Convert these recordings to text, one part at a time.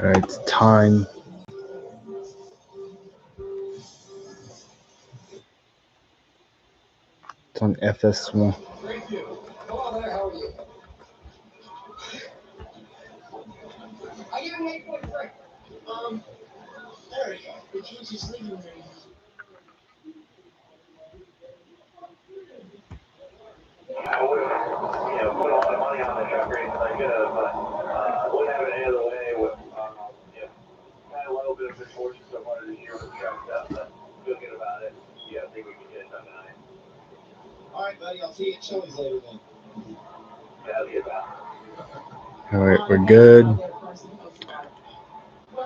All right, it's time. It's on FS1. I would have, put a lot of money on the truck race if I could have, but wouldn't have it any other way. With, had a little bit of misfortune so far this year with the truck stuff, but feel good about it. I think we can get it done tonight. All right, buddy. I'll see you at Chili's later then. Yeah, I'll get that. All right, we're good.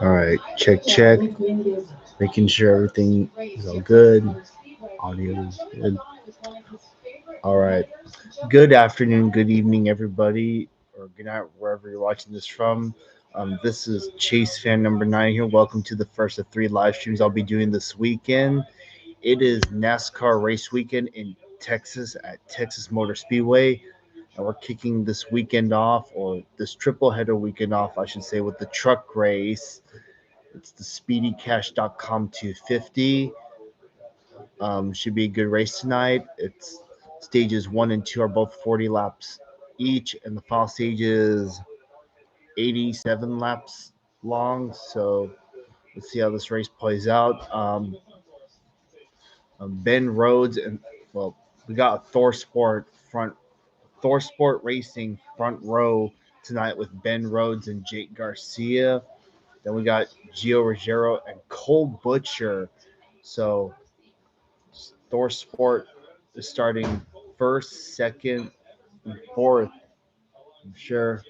All right, check. Making sure everything is all good. Audio is good. All right. Good afternoon, good evening, everybody, or good night, wherever you're watching this from. This is Chase fan number 9 here. Welcome to the first of 3 live streams I'll be doing this weekend. It is NASCAR race weekend in Texas at Texas Motor Speedway. And we're kicking this weekend off, or this triple header weekend off, I should say, with the truck race. It's the SpeedyCash.com 250. Should be a good race tonight. It's stages 1 and 2 are both 40 laps each, and the final stage is 87 laps long. So let's see how this race plays out. Ben Rhodes and we got Thor Sport Racing front row tonight with Ben Rhodes and Jake Garcia. Then we got Gio Ruggiero and Cole Butcher. So Thor Sport is starting first, second, and fourth. I'm sure.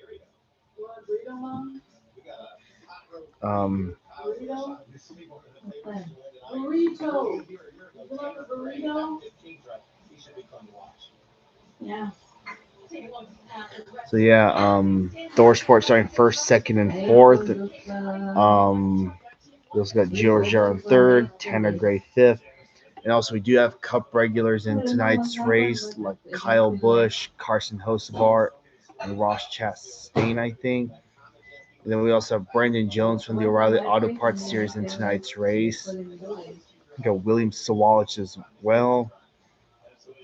Yeah. So yeah, Thor Sport starting first, second, and fourth. We also got Gio Ruggiero in third, Tanner Gray fifth. And also, we do have Cup regulars in tonight's race, like Kyle Busch, Carson Hocevar, and Ross Chastain, I think. And then we also have Brandon Jones from the O'Reilly Auto Parts Series in tonight's race. We got William Sawalich as well.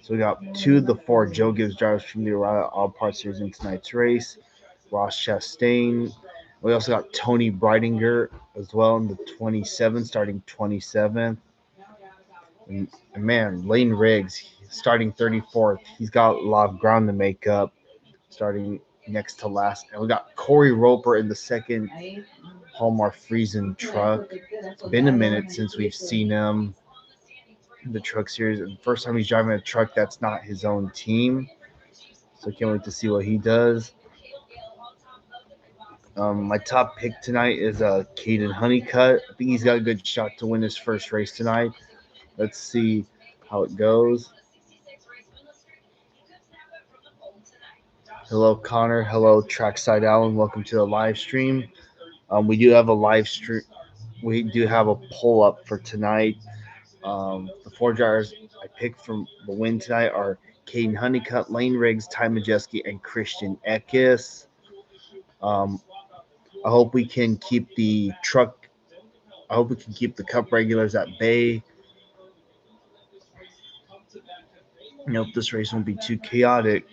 So we got 2 of the 4 Joe Gibbs drivers from the O'Reilly Auto Parts Series in tonight's race. Ross Chastain. We also got Tony Breidinger as well in the 27, starting 27th. And man, Lane Riggs starting 34th. He's got a lot of ground to make up, starting next to last. And we got Corey Roper in the second Hallmark Friesen truck. It's been a minute since we've seen him in the truck series. And the first time he's driving a truck that's not his own team. So I can't wait to see what he does. My top pick tonight is Caden Honeycutt. I think he's got a good shot to win his first race tonight. Let's see how it goes. Hello, Connor. Hello, Trackside Allen. Welcome to the live stream. We do have a live stream. We do have a poll up for tonight. The 4 drivers I picked from the win tonight are Caden Honeycutt, Lane Riggs, Ty Majeski, and Christian Eckes. I hope we can keep the truck. I hope we can keep the Cup regulars at bay. I hope this race won't be too chaotic.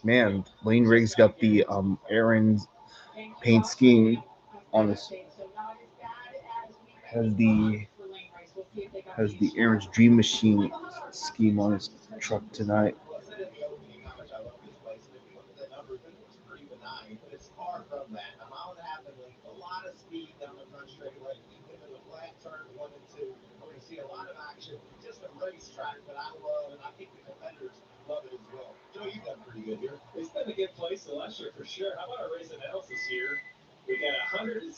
Man, Lane Riggs got the Aaron's paint scheme on his has the Aaron's Dream Machine scheme on his truck tonight. Joe, you've done pretty good here. It's been a good place so last year for sure. How about our race analysis here? We got 167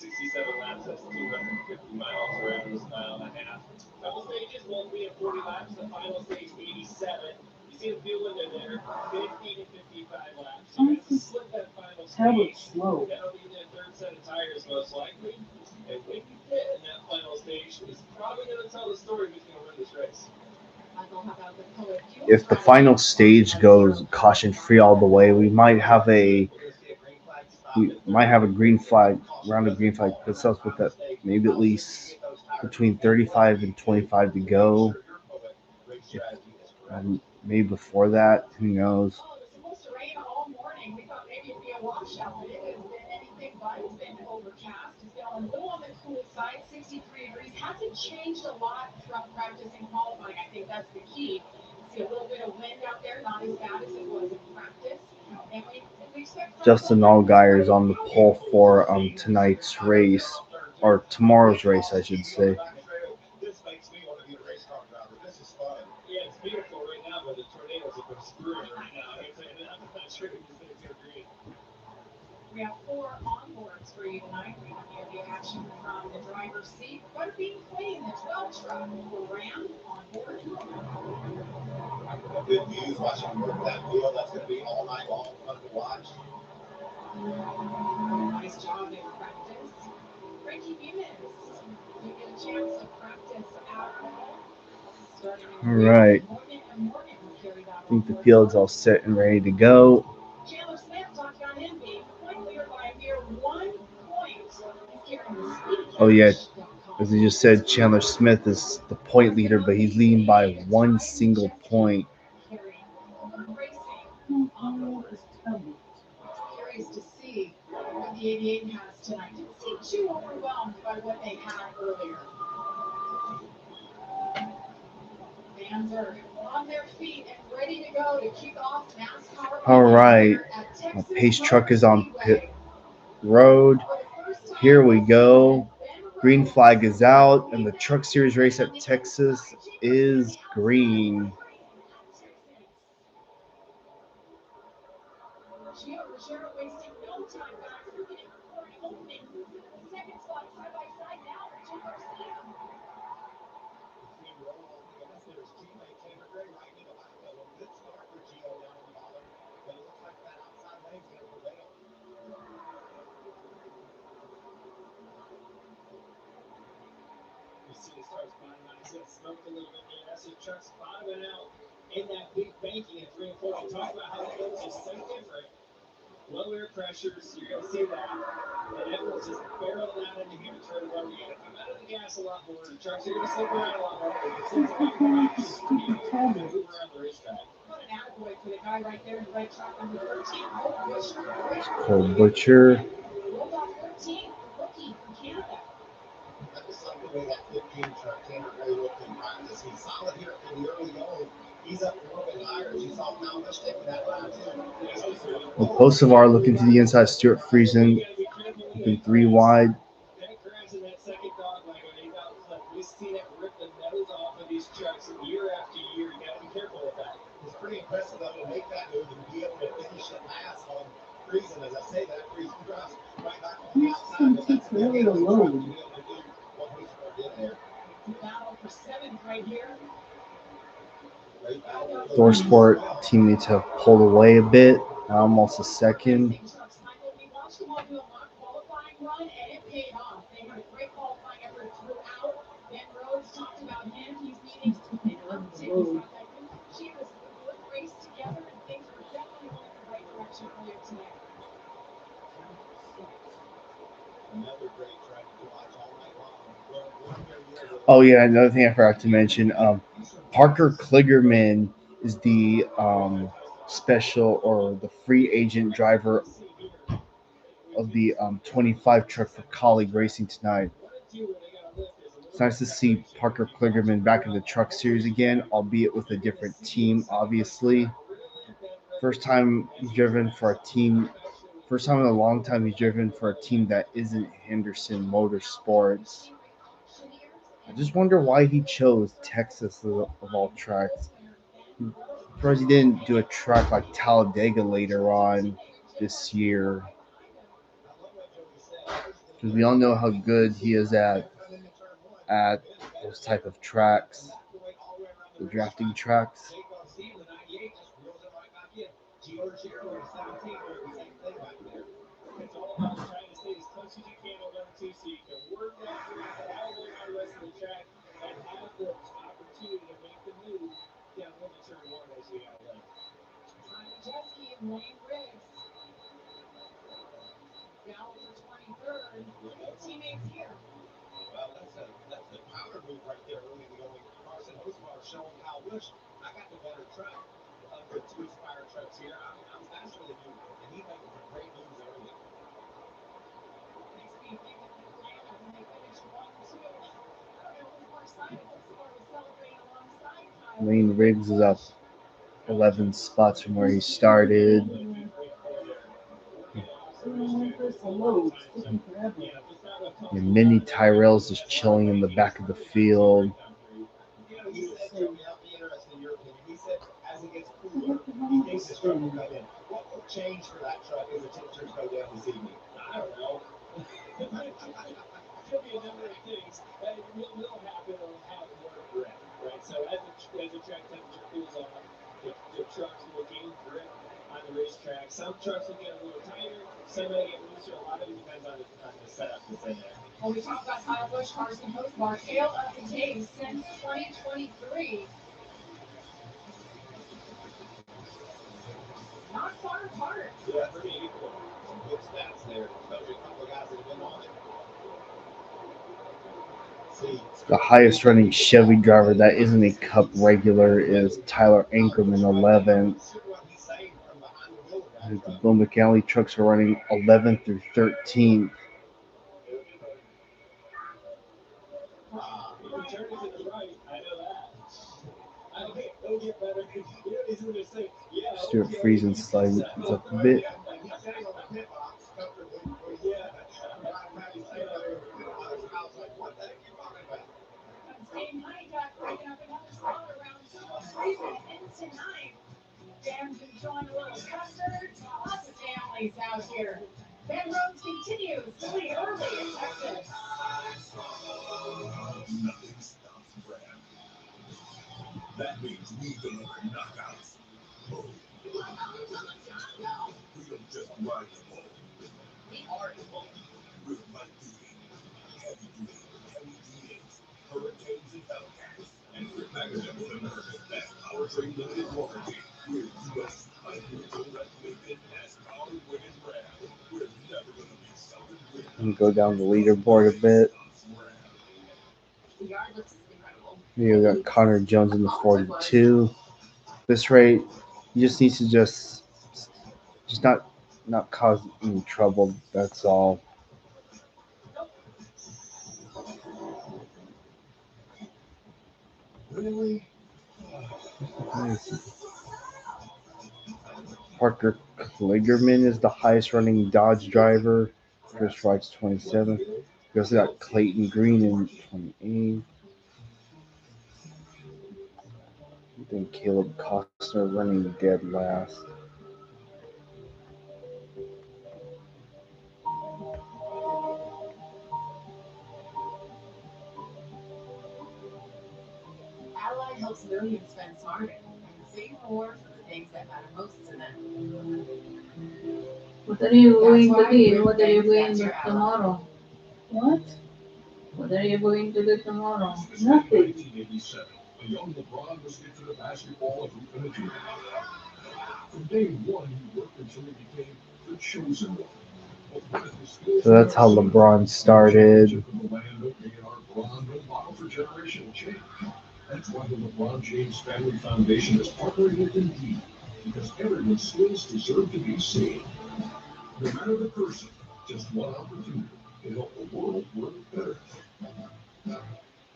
laps, that's 250 miles around this mile and a half. Couple stages, won't be at 40 laps. The final stage, 87. You see the field window there, 50 to 55 laps. So you have to slip that final stage. Slow. That'll be the third set of tires most likely. And when you fit in that final stage, is probably going to tell the story who's going to win this race. If the final stage goes caution free all the way, we might have a we might have a green flag, round of green flag. Puts us with that maybe at least between 35 and 25 to go. Maybe before that, who knows? Oh, it was supposed to rain all morning. We thought maybe it'd be a washout, but it has been anything but. It's been overcast. It's been a little on the cool side, 63 degrees. Hasn't changed a lot from practice and qualifying. I think that's the key. See a little bit of wind out there, not as bad as it was in practice. And we expect Justin Allgaier is on the pole for tonight's race, or tomorrow's race, I should say. This makes me want to be a race car driver. This is fun. Yeah, it's beautiful right now, but the tornadoes have been screwing right now. I'm not sure if it's going to agree. We have 4 onboards for you tonight. We have the action from the driver's seat. Butterbean Queen, the 12 truck for Ram on board. Good views watching them work that wheel. That's going to be all night long, fun to watch. Nice job in practice. Frankie Muniz, you get a chance to practice out all. Starting in All right. Morgan and Morgan will carry that I think the field's all set and ready to go. Chandler Smith talking on him being point leader by a mere 1 point. He's carrying the speed. Oh yeah, as I just said, Chandler Smith is the point leader, but he's leading by 1 single point. Curious to see what the 88 has tonight. Didn't seem too overwhelmed by what they had earlier. Fans are on their feet and ready to go to kick off NASCAR. All right, my pace truck is on pit road. Here we go. Green flag is out, and the Truck Series race at Texas is green. Ruggiero wasting no time back looking for an opening. Second spot side by side now for Jim Garcia. There's teammate Tanner Gray right in the back of him. Good start for Gio down on the bottom, but it looks like that outside lane's going to prevail. You see it starts bottoming out. It's smoked a little bit there. That's the truck's bottoming out in that big banking at 3 and 4. We talked about how that goes is so different. Low air pressures, you're going to see that. And everyone's just barreling out into here to turn one. You got to come out of the gas a lot more. The trucks are going to slip around a lot more. It's a lot more options for you to move around the racetrack. What an attaboy for the guy right there in red truck number 13, Cole Butcher. Cole Butcher. Rolled off 13, the rookie from Canada. I just like the way that 15 truck Tanner Gray looked in practice. He's solid here in the early going. He's up a little bit higher. As you saw Malbush taking that lap too. Well, Kosovar looking to the inside. Stuart Friesen looking 3 wide. That crabs in that second dog leg when he's out clipped. We see that rip the nose off of these trucks year after year. You got to be careful with that. It's pretty impressive though to make that move and be able to finish it last on Friesen. As I say, that Friesen drives right back on the outside. But that's really a load to be able to do what Kosovar did there. Battle for 7th right here. ThorSport teammates have pulled away a bit, almost a second. We watched them all do a mock qualifying run, and it paid off. They had a great qualifying effort throughout. Ben Rhodes talked about him. He's needing an uptick. He thought that him and Chivas would race together, and things were definitely going in the right direction earlier today. Another great track to watch all night long. Oh yeah, another thing I forgot to mention. Parker Kligerman is the special or the free agent driver of the 25 truck for Colleague Racing tonight. It's nice to see Parker Kligerman back in the Truck Series again, albeit with a different team, obviously. First time he's driven for a team. First time in a long time he's driven for a team that isn't Henderson Motorsports. I just wonder why he chose Texas of all tracks. I'm surprised he didn't do a track like Talladega later on this year. Because we all know how good he is at those type of tracks, the drafting tracks. It's all about trying to stay as close as you can to 1-2 so you can work that through all the way around the rest of the track and have the opportunity to make the move down into turn 1 as you got left. Simon Jeske and Wayne Riggs. Bush, I got the better truck of the two Aspire trucks here. I'm faster than you, and he made great moves early. Lane Riggs is up 11 spots from where he started. And Minnie Tyrell's just chilling in the back of the field. He said something else interesting in your opinion. He said as it gets cooler, he thinks his truck will come in. What will change for that truck as the temperatures go down this evening? I don't know. Could be a number of things. Will happen or have more grip, right? So as the track temperature cools off, the trucks will gain grip on the racetrack. Some trucks will get a little tighter, some may get looser. A lot of it depends on the setup that's in there. When we talk about Kyle Busch, Carson Hosbar, tale of the tape since 2023. Not far apart. Yeah, pretty equal. Some good stats there, especially a couple of guys that have been on it. The highest running Chevy driver that isn't a Cup regular is Tyler Ankerman, 11th. The Bill McAnally trucks are running 11th through 13th. Stuart Friesen slides up a bit. Dan's enjoying a little custard. Lots of families out here. Ben Rhodes continues to lead early in Texas. Nothing stops Brad. That means we deliver knockouts. Oh. We don't just ride the ball. We are the ball. We're light duty, heavy duty, LEDs, Hurricanes and Hellcats. And we're backed up with America's best powertrain limited warranty. We're U.S. 5-year-old Lincoln NASCAR winning brand. We're never going to be something weird. And go down the leaderboard a bit. The yard looks incredible. You got Connor Jones in the 42. This rate, he just needs to just not cause any trouble. That's all. Really? Parker Kligerman is the highest running Dodge driver. Chris Wright's 27th. We also got Clayton Green in 28th. Then Caleb Costner running dead last. Ally helps millions spend smarter and save more for the things that matter most to them. What are you going to do? What are you going to do tomorrow? What? What are you going to do tomorrow? Nothing. 1987, a young LeBron was into the basketball and hoop in a dream. From day one, he worked until he became the chosen one. So that's how LeBron started. That's why the LeBron James Family Foundation is partnering with Indeed, because everyone's skills deserve to be seen. No matter the person, just one opportunity can help the world work better.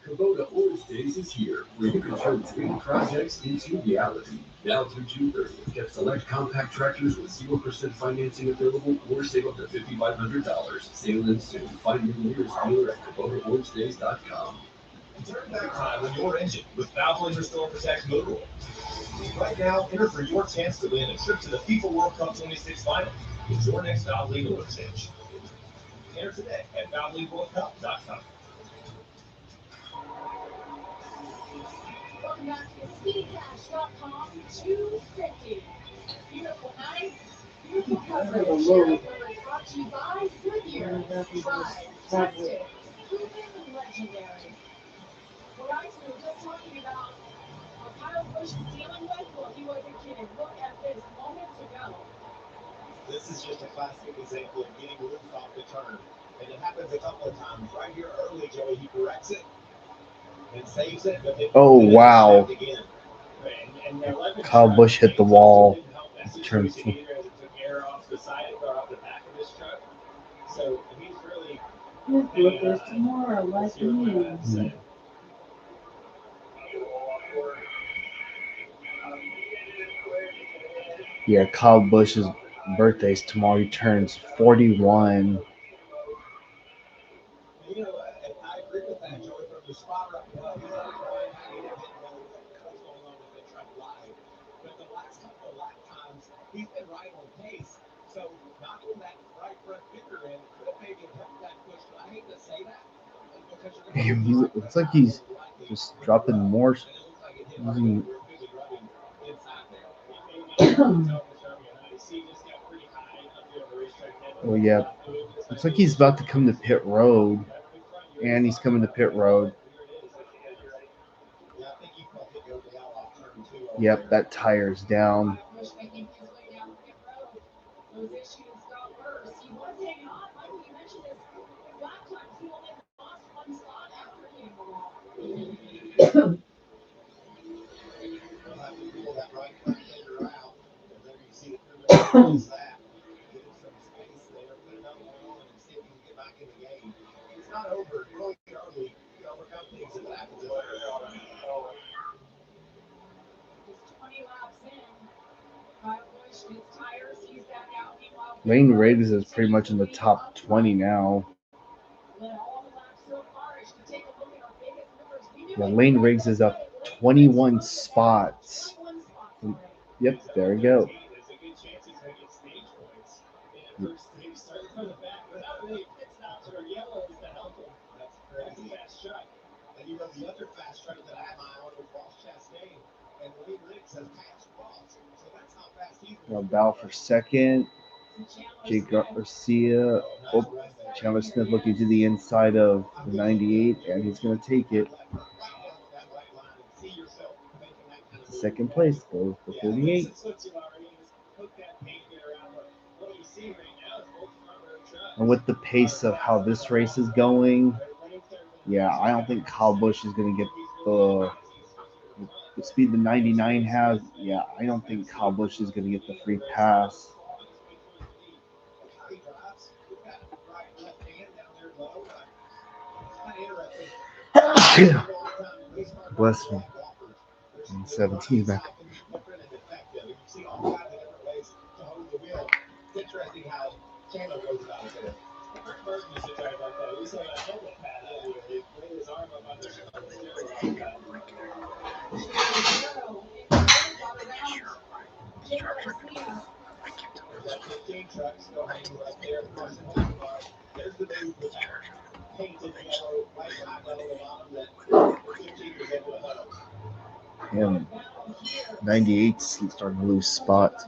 Kubota Orange Days is here, where you can turn dream projects into reality. Now through June 30th, get select compact tractors with 0% financing available or save up to $5,500. Sale ends soon. Find your nearest dealer at KubotaOrangeDays.com. Turn back time on your engine with Valvoline Restore Protect Motor Oil. Right now, enter for your chance to win a trip to the FIFA World Cup 26 final with your next Valvoline oil change. Enter today at ValvolineWorldCup.com. Welcome back to SpeedCash.com 250. Beautiful night, beautiful coverage. Brought to you by Goodyear. Tried, tested, proven legendary. Well, guys, we were just talking about what Kyle Busch is dealing with. Well, he wasn't kidding. Look at this moments ago. This is just a classic example of getting loose off the turn. And it happens a couple of times. Right here early, Joey, he corrects it and saves it. But then Oh, wow. again. And the 11 Kyle truck Busch hit the wall. didn't help that Turn situation either, as it took air off the side or off the back of his truck. So he's really His birthday's tomorrow, like me. Yeah, Kyle Busch's birthday's tomorrow. He turns 41. You know, I agree with that, Joey, from the spot right now. He's like, Brian, how you didn't know what's going on with the truck live. But the last couple of lap times, he's been right on pace. So knocking that right front fender in could have maybe helped that push. But I hate to say that because you're going to Looks like he's just dropping more. and it looks like it hit really, really rubbing inside there. See, just got pretty high up there on the racetrack. Oh yeah, looks like he's about to come to pit road, and he's coming to pit road. Yeah, I think he felt it go down off turn 2. Yep, that tire's down. Bush making his way down pit road. Those issues got worse. He was hanging on. Michael, you mentioned his lap times. He only lost one spot after hitting the wall. We'll have to pull that right front fender out. And there you see the crew member that. Give him some space there, put another one on, and see if he can get back in the game. It's not over. Really early to overcome things that happen this early. Just 20 laps in. Kyle Busch, his tires, he's back out. Meanwhile, Lane Riggs is pretty much in the top 20 now. led all the laps so far. As you take a look at our biggest movers, we knew Yeah, it Lane was Riggs is up going to 21 spots. 21 spots already. Yep, there we go. There's a good chance he's going to get stage points in that first stage, starting from the back without any pit stops or yellows to help him. That's crazy. That's a fast truck. And you know, the other fast truck that I had my eye on was Ross Chastain, and Wayne Riggs has passed Ross. So that's how fast he's moving. Bow for second. Jake Garcia. Oh, Chandler Smith looking to the inside of the 98, and he's going to take it. Second place goes to 38. And with the pace of how this race is going, yeah, I don't think Kyle Busch is going to get the speed the 99 has. Yeah, I don't think Kyle Busch is going to get the free pass. Bless me. And 17 back. It's interesting how Chandler goes about it there. Rick Burton used to drive like that. He used to have a helmet pad up here. He'd lay his arm up on the steering like that. That 15 truck still hanging right there. Caution lap bar. There's the move with that painted yellow, white hot on the bottom that the 15 was able to hug. And 98's starting to lose spots.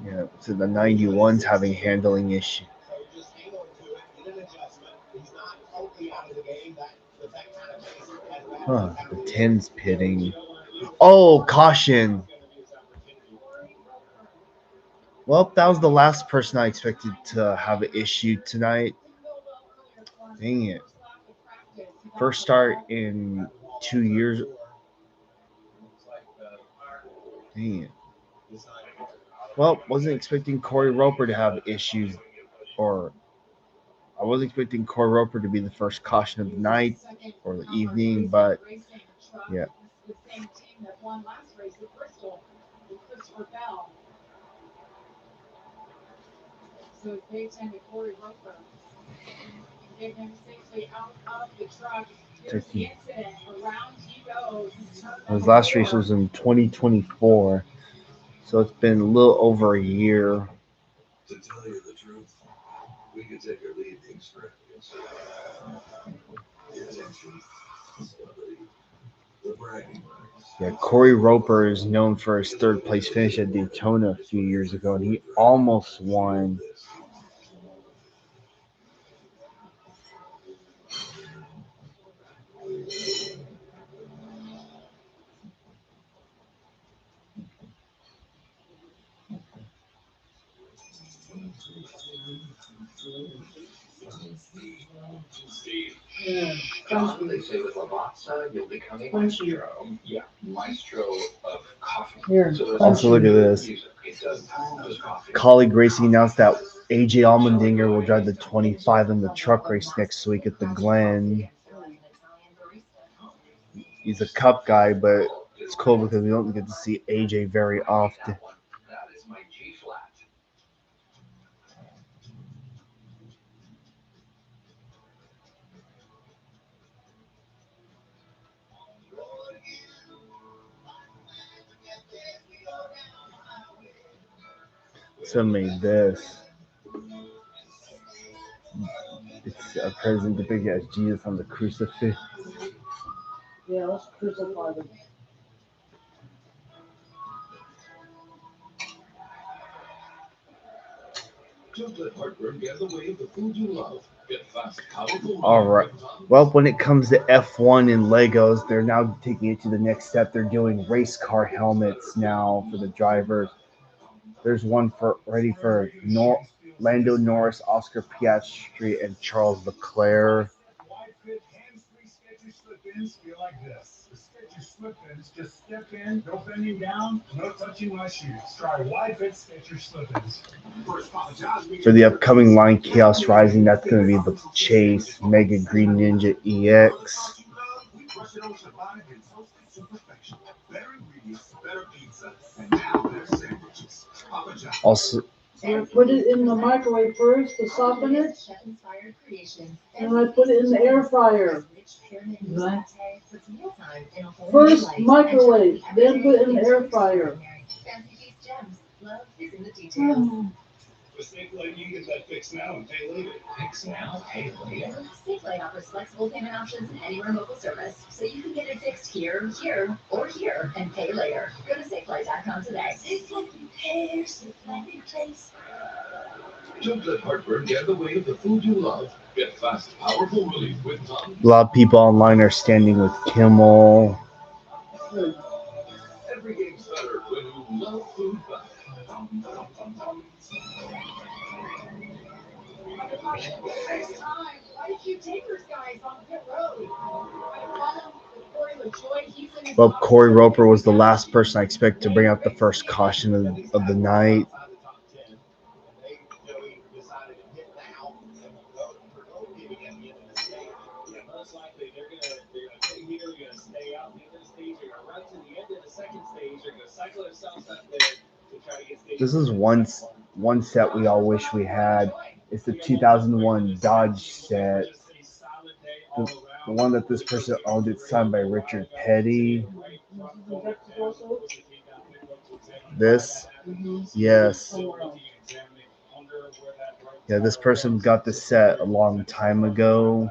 Yeah, so the 91's having handling issue. So just hang on to it, get an adjustment. He's not totally out of the game. That with that kind of pace, as bad Huh, as the 10's pitting. Oh, caution. Well, that was the last person I expected to have an issue tonight. Dang it. First start in 2 years. Dang it. Well, wasn't expecting Corey Roper to have issues, or I was expecting Corey Roper to be the first caution of the night or the evening, but yeah. The same team that won last race at Bristol with Christopher Bell. So it's paid 10 to Corey Roper. Get him safely out of the truck. Here's the incident. Around he goes. His last race was in 2024, so it's been a little over a year. To tell you the truth, we could take our lead in extravagance. The attention, the celebrity, the bragging rights. Yeah, Corey Roper is known for his third place finish at Daytona a few years ago, and he almost won. Steve. Yeah. John, they say with Lavazza, you'll become a maestro. Yeah, maestro of coffee. Here. So there's Also, look at this. music. It does coffee. Colleague Racing announced that AJ Allmendinger will drive the 25 in the truck race next week at the Glen. He's a Cup guy, but it's cool because we don't get to see AJ very often. That is my G flat. So made this. It's a present depicted as Jesus on the crucifix. Yeah, let's crucify them. Don't let heartburn get in the way of the food you love. Get fast, powerful. All right. Well, when it comes to F1 and Legos, they're now taking it to the next step. They're doing race car helmets now for the drivers. There's one ready for Lando Norris, Oscar Piastri, and Charles Leclerc. Wide fit, hands-free Skechers slip-ins feel like this. The Skechers slip-ins just step in, no bending down, no touching my shoes. Try wide fit Skechers slip-ins. For the upcoming line Chaos Rising, that's going to be the Chase Mega Green Ninja EX. We brush it on Shabbat and toasted to perfection. Better ingredients, better pizza, and now better sandwiches. Papa John's. Also, I put it in the microwave first to soften it, and I put it in the air fryer. What? First microwave, then put it in the air fryer. With Staples, you can get that fixed now and pay later. Fix now, pay later. Staples offers flexible payment options and anywhere mobile service, so you can get it fixed here, or here, and pay later. Go to Staples.com today. Don't let heartburn get in the way of the food you love. Get fast, powerful relief with Tom. a lot of people online are standing with Kimmel. Every game's better when you love food back. Next time, why did you take those guys on pit road? I followed with Corey LaJoy. He's in his Well, Corey Roper was the last person I expect to bring out the first caution of the night. Most likely they're gonna pit here, they're gonna stay out in the end of the stage, they're gonna run to the end of the second stage, they're gonna cycle themselves up there to try to get stage. This is one set we all wish we had. It's the 2001 Dodge set. The one that this person owned. It's signed by Richard Petty. This, yes. Yeah, this person got the set a long time ago.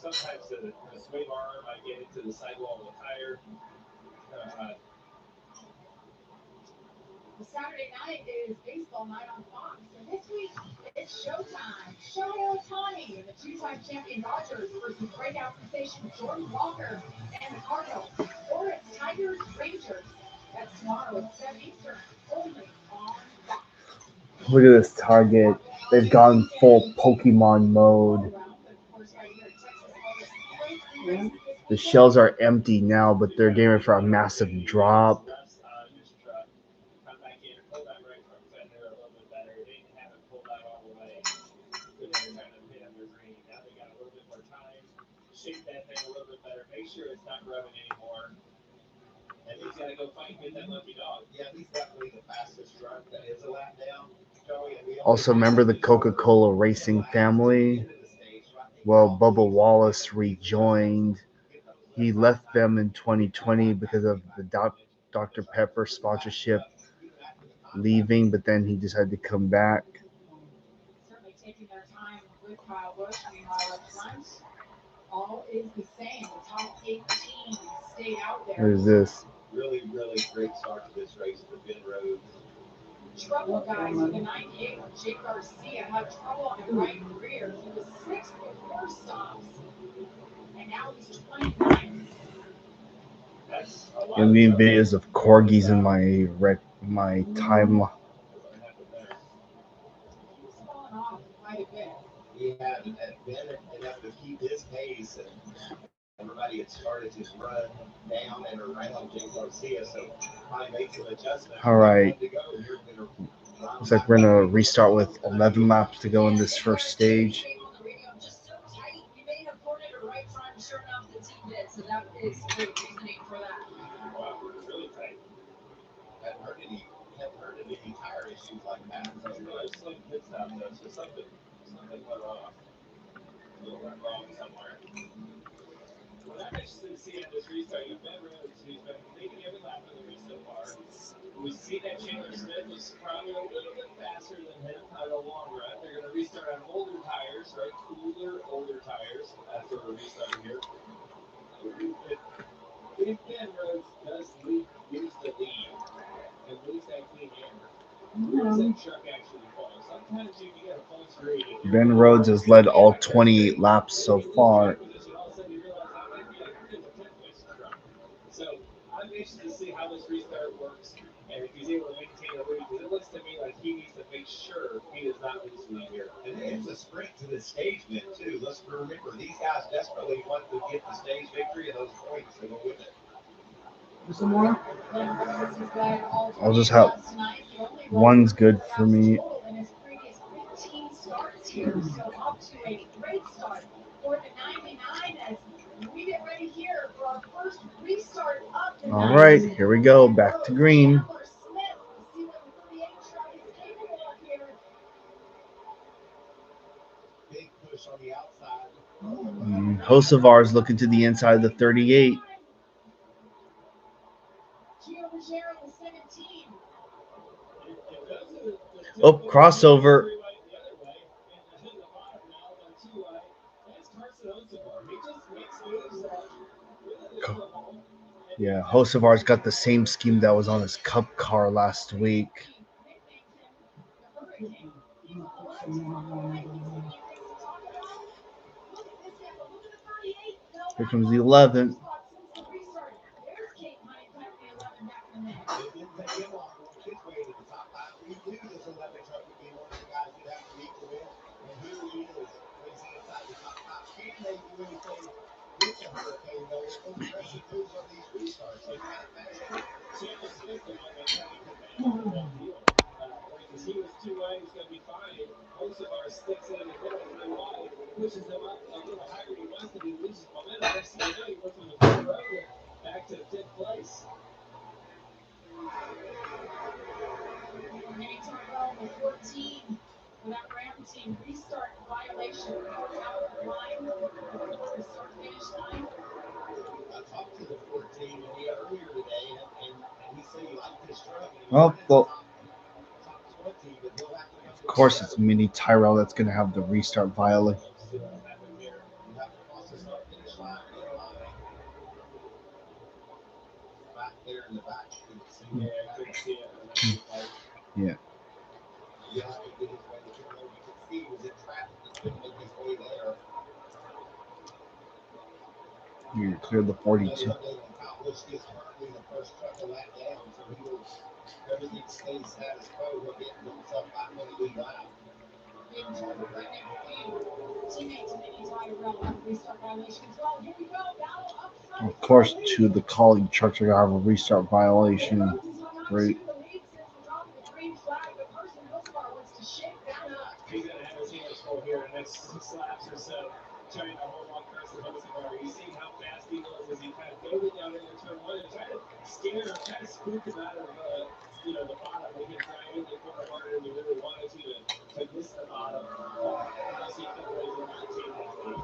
Sometimes the sway bar might get into the sidewall of the tire. Saturday night is baseball night on Fox, and this week it's showtime. Shohei Ohtani, the two-time champion Dodgers versus breakout sensation Jordan Walker and the Cardinals. Or it's Tigers Rangers. That's tomorrow at 7 Eastern, only on Fox. Look at this Target. They've gone full Pokemon mode. The shells are empty now, but they're getting ready for a massive drop. Shape that thing a little bit better. Make sure it's not rubbing anymore. And he's got to go fight and get that lucky dog. Yeah, he's definitely the fastest truck that is a lap down. Also, remember the Coca-Cola racing family? Well, Bubba Wallace rejoined. He left them in 2020 because of the Dr. Pepper sponsorship leaving, but then he decided to come back. Certainly taking their time with Kyle Busch. Meanwhile, up front, all is the same. The top 18 stayed out there. What is this? Really, really great start to this race for Ben Rhodes. Trouble, guys, with the 98 when Jake Garcia had trouble on the right rear. He was sixth with 4 stops. and now he's 29. I'm getting videos of corgis in my timeline. He was falling off quite a bit. Yeah, and Ben had been able to keep his pace, and everybody had started to run down and around Jay Garcia, so probably made some adjustments. All right. To go. You're gonna Looks like we're gonna restart with 11 laps to go in this first stage. On the radio, just so tight, you may have flown at a right time. Sure enough, the team did. So that is great reasoning for that. wow, really tight. Hadn't heard of any tire issues like that. So it's like pit stop though, so something went off. A little went wrong somewhere. What I'm interested to see on this restart, you have Ben Rhodes, who's been making every lap of the race so far. We see that Chandler Smith was probably a little bit faster than him on the long run. They're going to restart on older tires, right? Cooler, older tires. That's what we're restarting here. If Ben Rhodes does lose the lead and lose that clean air, where does that truck actually fall? Sometimes you get a false read. Ben Rhodes has led all 28 laps so far. So I'm anxious to see how this restart works and if he's able to maintain a lead, because it looks to me like he needs to make sure he does not lose the lead here. And it's a sprint to the stage then too. Let's remember, these guys desperately want to get the stage victory and those points to go with it. Some more? I'll just have one's good for me. In his previous 15 starts here, so up to a great start for the 99 as we get ready here for our first restart of the All right, here we go. Back to green. Chandler Smith. See what the 38 truck is capable of here. Big push on the outside. Hocevar's looking to the inside of the 38. Gio Ruggiero, the 17. Oh, crossover. Yeah, Hocevar's got the same scheme that was on his Cup car last week. Here comes the 11. Because he was too wide, he's going to be fine. Hocevar sticks it in the middle, too wide, pushes him up a little higher than he wants to be, loses momentum. Next thing you know, he goes from the third row back to 5th place. Mini Tyrell, the 14 for that Ram team restart violation. Out of the line, the start finish line. I talked to the 14 earlier today, and he said he liked his truck. Well, top 20, but he'll have to come of course, it's Mini Tyrell that's going to have the restart violation. see what happened here. You have to cross the start finish line in line. Back there in the back, you can see. Yeah, I couldn't see it. Yeah. Yeah, he did his way to turn over. You could see he was in traffic. He couldn't make his way there. You cleared the 42. Which is currently the first truck to lap down, so he will, everything stays status quo. He'll get himself back on the lead lap. Teammates Mini Tyrell have a restart violation as well. Here we go, battle up front. Of course, two of the colleague trucks are going to have a restart violation. Great. He's going to have his hands full here in the next 6 laps or so, trying to hold on Carson Hocevar. You see how fast he was as he kind of goaded down into turn 1 and tried to scare him, try to spook him out of the bottom. They can drive in the corner harder than he really wanted to miss the bottom. Unless he could raise and not take that lead.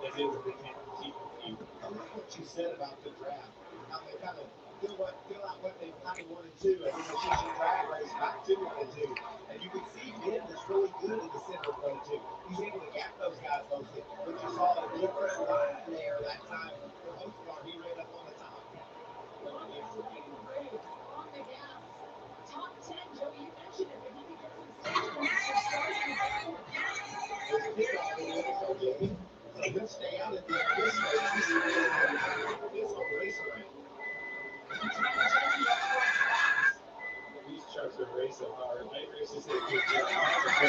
As he was a big keep the lead. I like what you said about the draft. How they kind of fill out what they kind of wanted to, and then they shoot your drag race back to 1 and 2. And you can see Ben is really good in the center of 1 and 2. He's able to gap those guys mostly. But you saw a different line there that time for Hocevar. He ran up on the top. On the gas. Top 10, Joe, you mentioned it, but he could get some stage points for starting the battle. There's a pit stop in there, so he'll stay out at the end of this race. In a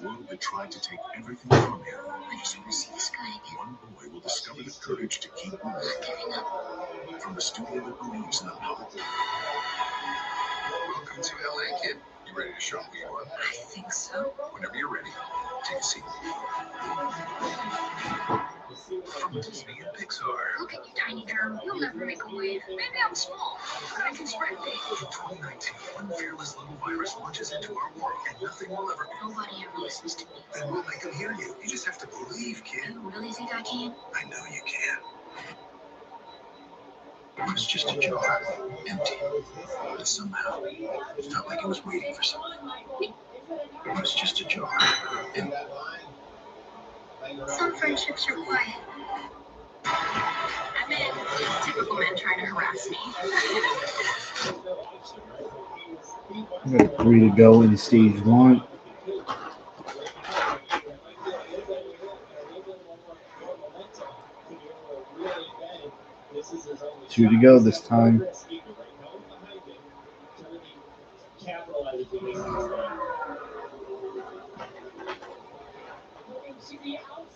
world that tried to take everything from him, I just want to see the sky again. one boy will discover the courage to keep moving. Giving up. From the studio that believes in hope. Welcome to LA, kid. You ready to show them who you are? I think so. Whenever you're ready, take a seat. From Disney and Pixar. Look at you, tiny germ. You'll never make a wave. Maybe I'm small, but I can spread big. In 2019, one fearless little virus launches into our world, and nothing will ever. Nobody ever listens to me. And we'll make them hear you. You just have to believe, kid. You really think I can? I know you can. It was just a jar, empty. But somehow, it felt like it was waiting for someone. It was just a jar, empty. Some friendships are quiet. I mean, typical men trying to harass me. We got 3 to go in stage 1. 2 to go this time.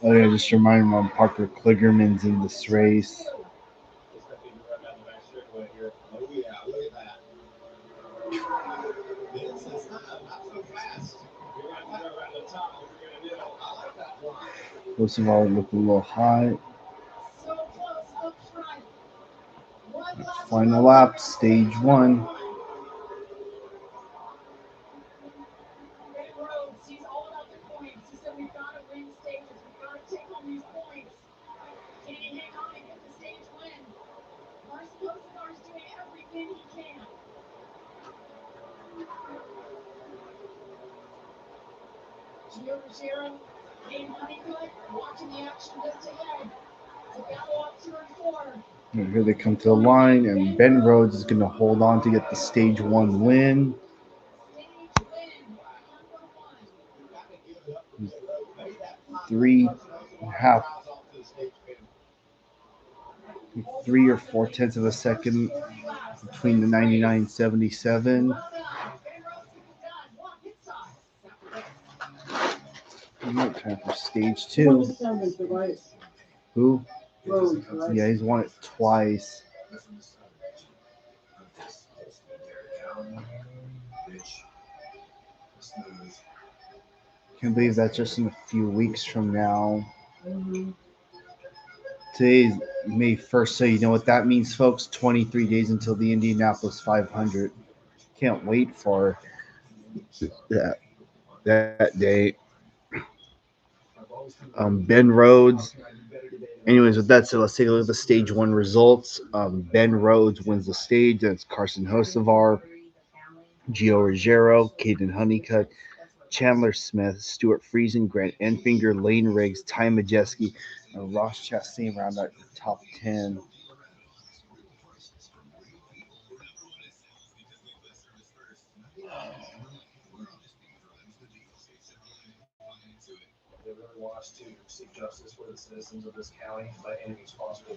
Oh yeah, just remind him Parker Kligerman's in this race. Oh yeah, look at that. This is not so fast. You're gonna put her around the top if you're gonna do it. I like that line. Most of all, look a little high. So close up front. One last Final lap, stage 1. Ray Rhodes, he's all about the points. He said, we've got to win stages. We've got to take home these points. Can he hang on and get the stage win? Carson Hocevar's doing everything he can. Gio Ruggiero, Hayden Honeycutt, watching the action just ahead. To battle up turn 4. And here they come to the line, and Ben Rhodes is going to hold on to get the stage 1 win. Stage win, number 1. 3.5, 3 or 4 tenths of a second between the 99.77. Well done. Ben Rhodes gets it done. One pit stop. Time for stage Who won 2. the 7, right? Who? Rhodes, right? Yeah, he's won it twice. Can't believe that's just in a few weeks from now. Mm-hmm. Today's May 1st, so you know what that means, folks. 23 days until the Indianapolis 500. Can't wait for that day. Ben Rhodes. Anyways, with that said, let's take a look at the stage 1 results. Ben Rhodes wins the stage. That's Carson Hocevar, Gio Ruggiero, Caden Honeycutt, Chandler Smith, Stuart Friesen, Grant Enfinger, Lane Riggs, Ty Majeski, and Ross Chastain round out the top 10.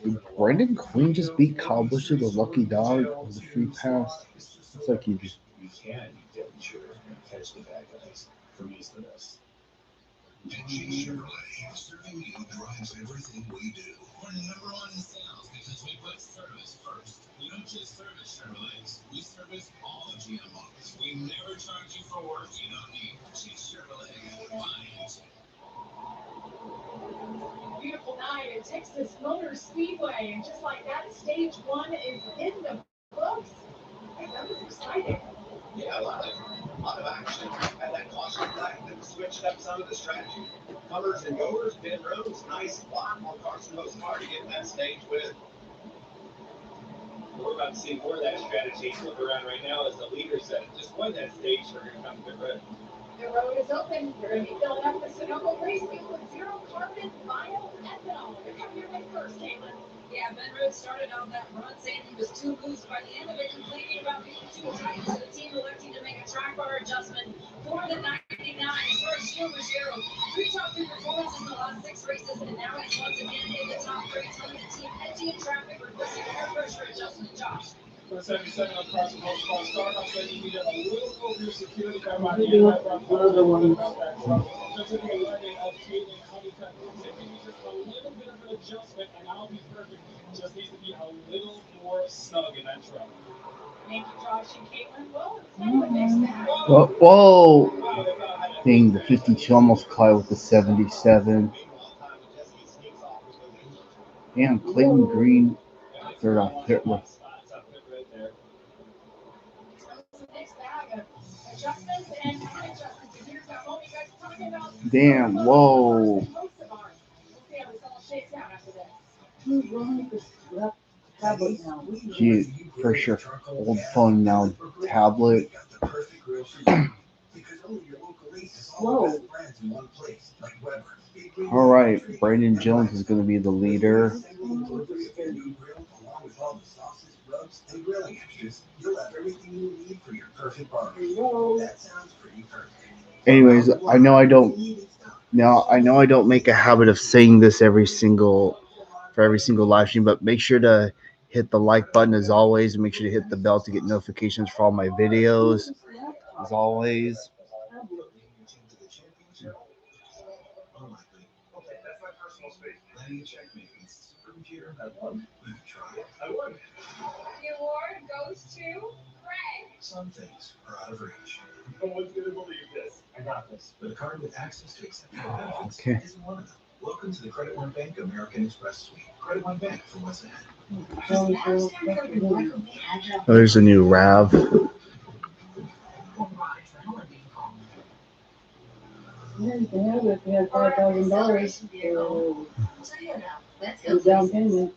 Did Brendan Quinn just beat Kyle Busch with a lucky dog with a free pass? It's like he just. You can get insurance and catch the bad guys from east to west. Chase Chevrolet, serving you drives everything we do. We're number 1 in sales because we put service first. We don't just service Chevrolets, we service all of GM models. We never charge you for work you don't need. Chase Chevrolet, finds. Beautiful night at Texas Motor Speedway, and just like that, stage 1 is in the books. That was exciting. Yeah, a lot of action. Had that caution flag that switched up some of the strategy. Comers and goers, Ben Rhodes, nice block on Carson Hocevar to get that stage win. We're about to see more of that strategy flip around right now as the leader said. Just won that stage for here comes the red. The road is open. You're going to be filling up the Sunoco race fuel with zero carbon bioethanol. You're coming your way first, Caitlin. Yeah, Ben Rhodes started on that run saying he was too loose by the end of it, complaining about being too tight. So the team electing to make a track bar adjustment for the 90 George Silvershiro, 3 top 3 performances in the last 6 races, and now he's once again in the top 3, telling the team empty in traffic, requesting air pressure adjustment. Josh. For 77 on Carson Hostbar, Starbucks said he needed a little over your security guard by the end. I brought Another one. about that truck. So took the learning of Caitlin Honeycutt. Said he needs just a little bit of an adjustment, and I'll be perfect. Just needs to be a little more snug in that truck. Thank you, Josh and Caitlin. Well, it's kind of a mixed bag. Whoa! Dang, the 52 almost collided with the 77. Damn, Clayton Green, third off pit lane. It's a mixed bag of adjustments and non-adjustments. And here's that moment you guys were talking about. Damn, whoa. We'll see how this all shakes out after this. Who's running this tablet now? Gee, for sure. Old phone now, tablet. Whoa. All right, Brandon Jones is going to be the leader. Anyways, I know I don't make a habit of saying this every single live stream, but make sure to hit the like button as always, and make sure to hit the bell to get notifications for all my videos as always. The award goes to Greg. Some things are out of reach. No one's going to believe this. I got this. But a card with access to exceptional benefits Okay. is one of them. Welcome to the Credit One Bank American Express Suite. Credit One Bank for what's ahead. Oh, there's a new RAV. Yeah, you can have it if you have $5,000 for down payment.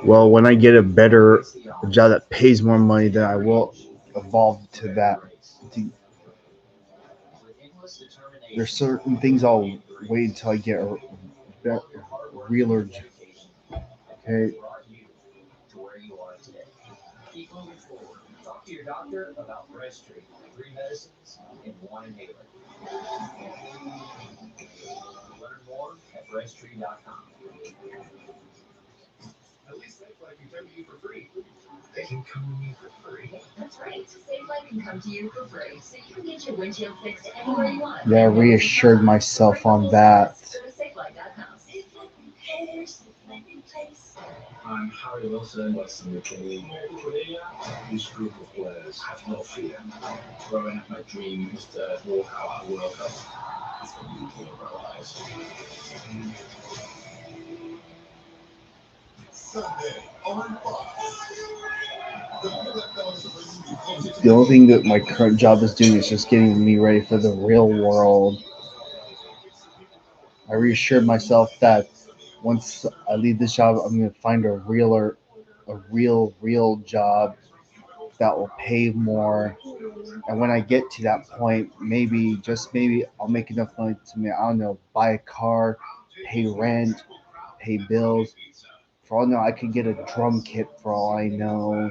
Well, when I get a better job that pays more money, then I will evolve to that. There's certain things I'll wait until I get a realer. Okay. Talk to your doctor about breast treatment. 3 medicines in 1 inhaler. Learn more at breasttree.com. At least Safe Life can come to you for free. They can come to me for free. That's right. Safe Life can come to you for free, so you can get your windshield fixed anywhere you want. Yeah, I reassured myself on that. Go to safelife.com. I'm Harry Wilson, Western McKinney. This group of players have no fear. Growing up, my dream was to walk out at World Cup. It's what you came realize. Sunday on Fox. The only thing that my current job is doing is just getting me ready for the real world. I reassured myself that once I leave this job, I'm going to find a real job that will pay more. And when I get to that point, maybe, just maybe, I'll make enough money to, I don't know, buy a car, pay rent, pay bills. For all I know, I could get a drum kit for all I know.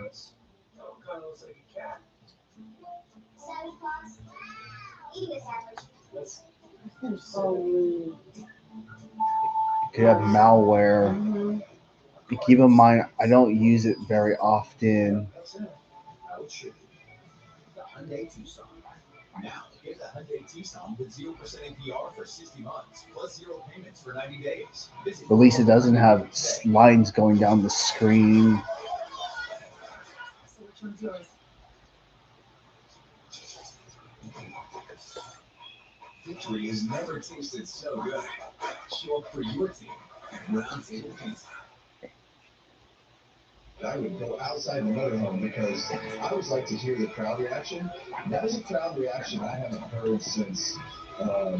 Could have malware. But keep in mind, I don't use it very often. Hyundai Tucson. Now, get the Hyundai Tucson with 0% APR for 60 months, plus 0 payments for 90 days. Visit At least it doesn't have lines going down the screen. So which one's yours? Victory has never tasted so good. Show up for your team at Round Table Pizza. I would go outside the motorhome because I always like to hear the crowd reaction. That was a crowd reaction I haven't heard since, well,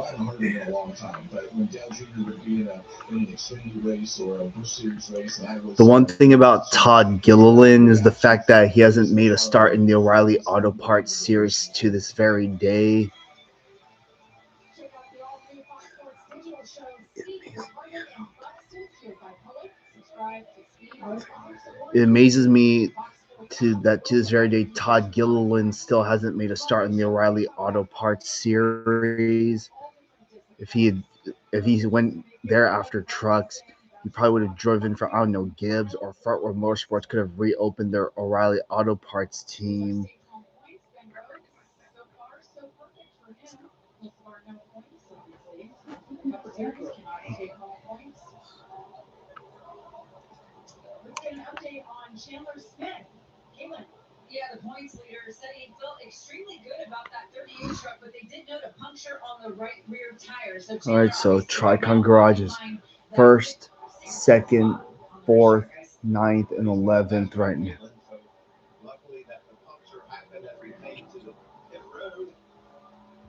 I haven't heard it in a long time. But when Dale Jr. would be in an Xfinity race or a Busch Series race, and I would. The one thing about Todd Gilliland is the fact that he hasn't made a start in the O'Reilly Auto Parts series to this very day. Check out the all-new Fox Sports digital show, Speed, Harden, and Buxton, shared by Public. Subscribe to Speed on Fox. It amazes me to this very day, Todd Gilliland still hasn't made a start in the O'Reilly Auto Parts series. If he had, if he went there after trucks, he probably would have driven for, I don't know, Gibbs or Frontward Motorsports could have reopened their O'Reilly Auto Parts team. Let's get an update on Chandler Smith. Caitlin. Yeah, the points leader said he felt extremely good about that 38 truck, but they did note a puncture on the right rear tire. So All right, so Tricon Garages, first, second, fourth, ninth, and 11th right now. Luckily that the puncture happened as we came to the pit road.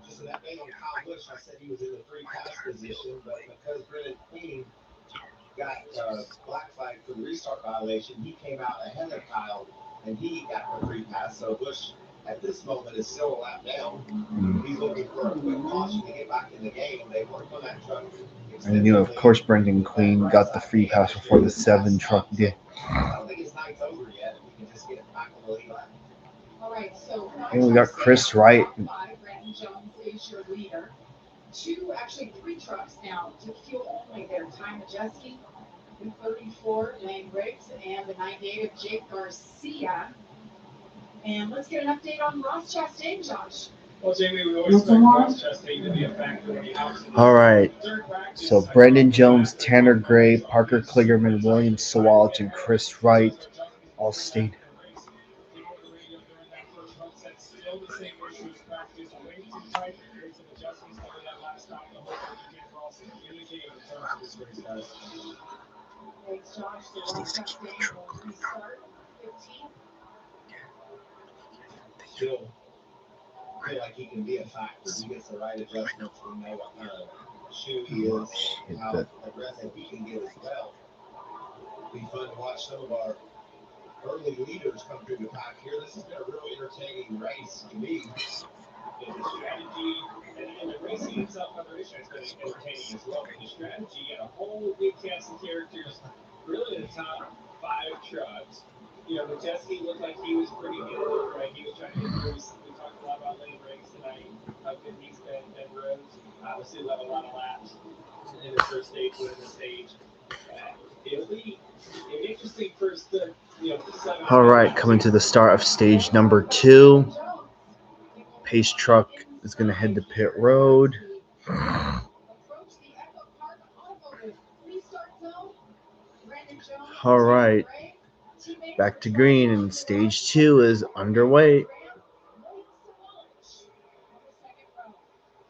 Just an update on Kyle Busch. I said he was in the free pass position, but because Brennan Queen got black flag for the restart violation, he came out ahead of Kyle and he got the free pass. So Busch at this moment is still a lap down. He's looking for a quick caution to get back in the game. They worked on that truck. And of course, Brendan Queen got the free pass before the 7 truck did. I don't think his night's over yet. If we can just get back on the lead lap. All right, so And we got Chris Wright. Brandon Jones is your leader. Three trucks now to fuel only there. Ty Majeski, the 34, Lane Briggs, and the 98 of Jake Garcia. And let's get an update on Ross Chastain, Josh. Well, Jamie, we always expect Ross Chastain to be a factor when he hops in. All right. So Brendan Jones, Tanner Gray, Parker Kligerman, William Sawalich, and Chris Wright all stayed. Still the same issues, practice way too tight. There's some adjustments coming that last stop. The whole weekend for us in the game in terms of this race, guys. Thanks, Josh. So Ross Chastain will restart 15th. Still feel like he can be a factor. He gets the right adjustments. We know what kind of shoe he is, how aggressive he can get as well. Be fun to watch some of our early leaders come through the pack here. This has been a real entertaining race to me. The strategy and the racing itself on the racetrack has been entertaining as well. But the strategy and a whole new cast of characters, really the top 5 trucks. You know, Majeski looked like he was pretty good, right? He was trying to get through. We talked a lot about Lane Briggs tonight, how good he's been. Ben Rhodes, obviously, led a lot of laps in his first stage, winning the stage. It'll be an interesting first, 7. All right, coming to the start of stage number 2. Pace truck is going to head to pit road. All right, back to green, and stage 2 is underway.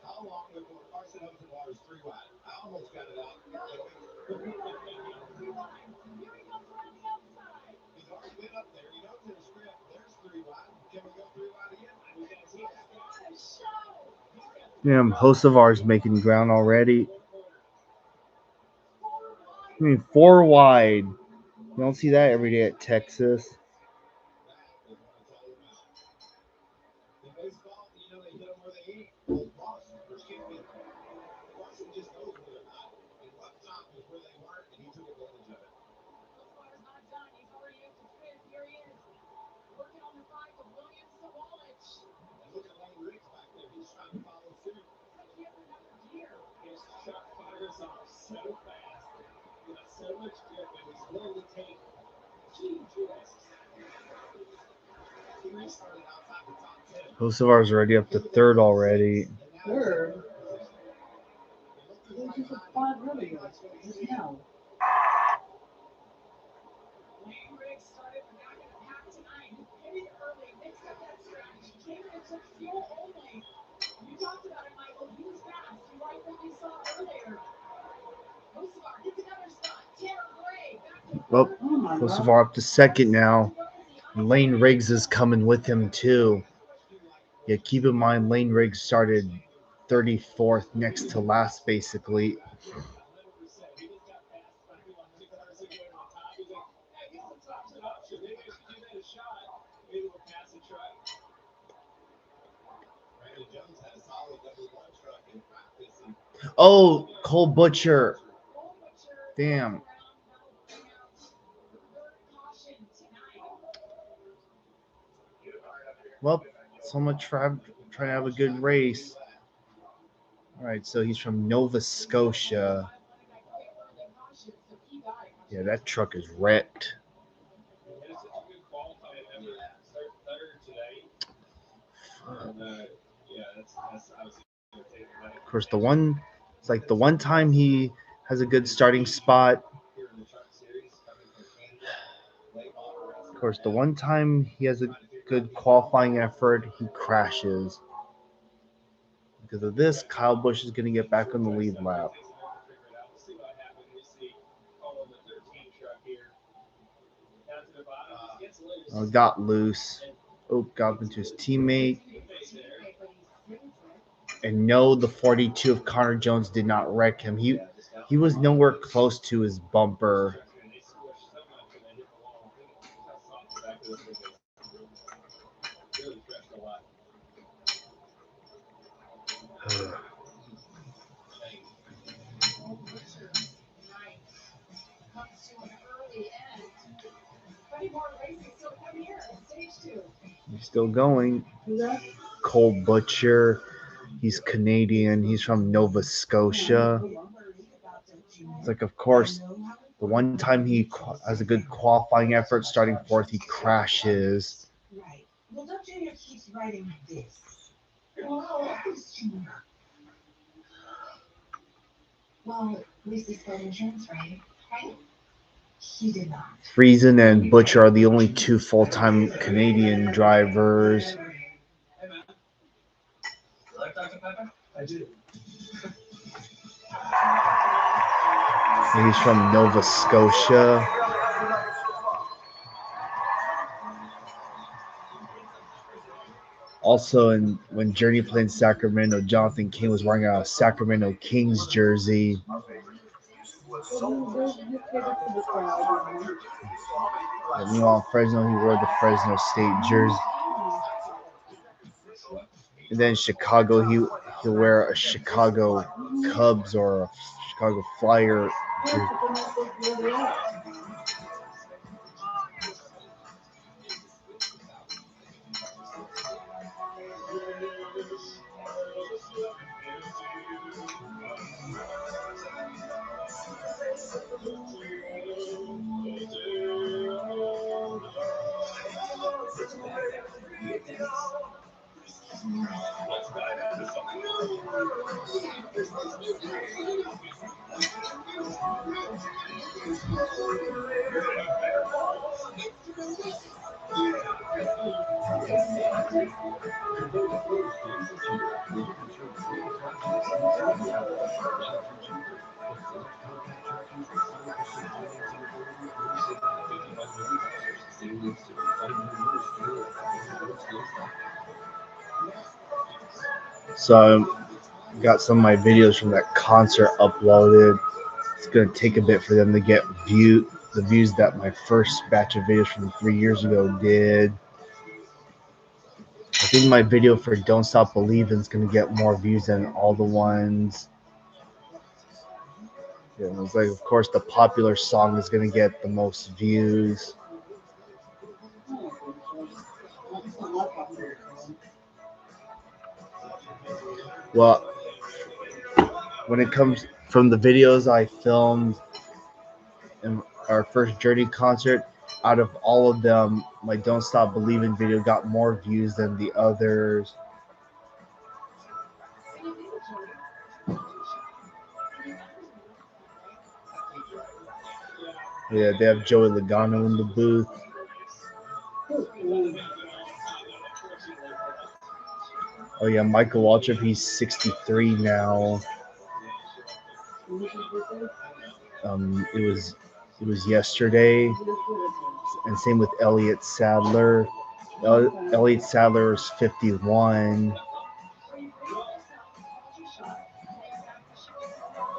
How long before Carson Osenbar's 3 wide? I almost got it out. He's already been up there. He knows in the script. There's 3 wide. Can we go 3 wide again? Damn, Hocevar's making ground already. I mean, 4 wide. You don't see that every day at Texas. In baseball, you know, they hit them where they eat. Carson just knows where they're not. And up top was where they weren't, and he took advantage of it. Hocevar's not done. He's already up to 5th. Here he is, working on the 5 with William Sawalich. And look at Lane Riggs back there. He's trying to follow suit. Looks like he has another gear. His truck fires off so fast. He has so much grip, and he's willing to take huge risks. He restarted outside the top 10. Hocevar's already up to 3rd already. Third? This is a 5 earlier. Just now. Lane Riggs started the back of the pack tonight. He pitted early, mixed up that strategy, came in and took fuel only. You talked about it, Michael. He was fast. You like what you saw earlier. Hocevar gets another spot. Tanner Gray back to 3rd. Well, Hocevar up to 2nd now. And Lane Riggs is coming with him too. Yeah, keep in mind Lane Riggs started 34th, next to last basically. Brandon Jones had a solid number 1 truck in practice. And Oh, Cole Butcher. Damn. Well, so much for trying to have a good race. All right, so he's from Nova Scotia. Yeah, that truck is wrecked. And it's such a good qualifying effort. Start better today. And, yeah, that's obviously going to take a minute. Of course, it's like the one time he has a good starting spot. Here in the truck series, coming from Canada, late model race. Of course, the one time he has a good qualifying effort, he crashes. Because of this, Kyle Busch is going to get back on the lead lap. We'll see what happens. We see Colin, the 13 truck here. Down to the bottom. Gets loose. Got loose. Oh, got into his teammate. And no, the 42 of Connor Jones did not wreck him. He was nowhere close to his bumper. Really crashed a lot. Comes to an early end. 20 more racing still to come here in stage 2. He's still going. Cole Butcher. He's Canadian. He's from Nova Scotia. It's like, of course, the one time he has a good qualifying effort, starting fourth, he crashes. Right. Well, Doug Jr. keeps writing this. Well, at least he spelled insurance right. Right? He did not. Friesen and Butcher are the only two full-time Canadian drivers. Hey, man. You like Dr. Pepper? I do. He's from Nova Scotia. Also, when Journey played in Sacramento, Jonathan King was wearing a Sacramento Kings jersey. And meanwhile, in Fresno, he wore the Fresno State jersey. And then in Chicago, he'll wear a Chicago Cubs or a Chicago Flyer jersey. So I got some of my videos from that concert uploaded. It's gonna take a bit for them to get the views that my first batch of videos from 3 years ago did. I think my video for Don't Stop Believin' is gonna get more views than all the ones. Yeah, it was like, of course, the popular song is gonna get the most views. Well, when it comes from the videos I filmed in our first Journey concert, out of all of them, my Don't Stop Believin' video got more views than the others. Yeah, they have Joey Logano in the booth. Oh yeah, Michael Waltrip, he's 63 now. It was yesterday, and same with Elliott Sadler. Elliott Sadler is 51.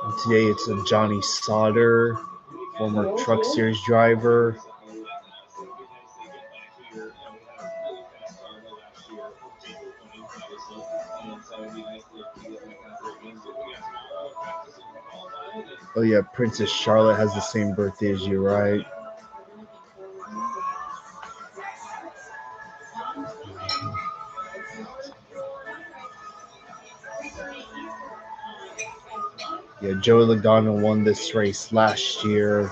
And today it's Johnny Sauter, former Truck Series driver. Oh yeah, Princess Charlotte has the same birthday as you, right? Joey Logano won this race last year.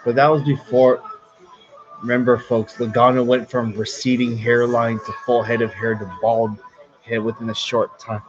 But that was before. Remember, folks, Logano went from receding hairline to full head of hair to bald head within a short time.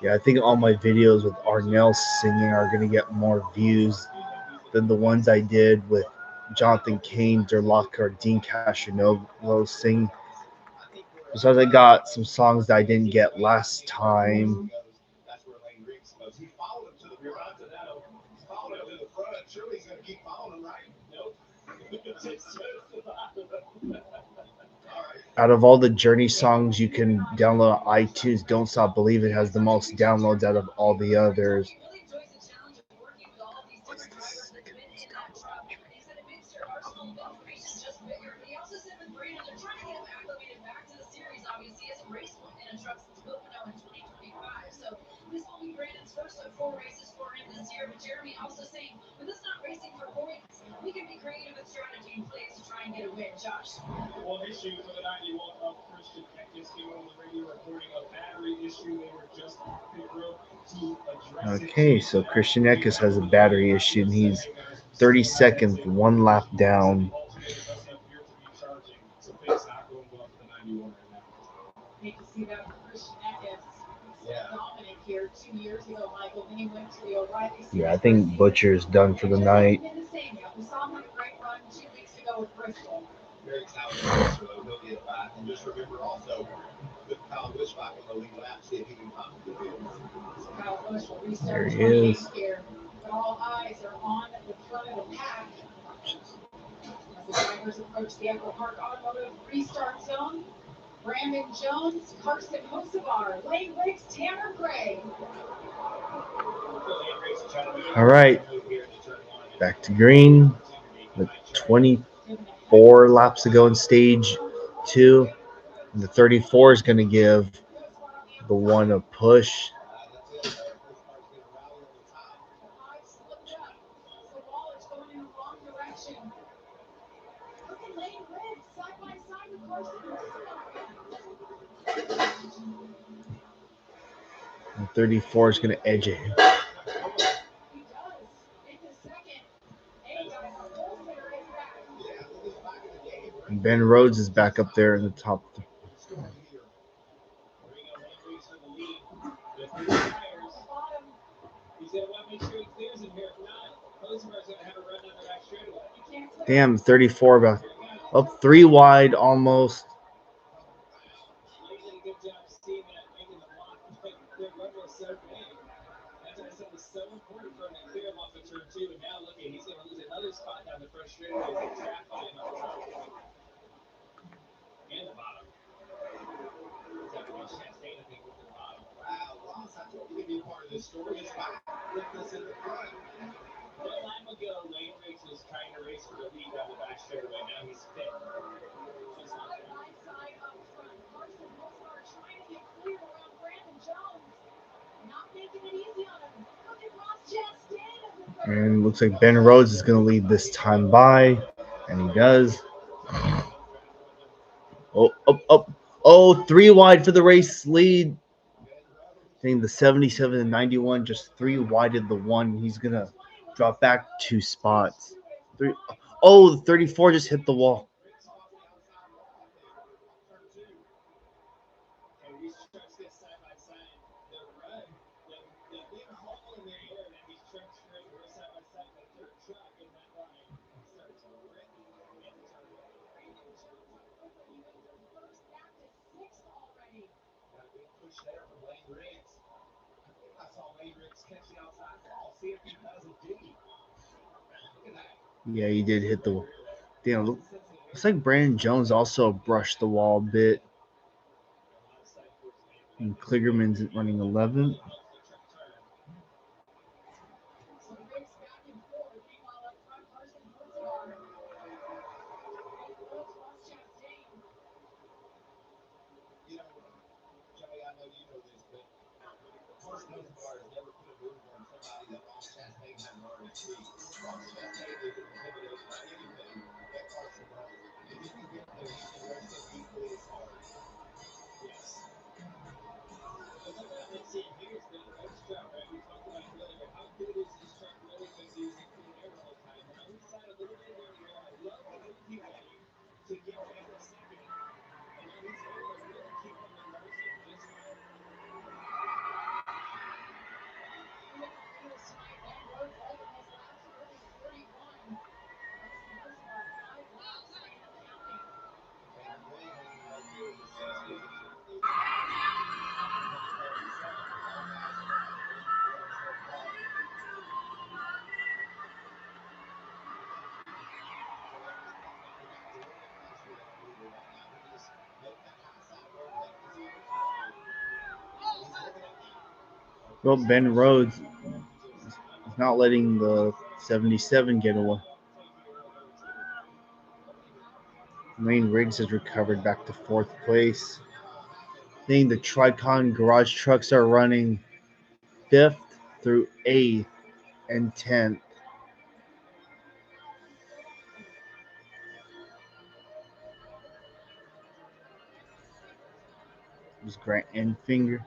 Yeah, I think all my videos with Arnell singing are going to get more views than the ones I did with Jonathan Kane, Derlock, or Dean Castronovo sing. Besides, I got some songs that I didn't get last time. Out of all the Journey songs you can download on iTunes, Don't Stop Believing has the most downloads out of all the others. One issue for the 91 of Christian Eckes came on the radio reporting a battery issue. They were just able to address it. Okay, so Christian Eckes has a battery issue, and he's 32nd, one lap down. Doesn't appear to be charging, so things not going well for the 91 right now. Hate to see that for Christian Eckes. Dominant here 2 years ago, Michael. Then he went to the O'Reilly. Yeah, I think Butcher's done for the night. We saw him on a great run 2 weeks ago with Bristol. Very talented racer, though. He'll get by. And just remember also, put Kyle Busch back on the lead lap, see if he can possibly do it. So Kyle Busch will restart There he 28th is. here. But all eyes are on the front of the pack. As the drivers approach the Echo Park Automotive restart zone, Brandon Jones, Carson Hocevar, Lane Riggs, Tanner Gray. All right, back to green with 24 laps to go in stage 2. And the 34 is going to give the one a push. And 34 is going to edge it. And Ben Rhodes is back up there in the top. Damn, 34 about up 3 wide almost. And looks like Ben Rhodes is going to lead this time by, and he does. Oh, 3 wide for the race lead. I think the 77 and 91 just 3 wided the one. He's going to drop back 2 spots. The 34 just hit the wall. push there from Lane Riggs. I saw Lane Riggs catch the outside ball. See if he does it, did he? Look at that. Yeah, he did hit the. Damn, Looks looks like Brandon Jones also brushed the wall a bit. And Kligerman's running 11th. Some race back and forth. Meanwhile, up front, Carson Hocevar. Rhodes, Ross Chastain. You know, Joey, I know you know this, but Carson Hocevar has never put a move on somebody that Ross Chastain hasn't already seen. Ross Chastain isn't intimidated by anything that Carson does. And you can get there, he can race him equally as hard. Yes. Well, something I've been seeing here is Ben Rhodes' truck, right? We talked about earlier. How good is this truck really when using clean air all the time? And on this side, a little bit here, I love the move he made to get back to second. And now he's able to really keep him in motion just fine. We hit the field tonight. Ben Rhodes all of his laps early 31. Carson Hocevar 5 laps and counting. And really hanging right there in the 60s and trying to do the fast lap. Number 37, our fastest lap so far. So there's Butler. We got Jordan Ashby in our leader right now. He is making that high side road left as he enters Butler. He's living it now. Well, Ben Rhodes is not letting the 77 get away. Lane Riggs has recovered back to 4th place. I think the Tricon garage trucks are running 5th through 8th and 10th. There's Grant Enfinger.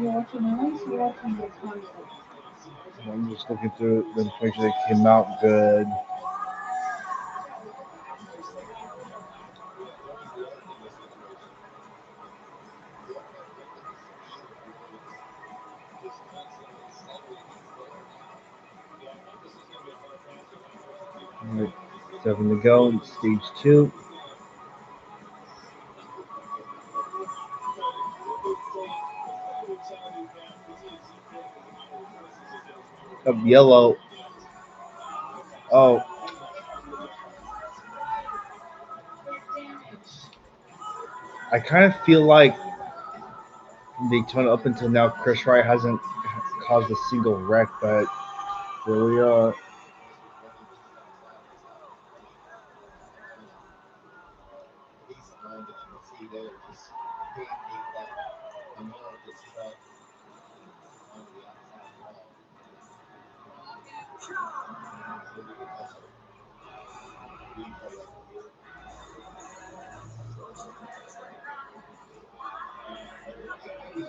You're watching those? You're watching this one. I'm just looking through them to make sure they came out good. Alright, 7 to go in stage 2. Of yellow. Oh, I kind of feel like Daytona up until now, Chris Wright hasn't caused a single wreck, but here we are.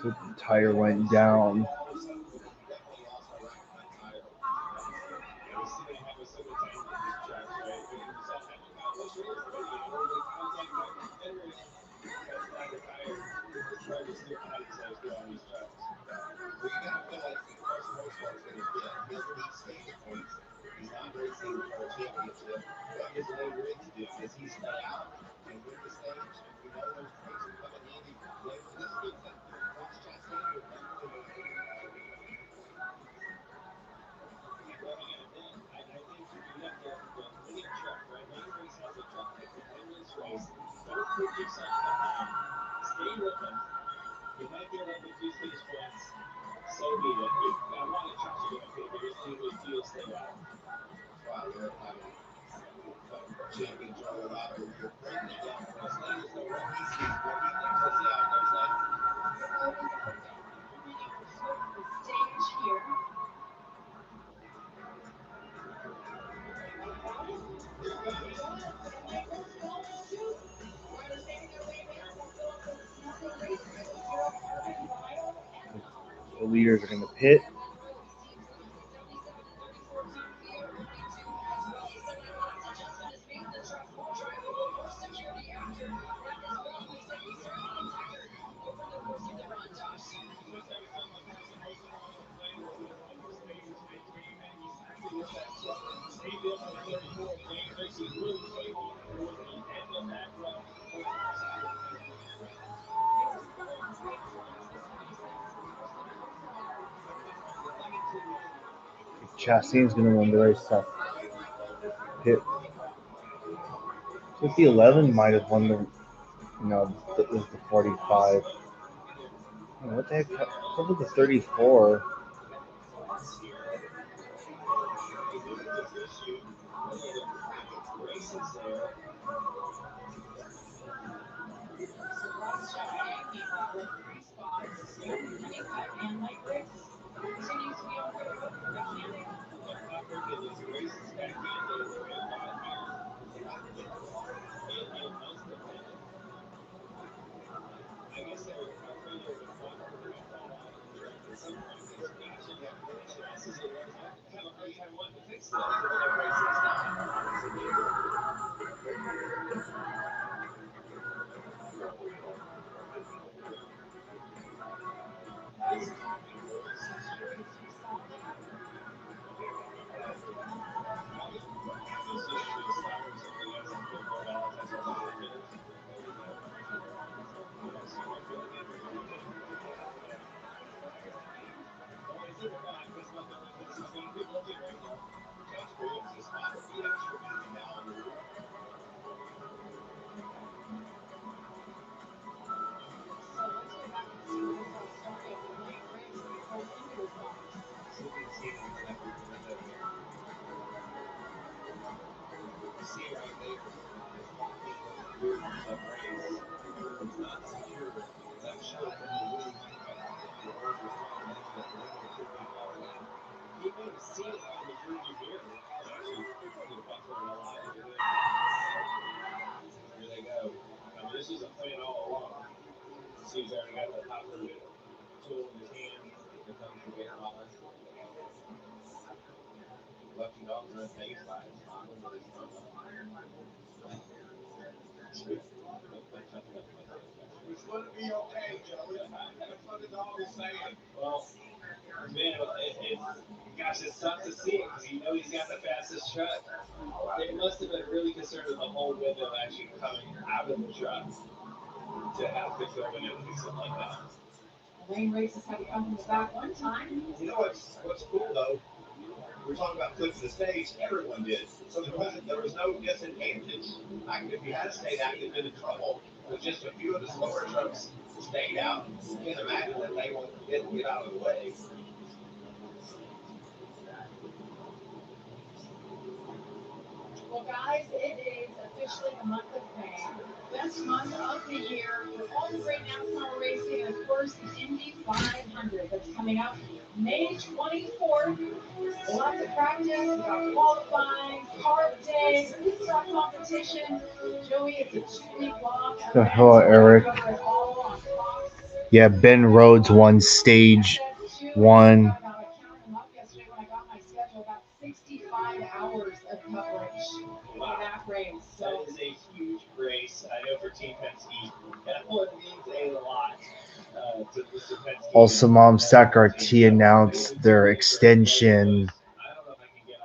The tire went down. The leaders are going to pit. Chastain's going to win the race. So pit 5011 might have won the, it was the 45. What the heck? What was the 34? See right there, is walking through the race. It's not secure. That shows that he really might have the world's responsibility that the winner could be far ahead. He may have seen it on the rearview mirror. Actually, buffering a lot. Look at this. Here they go. I mean, this was a plan all along. See, he's already got the hopper tool in his hand. Here comes the bear mauler. Lucky dog run phased by it, smiling with his thumb up. It's going to be okay, Joey. That's what the dog is saying. Well, man, gosh, it sucks to see it because you know he's got the fastest truck. They must have been really concerned with the whole window actually coming out of the truck to have to throw in and do something like that. Lane races have come from the back one time. You know what's cool though? We're talking about flipping the stage. Everyone did. So there was no disadvantage. Like if you had stayed out, you'd been in trouble. But just a few of the slower trucks stayed out. You can't imagine that they didn't get out of the way. Well, guys, it is officially the month of May, best month of the year for all the great NASCAR racing, and of course the Indy 500 that's coming up May 24th. Lots of practice, we got qualifying, carb day, pit stop competition. Joey, it's a 2-week long event. Hello, Eric. Cover it all on Fox. Yeah, Ben Rhodes won stage 1. I counted them up yesterday when I got my schedule, about 65 hours of coverage for that race. That is a huge race. I know for Team Penske, that one means a lot to Mr. Penske. Also, Mom Sakarty announced their extension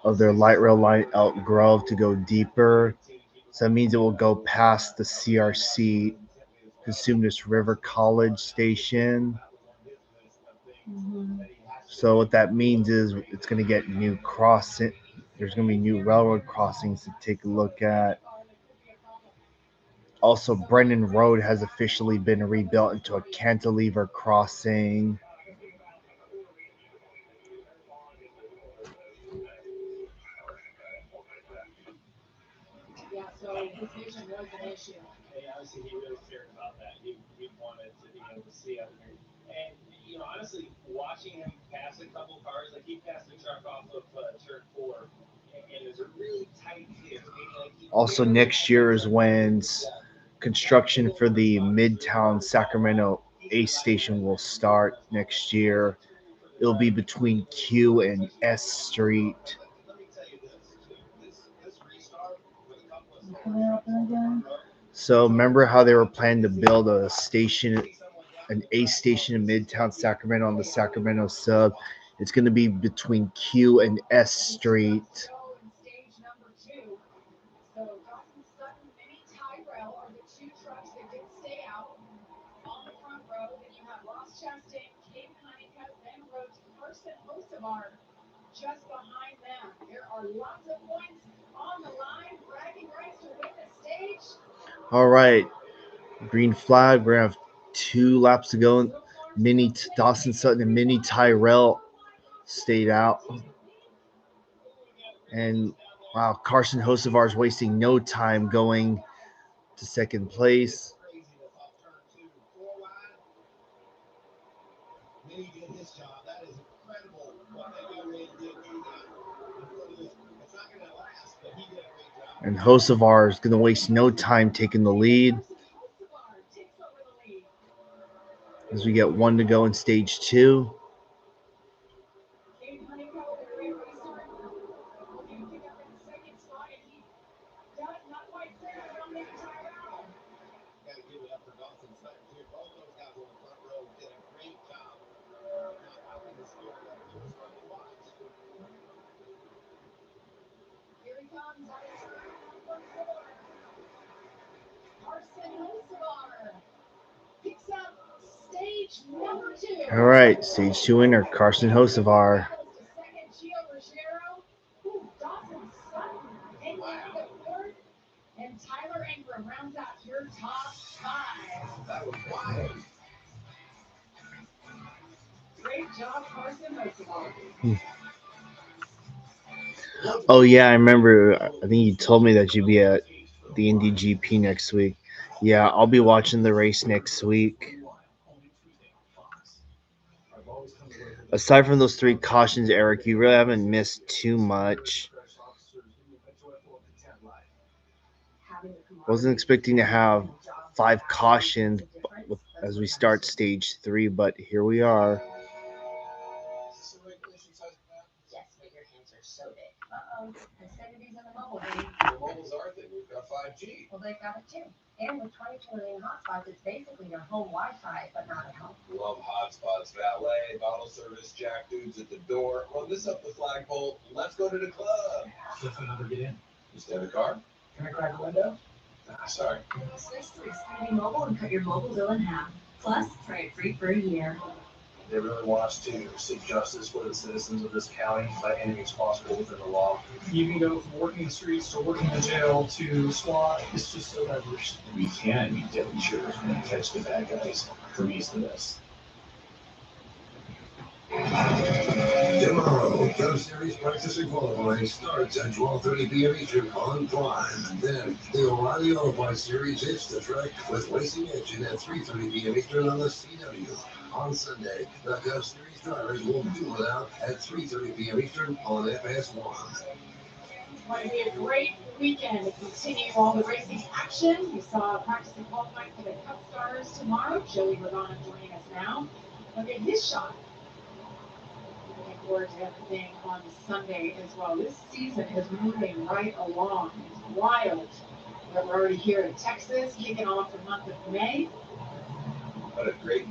of their light rail line Elk Grove to go deeper. So that means it will go past the CRC Cosumnes River College Station. So what that means is it's going to get new crossing. There's going to be new railroad crossings to take a look at. Also, Brennan Road has officially been rebuilt into a cantilever crossing. Yeah, so his vision was an issue. Obviously, he really cared about that. He wanted to be able to see him. And, honestly, watching him pass a couple cars, like he passed the truck off of turn 4, and there's a really tight dip. Also, next year is when construction for the Midtown Sacramento A station will start next year. It'll be between Q and S Street. Let me tell you this, too. This restart with a couple of So remember how they were planning to build a station, an A station in Midtown Sacramento on the Sacramento sub? It's going to be between Q and S Street. Stage number 2. So Dawson Sutton, Mini Tyrell are the 2 trucks that did stay out on the front row. Then you have Ross Chastain, Caden Honeycutt, Ben Rhodes, Carson Hocevar just behind them. There are lots of points on the line, bragging rights to win the stage. All right, green flag. We're gonna have 2 laps to go. Mini Dawson Sutton and Mini Tyrell stayed out. And wow, Carson Hocevar is wasting no time going to second place. Mini did his job. That is incredible what that young man did getting out in front of this. It's not going to last, but he did a great job. And Hocevar is going to waste no time taking the lead. As we get 1 to go in stage 2. Got to give it up for Dawson Sutton, too. Both those guys on the front row did a great job of not letting this field up. It was fun to watch. Here he comes out of turn number 4. Carson Hocevar picks up stage number 2. All right, stage 2 winner, Carson Hocevar. Second, Gio Ruggiero. Dawson Sutton Tyler Ingram rounds out your top 5. That was wild. Great job, Carson Hocevar. Oh yeah, I remember. I think you told me that you'd be at the Indy GP next week. Yeah, I'll be watching the race next week. Aside from those 3 cautions, Eric, you really haven't missed too much. Wasn't expecting to have 5 cautions as we start stage 3, but here we are. Yes, but your hands are so big. Xfinity's in the mobile game. The mobile's our thing. We've got 5G. Well, they've got it too. And with 22 million hotspots, it's basically your home Wi-Fi, but not at home. Love hotspots, valet, bottle service, jack dudes at the door. Run this up the flagpole. Let's go to the club. If I never get in. You stay in the car? Can I crack a window? Sorry. Switch to Xfinity Mobile and cut your mobile bill in half. Plus, try it free for a year. They really want us to seek justice for the citizens of this county by any means possible within the law. You can go from working the streets to working the jail to SWAT. It's just so diverse. We can be deadly shooters and catch the bad guys. For me, it's the best. Tomorrow, Cup Series practice and qualifying starts at 12:30 p.m. Eastern on Prime. Then, the O'Reilly Auto Series hits the track with racing action at 3:30 p.m. Eastern on the CW. On Sunday, the Cup Series drivers will duel it out at 3:30 p.m. Eastern on FS1. It's going to be a great weekend to continue all the racing action. We saw practice and qualifying for the Cup Stars tomorrow. Joey Logano joining us now. Look at his shot. Looking forward to everything on Sunday as well. This season is moving right along. It's wild. We're already here in Texas, kicking off the month of May. What a great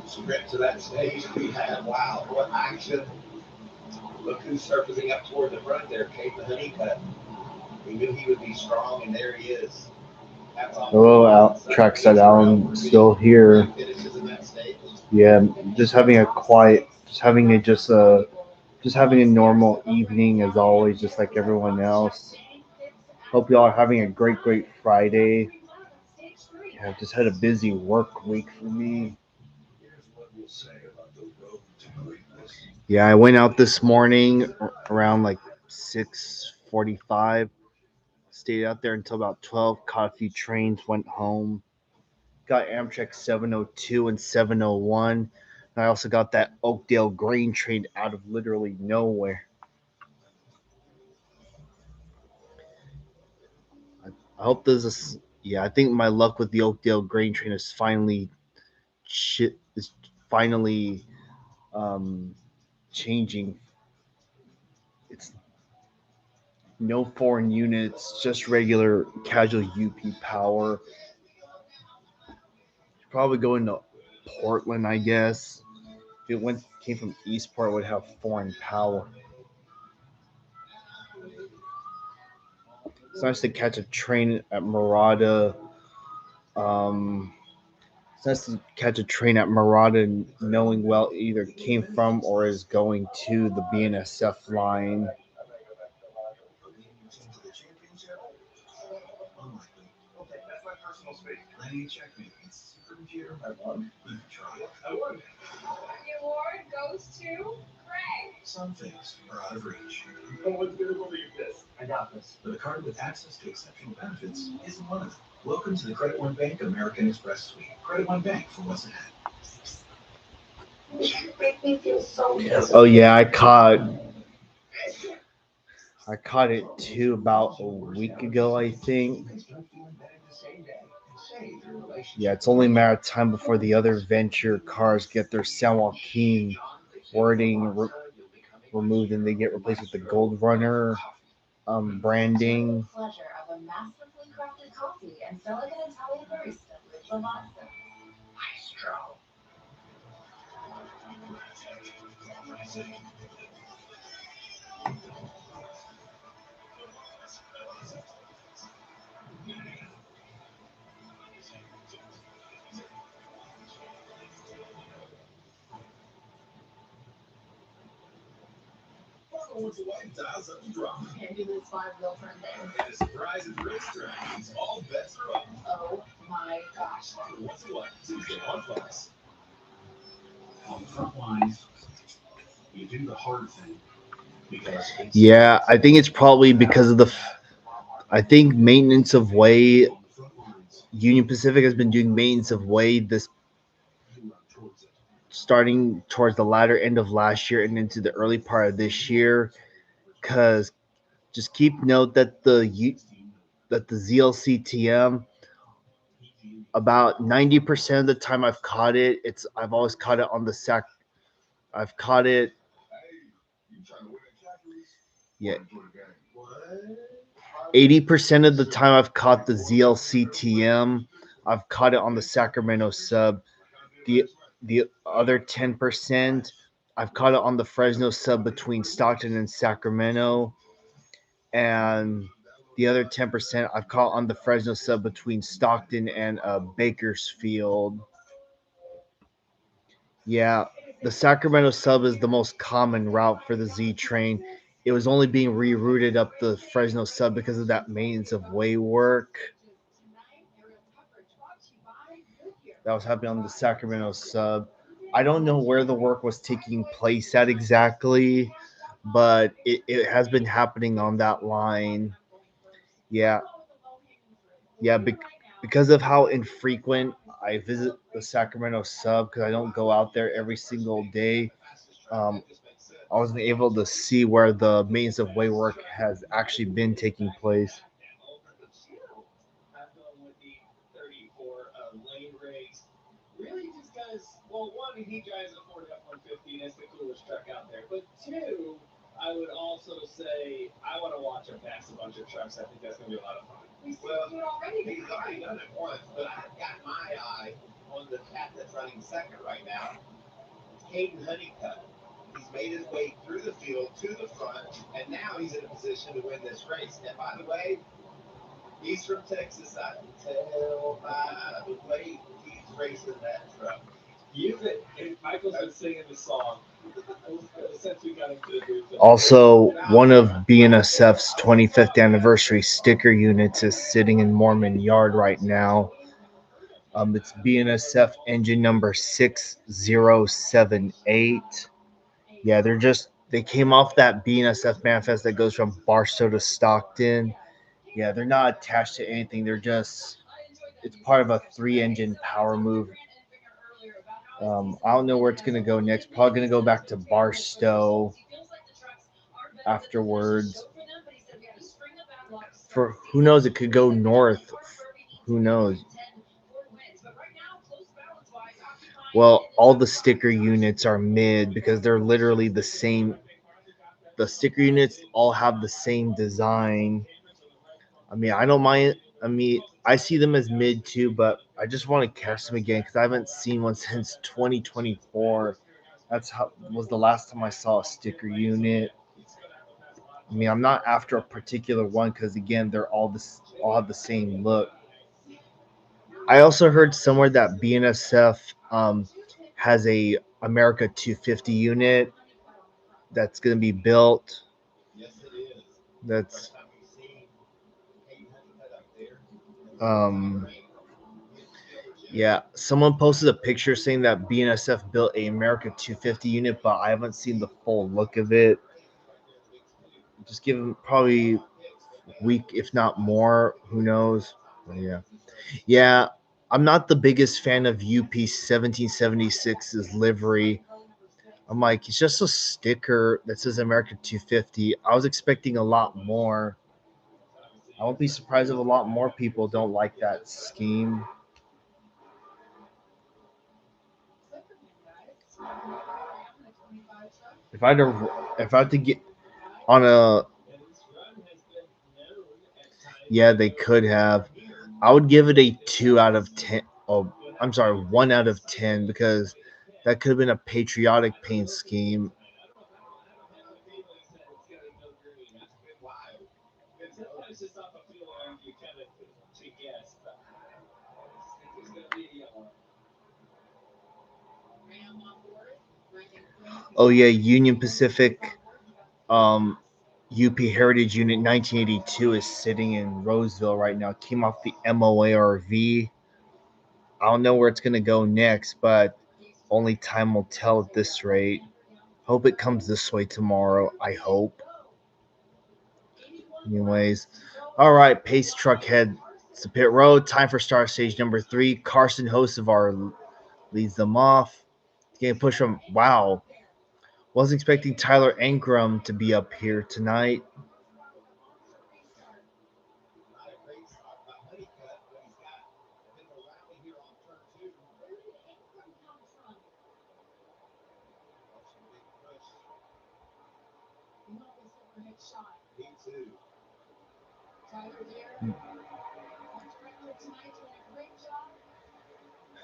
sprint to that stage we had. Wow, what action. Look who's surfacing up toward the front there, Kate the Honeycutt. We knew he would be strong, and there he is. Hello, Trackside Alan, still here. Yeah, just having a quiet, just having a normal evening as always, just like everyone else. Hope y'all are having a great Friday. Yeah, I've just had a busy work week for me. Yeah, I went out this morning around like 6:45. Stayed out there until about 12. Caught a few trains. Went home. Got Amtrak 702 and 701. And I also got that Oakdale grain train out of literally nowhere. I hope this is. Yeah, I think my luck with the Oakdale grain train is finally um, changing. It's no foreign units, just regular casual UP power. Probably going to Portland, I guess. If it came from Eastport, it would have foreign power. It's nice to catch a train at Murata. It's nice to catch a train at Murata knowing well either came from or is going to the BNSF line. That's my personal space. Lenny, check me. It's a supercomputer. I won. You can try it. I won. The award goes to Greg. Some things are out of reach. No one's going to believe this. I got this. But a card with access to exceptional benefits isn't one of them. Welcome to the Credit One Bank American Express Suite. Credit One Bank for what's ahead. You make me feel so good. Oh yeah, I caught it too about a week ago, I think. Yeah, it's only a matter of time before the other venture cars get their San Joaquin wording removed and they get replaced with the Gold Runner branding. Pleasure of a masterfully crafted coffee and elegant Italian barista with Lavazza. Maestro. Once the wife dials up the drama. And do this 5-wheel front thing. And a surprise at the racetrack means all bets are up. Oh my gosh. What's what? Tuesday on Fox. On the front lines, you do the hard thing because Yeah, I think it's probably because of I think maintenance of way. on the front lines, Union Pacific has been doing maintenance of way this you run towards it. starting towards the latter end of last year and into the early part of this year. Because just keep note that the ZLCTM, about 90% of the time I've caught it, I've always caught it on the sac. I've caught it. You trying to win at Jackeries? Yeah, Enjoy the game. What? 80% of the time I've caught the ZLCTM. I've caught it on the Sacramento sub. The other 10%, I've caught it on the Fresno sub between Stockton and Sacramento, and the other 10% I've caught on the Fresno sub between Stockton and Bakersfield. Yeah, the Sacramento sub is the most common route for the Z train. It was only being rerouted up the Fresno sub because of that maintenance of way work that was happening on the Sacramento sub. I don't know where the work was taking place at exactly, but it has been happening on that line. Yeah, yeah, because of how infrequent I visit the Sacramento sub, because I don't go out there every single day. Um, I wasn't able to see where the maintenance of way work has actually been taking place. I'm going with the 34 lane race. Really, just because, well, one, he drives a Ford F-150, and it's the coolest truck out there. But two, I would also say I want to watch him pass a bunch of trucks. I think that's going to be a lot of fun. Well, he's already done it once, but I've got my eye on the cat that's running second right now, Hayden Honeycutt. He's made his way through the field to the front, and now he's in a position to win this race. And by the way, he's from Texas. I can tell by the way he's racing that truck. Michael's been singing the song since we got into the booth. Also, one of BNSF's 25th anniversary sticker units is sitting in Mormon Yard right now. It's BNSF engine number 6078. Yeah, they came off that BNSF manifest that goes from Barstow to Stockton. Yeah, they're not attached to anything. It's part of a 3-engine power move. I don't know where it's going to go next. Probably going to go back to Barstow afterwards. For who knows, it could go north. Who knows? Well, all the sticker units are mid because they're literally the same. The sticker units all have the same design. I mean, I don't mind. I mean, I see them as mid too, but I just want to catch them again because I haven't seen one since 2024. That's how was the last time I saw a sticker unit. I mean, I'm not after a particular one because again, they're all have the same look. I also heard somewhere that BNSF has a America 250 unit that's going to be built. That's um yeah, someone posted a picture saying that BNSF built a America 250 unit, but I haven't seen the full look of it. Just give them probably a week, if not more. Who knows? But yeah. Yeah, I'm not the biggest fan of UP 1776's livery. I'm like, it's just a sticker that says America 250. I was expecting a lot more. I won't be surprised if a lot more people don't like that scheme. If I had to get on a, yeah, they could have. I would give it a 2 out of 10. Oh, I'm sorry, 1 out of 10 because that could have been a patriotic paint scheme. It's just off a feeling you kind of to guess, but I think it's going to be a yellow. Oh yeah, Union Pacific UP Heritage Unit 1982 is sitting in Roseville right now. Came off the MOARV. I don't know where it's going to go next, but only time will tell at this rate. Hope it comes this way tomorrow. I hope. Anyways, all right. Pace truck heads to pit road. Time for start stage number 3. Carson Hocevar leads them off. Getting push from wow. Wasn't expecting Tyler Ankrum to be up here tonight. Not a great start by Honeycutt, but he's got a bit of a rally here off turn 2. Watch the big push. P2. I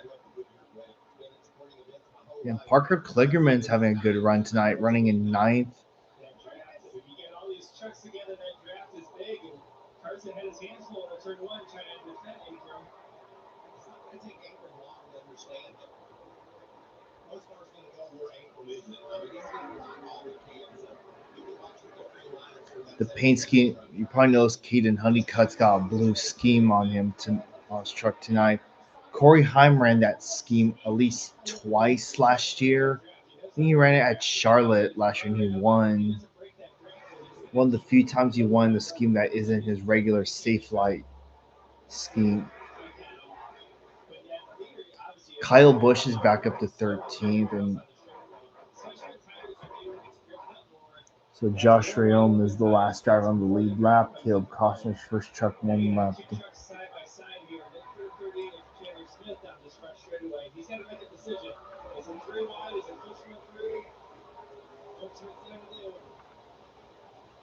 love the Goodyear when it's sporting events my whole And life. Parker Kligerman's having a good run tonight, running in 9th. That draft, if you get all these trucks together, that draft is big. And Carson had his hands full in turn 1 trying to defend Ingram. It's not going to take Ankrum long to understand that most cars going to go where Ankrum is. I mean, he's going to block all he can. So you can watch the victory lines for that. The paint scheme, you probably noticed Caden Honeycutt's got a blue scheme on him on his truck tonight. Corey Heim ran that scheme at least twice last year. I think he ran it at Charlotte last year and he won. One of the few times he won the scheme that isn't his regular safe light scheme. Kyle Busch is back up to 13th, and so Josh Rayom is the last driver on the lead lap. Caleb Costner's first truck 1 lap. Side by side here. That 38 of Chandler Smith down this front straightaway. He's got to make a decision. Is it 3 wide? Is it push one through? What's he going to do?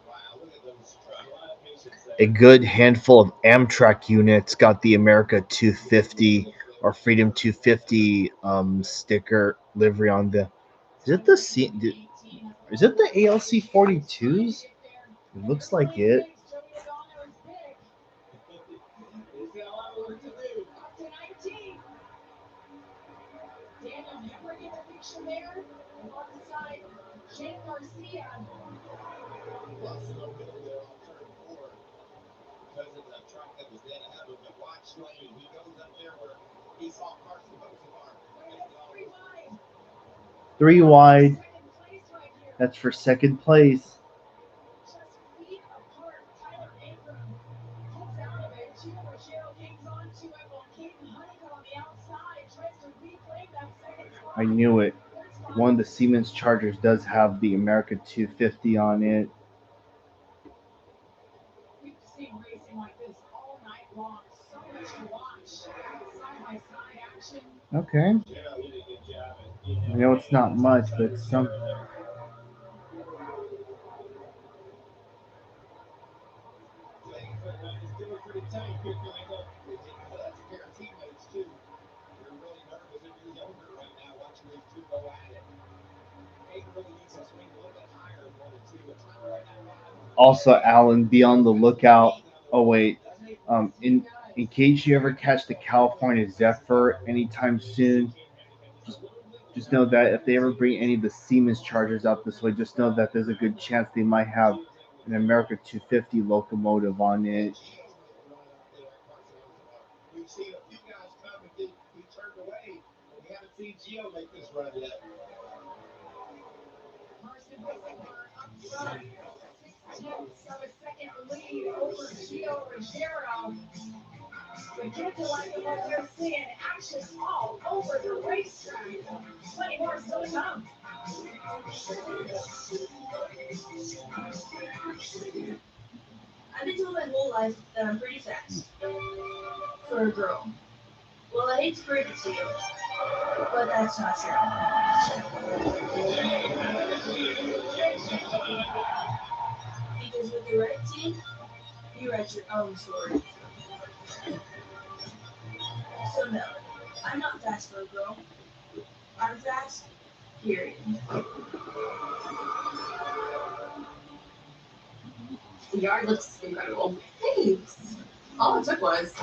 Wow, look at those trucks. A lot of patience there. A good handful of Amtrak units got the America 250 or Freedom 250 sticker livery on the. Is it the Is it the ALC 42s? It looks like it. He's got a lot of work to do. Daniel Hemrick in the picture there. Alongside Jake Garcia. Lost a little bit there off turn 4 because of the truck that was dead ahead of him. But watch Lane. He goes up there where he saw Carson Hocevar. As well. 3 wide. That's for second place. Just feet apart. Tyler Ankrum pulls out of it. Gio Ruggiero hangs on to it while Caden Honeycutt on the outside tries to reclaim that second spot. I knew it. One of the Siemens Chargers does have the America 250 on it. We've seen racing like this all night long. So much to watch. Side by side action. Okay. Gerald did a good job at being I know it's not much, but it's some. Lane is doing pretty tight here, Michael. That's a pair of teammates, too. You're really nervous if you're younger right now watching these two go at it. Aiden really needs to swing a little bit higher in 1 and 2. But Tyler right now, 5. Also, Alan, be on the lookout. Oh wait, in case you ever catch the California Zephyr anytime soon, just know that if they ever bring any of the Siemens Chargers out this way, just know that there's a good chance they might have an America 250 locomotive on it. We've seen a few guys come and be turned away, but we haven't seen Gio make this run yet. Carson Hocevar up front. 6/10 of a second lead over Gio Ruggiero. We get to like what we're seeing action all over the racetrack. Plenty more still to come. I've been told my whole life that I'm pretty fast. For a girl. Well, I hate to break it to you, but that's not true. Because with the right team, you write your own story. So no, I'm not fast for a girl. I'm fast, period. The yard looks incredible. Thanks. All it took was.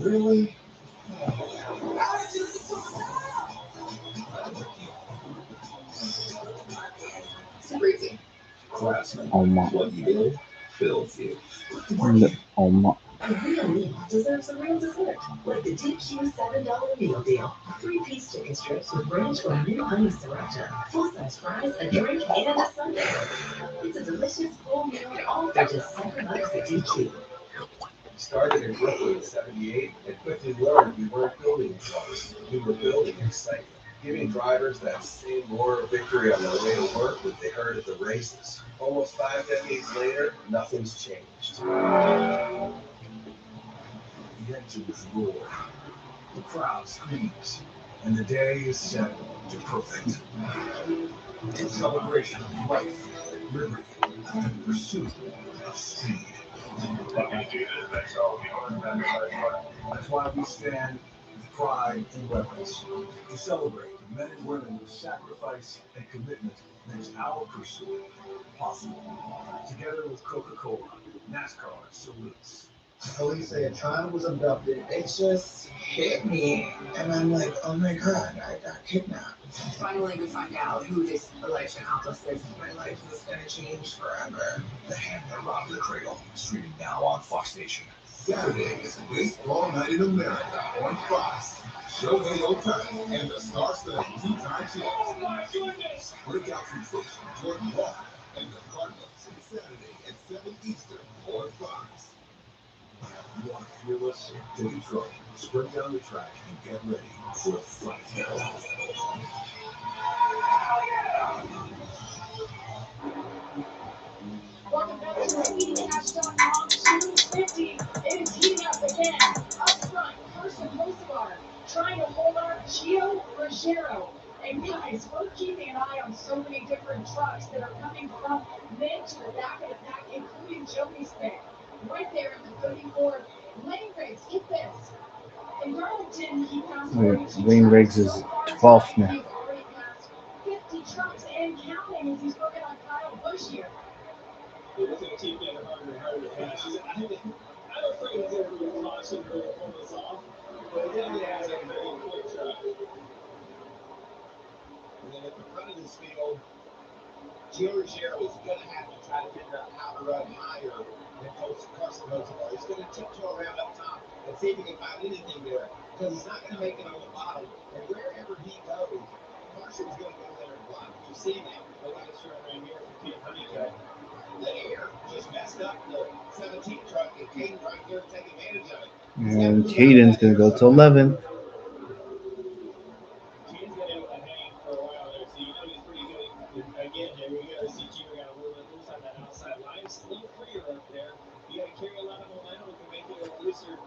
Really? Super easy. Craftsman. Oma. What you do, builds you. Oma. A real meal deserves a real dessert. Like the DQ $7 meal deal. 3-piece chicken strips with ranch or new honey sriracha. Full-size fries, a drink, and a sundae. It's a delicious full meal all for just $7 at DQ. Started in Brooklyn in '78 and quickly learned we weren't building trucks. We were building excitement, giving drivers that same moral victory on their way to work that they heard at the races. Almost 5 decades later, nothing's changed. The engines roar, the crowd screams, and the day is set to perfect. It's a celebration of life, liberty, and the pursuit of speed. That's why we stand with pride and reverence to celebrate the men and women whose sacrifice and commitment makes our pursuit possible. Together with Coca-Cola, NASCAR salutes. Police say a child was abducted. It just hit me, and I'm like, oh my god, I got kidnapped. Finally, we find out who this alleged accomplice is. My life was gonna change forever. The Hand That Robbed the Cradle, streaming now on Fox Station. Saturday is Baseball Night in America on Fox. Shohei Ohtani and the star-studded two-time champs. Oh my goodness! Breakout sensation Jordan Walker and the Cardinals. Saturday at 7 Eastern on Fox. You want fearless? Take a truck, sprint down the track, and get ready for a fight. Welcome back to the EdenCash.com Shooting 50. It is heating up again. Up front, Carson Hocevar trying to hold on Gio Ruggiero. And guys, we're keeping an eye on so many different trucks that are coming from mid to the back of the pack, including Joey's pick. Right there in the 34 lane race. Get this. In Darlington, he passed 42 Lane Riggs trucks. is So far 12th tonight, now. he's already passed 50 trucks and counting as he's working on Kyle Busch here. It's going to keep getting harder and harder to pass. I'm afraid he's going to be a caution to really pull this off. But he definitely has a very quick truck. And then at the front of this field, Gio Ruggiero is going to have to try to figure out how to run higher than Carson Hocevar. He's going to tiptoe around up top and see if he can find anything there because he's not going to make it on the bottom. And wherever he goes, Carson's going to go there and block. We've seen that. Well, that is showing right here for Pete Honeycutt. The air just messed up the 17 truck, and Caden right there to take advantage of it. And Caden's going to go to 11th. Caden's been able to hang for a while there, so you know he's pretty good. Again, here we go. See Gio got a little bit loose on that outside line. It's a little freer up there. You got to carry a lot of momentum to make it a little looser.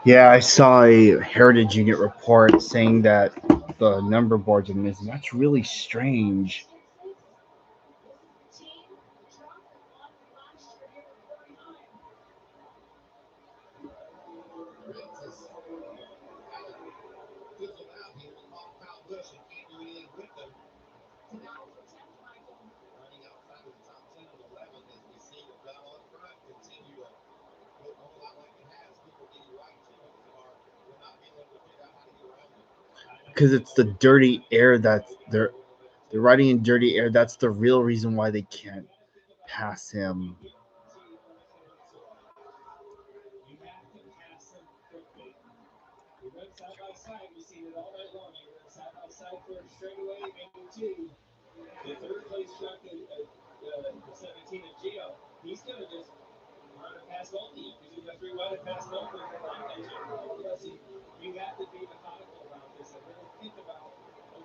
Yeah, I saw a Heritage Unit report saying that the number boards are missing. That's really strange. Fizzled out here off Kyle Busch and can't do anything with them. Running outside of the top 10 and 11 as we see the battle up front continue to look a whole lot like it has. People getting right to Hocevar. We're not being able to figure out how to get around them. Because it's the dirty air that's they're riding in dirty air. That's the real reason why they can't pass him. You have to pass him quickly. We run side by side. We've seen it all night long. You run side by side for a straightaway, maybe two. The third place truck, the 17 of Gio, he's going to just run it past both of you because he's going to three wide and pass both of them for advantage. Listen, you have to be methodical about this and really think about,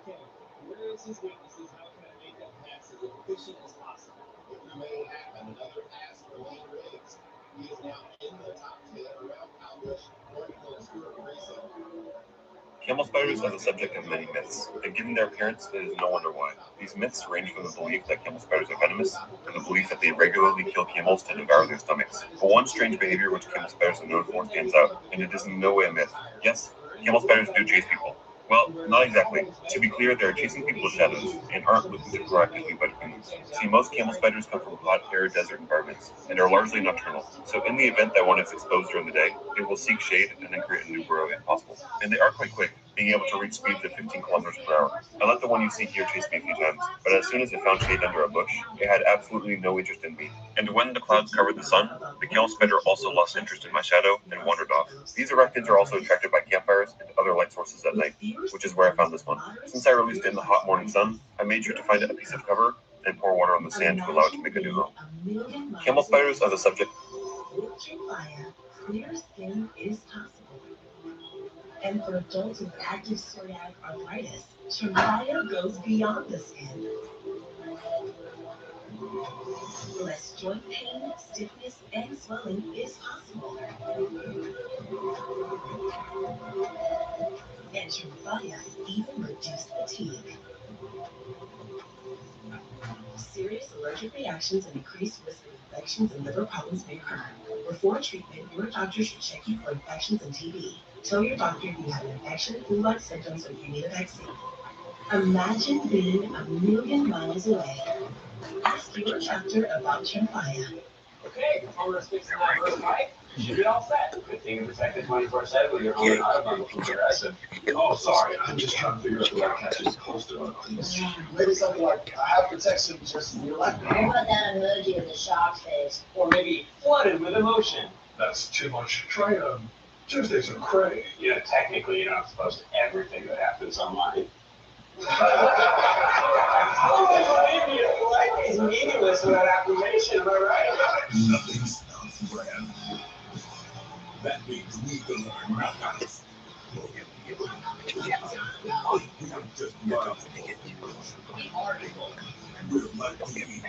okay, where is his weaknesses? How can I make that pass as efficient as possible? Look who made it happen. Another pass for Lane Riggs. He is now in the top 10 around Kyle Busch, Martinsville, and Stuart Friesen. Camel spiders are the subject of many myths, and given their appearance, it is no wonder why. These myths range from the belief that camel spiders are venomous, to the belief that they regularly kill camels to devour their stomachs. But one strange behavior which camel spiders are known for stands out, and it is in no way a myth. Yes, camel spiders do chase people. Well, not exactly. To be clear, they're chasing people's shadows and aren't looking to proactively bite humans. See, most camel spiders come from hot, arid desert environments and are largely nocturnal. So in the event that one is exposed during the day, it will seek shade and then create a new burrow if possible. And they are quite quick, being able to reach speeds of 15 kilometers per hour. I let the one you see here chase me a few times, but as soon as it found shade under a bush, it had absolutely no interest in me. And when the clouds covered the sun, the camel spider also lost interest in my shadow and wandered off. These arachnids are also attracted by campfires and other light sources at night, which is where I found this one. Since I released it in the hot morning sun, I made sure to find a piece of cover and pour water on the sand to allow it to make a new home. Camel spiders are the subject. With Trufaya, clear skin is possible. And for adults with active psoriatic arthritis, Trufaya goes beyond the skin. Less joint pain, stiffness, and swelling is possible. And Trufaya even reduced fatigue. Serious allergic reactions and increased risk of infections and liver problems may occur. Before treatment, your doctor should check you for infections and TB. Tell your doctor if you have an infection, flu-like symptoms, or if you need a vaccine. Imagine being a million miles away. Ask your doctor about Trufaya. Okay, performer's fixing that road pipe. You should be all set. Good thing you're protected 24/7 with your own auto bundle from Progressive. Oh, sorry, I'm just trying to figure out the right catches posted on these. Maybe something like, I have protection just in your life. How about that emoji with the shocked face? Or maybe flooded with emotion. That's too much. Try Tuesdays are cray. Yeah, technically you're not supposed to everything that happens online. Life is meaningless without affirmation, am I right? Nothing stops Brad. That means we can learn mathematics. We don't just love it. We are people. We're lucky.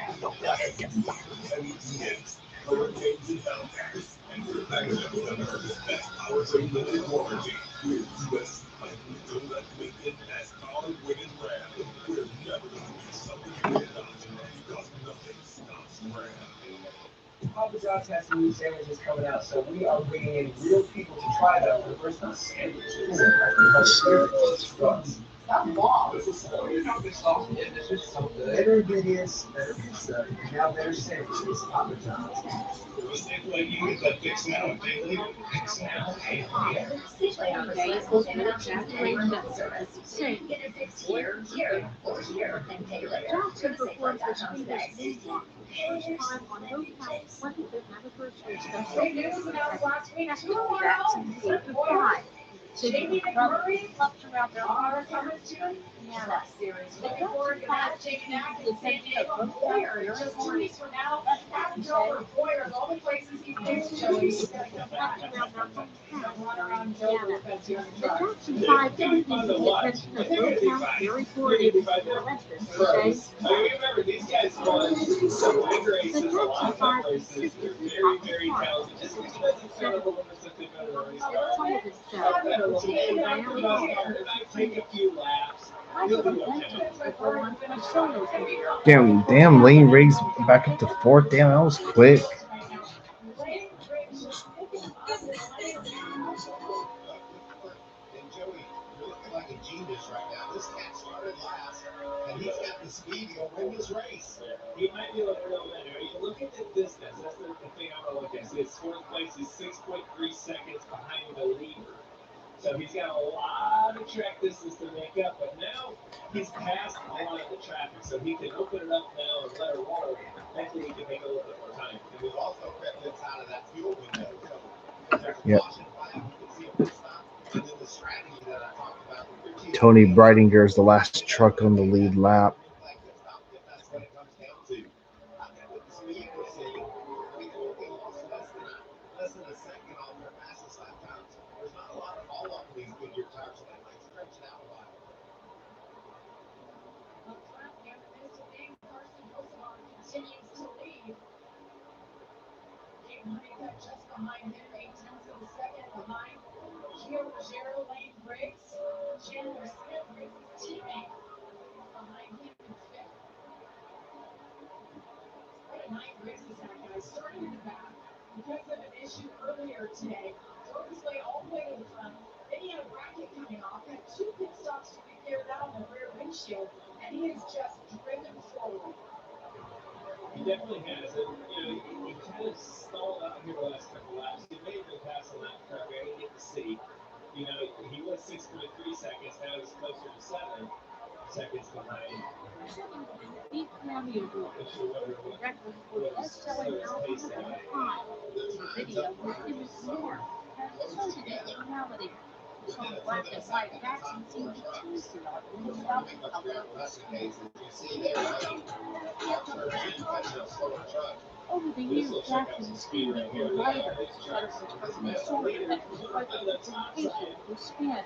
Heavy DX, hurricanes and hellcats, and we're backing up with America's best powertrain limited warranty. We're US, like we don't let Lincoln, NASCAR, winning Ram. We're never going to be something great option because nothing stops Ram. Papa John's has some new sandwiches coming out, so we are bringing in real people to try them for the first time. Sandwiches. Stop ball. This is so better ingredients, better pizza, and now better sandwiches. Papa John's. Like you get that fix now and pay later. Fix now, pay later. Safeway offers flexible payment options and reimbursement service, so you can get it fixed here, or here, and pay later. Go to Safeway.com today. Big news announced last week, 2 more homes for Boyer. Jamie McMurray are coming to that series. Looking forward to that. Taking act in San Diego. Boyer, just 2 weeks from now. Adam Dover, Boyer, of all the places he's been to, Joey, he's got to come back. Run around Dover with that Jeremy truck. Remember, these guys won some big races, a lot of tough races. They're very, very talented. Just because it's kind of a little bit better race. Take a few laps. Damn, Lane Riggs back up to fourth. Damn, that was quick. And Joey, you're looking like a genius right now. This cat started last, and he's got the speed to go win this race. He might be looking a little better. You look at the distance. That's the thing I'm going to look at. See, his fourth place is 6.3 seconds behind the leader. So he's got a lot of track distance to make up, but now he's passed a lot of the traffic, so he can open it up now and let her roll. Hopefully he can make a little bit more time. And we've also crept inside of that fuel window. So if there's a Yep. caution flag, we can see a pit stop. And then the strategy that I talked about with your team. Tony Bridinger is the last truck on the lead lap. If that's what it comes down to. With the speed we're seeing, I mean, they only lost less than a second off their fastest lap times. There's not a lot of fall off of these Goodyear tires, so they might stretch it out a while. Up front, in the midst of game, Carson Kosovar continues to lead. Gabe Honeycutt just behind him, 0.8 of a second behind. Gio Ruggiero, Lane Briggs, Chandler Smith, Briggs' teammate, behind him in fifth. What a night Briggs has had, guys. Starting in the back because of an issue earlier today. Drove his way all the way to the front. Then he had a bracket coming off, had 2 pit stops and he is just driven forward. He definitely has, and he kind of stalled out here the last couple laps. He may have been past the lap track. I didn't get to see. He was 6.3 seconds. Now he's closer to 7 seconds behind. Beat Grammy Award. Makes you wonder The record for best-selling album of all time. The video with him is more, and so did its reality. The song Black and White Jackson seemed to tease the audience about how they over the years, Jackson's speed became lighter, but it was from the sword that was impatient to spin,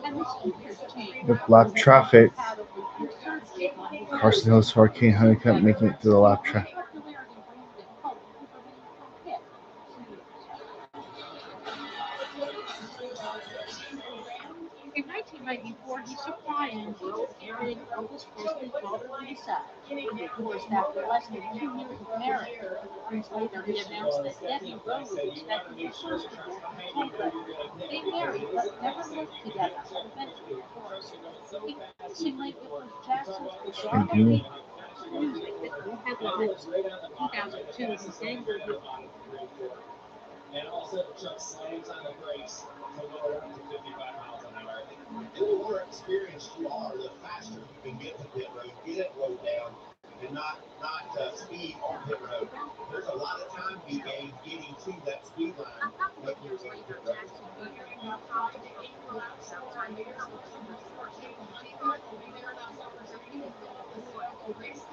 and the speakers changed. With lap traffic, Paddle was surging on his Carson Hill's Hurricane Honeycutt making it through the lap track. popularity waned and hope remained hit. In 1994, he surprised the world carrying Elvis Presley's daughter Lisa. Divorced after less than 2 years of marriage. Years later, he announced that Debbie Rose expected their first abortion children. They married but never lived together, and eventually divorced. Increasingly, it was Jackson's bizarre behavior, music that drew headlines. In 2002, he sang the hit And also, the truck slams on the brakes to lower up to 55 miles an hour. And the more experienced you are, the faster you can get to pit road, get it low down, and not speed on pit road. There's a lot of time to be gained getting to that speed line. A couple of years later, Jackson began to try to gain laps outside the airport.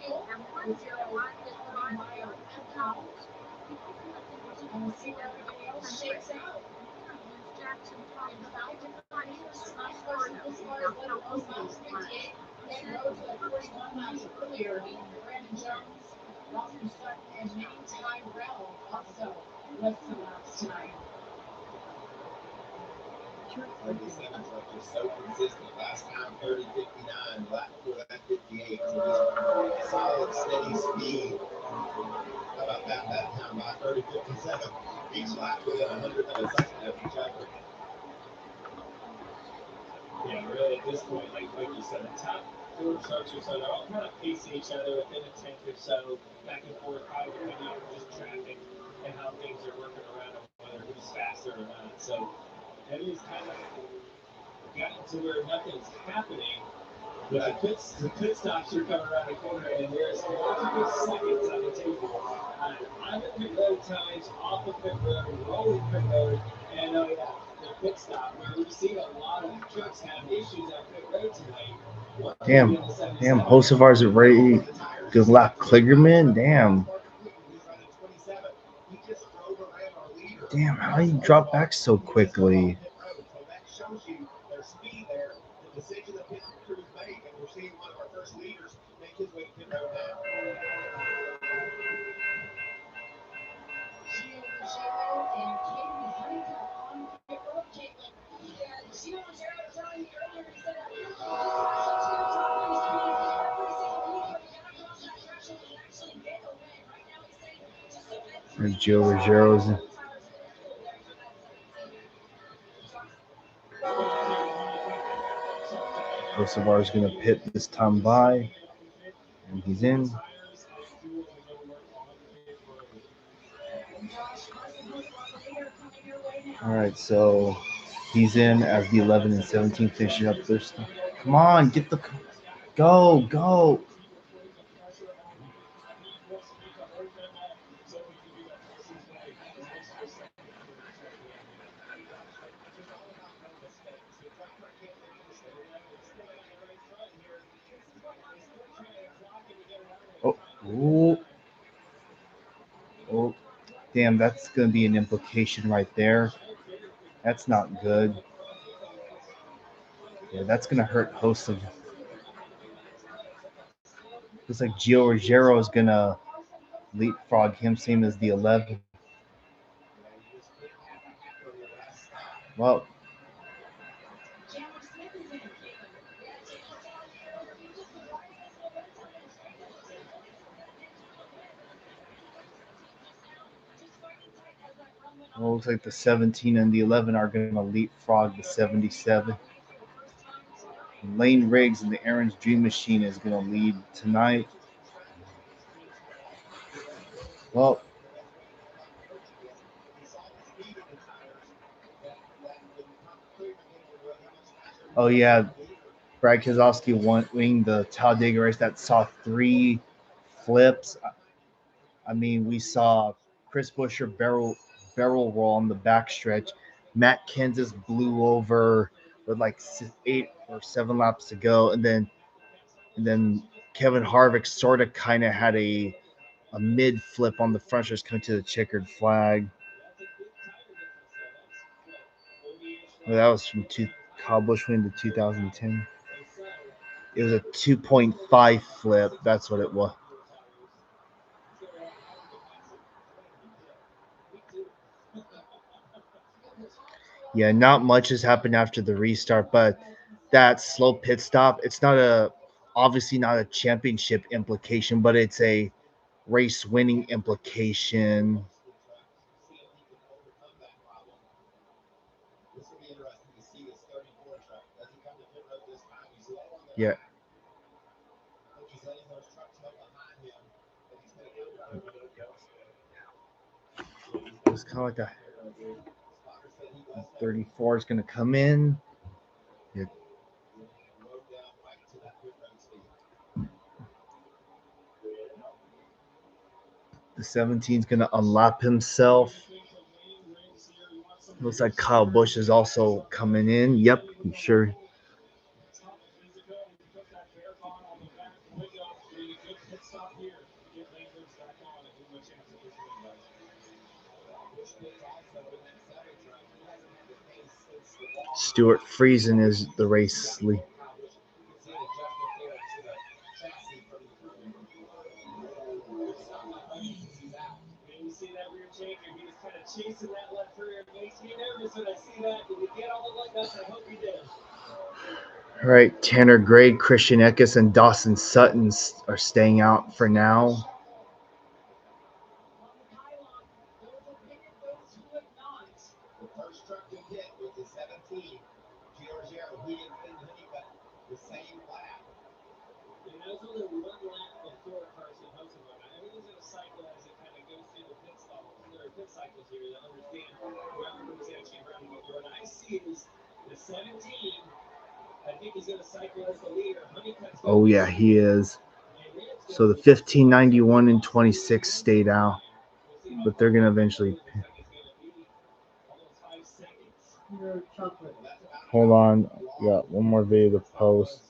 And one year, arrived at the line of McDonald's. He figured that there was a mistake in the shakes out. Jackson talked about devices, not hard about how old he was. He said, Earlier, Brandon Jones, Roscoe Sutton, and Nate Tyrell also led some laps tonight. Just so consistent. Last time 30, 59, lap before that 58. So just solid, steady speed. How about that time by 30, 57? Each lap within 100th of a second of each other. Yeah, really, at this point, like you said, the top four trucks or so, they're all kind of pacing each other within a tenth or so, back and forth, probably depending on just traffic and how things are working around them, whether who's faster or not. So, Eddie's kind of gotten to where nothing's happening. But the pit stops are coming around the corner, and there's multiple seconds on the table. On the pit road times, off the pit road, rolling pit road, and the pit stop, where we've seen a lot of trucks have issues on pit road tonight. Damn, Hocevar's at ready. Good lap Kligerman. Damn. Damn, how do you drop back so quickly? That shows you their speed there, the decision the pit crews make, and we're seeing one of our first leaders make his way to pit road now. Gio Ruggiero and Katie Honeycutt on pit road. Caitlin, Gio Ruggiero telling me earlier, he said, I just to the top of the speed every single week, but you gotta cross that threshold and actually get a win. Right now, he's saying just so that Gio Ruggiero's. Hocevar's going to pit this time by, and he's in. All right, so he's in as the 11 and 17 finishing up their stuff. Come on, get the go. Oh, damn, that's going to be an implication right there. That's not good. Yeah, that's going to hurt hosts of. Looks like Gio Ruggiero is going to leapfrog him, same as the 11. Well, looks like the 17 and the 11 are going to leapfrog the 77. Lane Riggs and the Aaron's Dream Machine is going to lead tonight. Well, oh yeah, Brad Keselowski winning the Talladega race that saw 3 flips. I mean, we saw Chris Buescher barrel roll on the backstretch. Matt Kenseth blew over with like 8 or 7 laps to go, and then Kevin Harvick sort of kind of had a mid flip on the front stretch coming to the checkered flag. Well, that was from Kyle Busch winning the 2010. It was a 2.5 flip. That's what it was. Yeah, not much has happened after the restart, but that slow pit stop, it's obviously not a championship implication, but it's a race winning implication. Yeah. It's kind of like that. 34 is going to come in. Yeah. The 17 is going to unlap himself. Looks like Kyle Busch is also coming in. Yep, I'm sure. Stuart Friesen is the race lead. All right, Tanner Gray, Christian Eckes, and Dawson Sutton are staying out for now. Oh yeah, he is. So the 1591 and 26 stayed out, but they're gonna eventually. Hold on, yeah, one more video to post.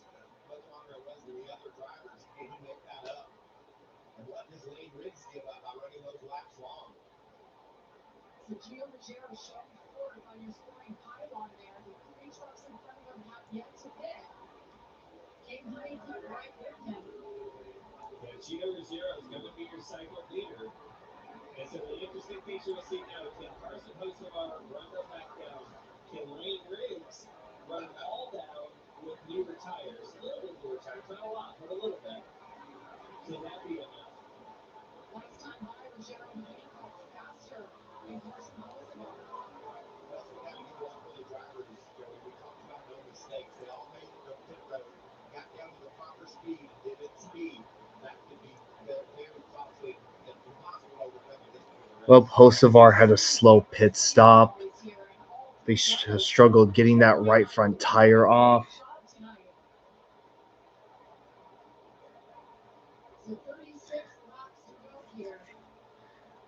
Well, Hocevar had a slow pit stop. They struggled getting that right front tire off.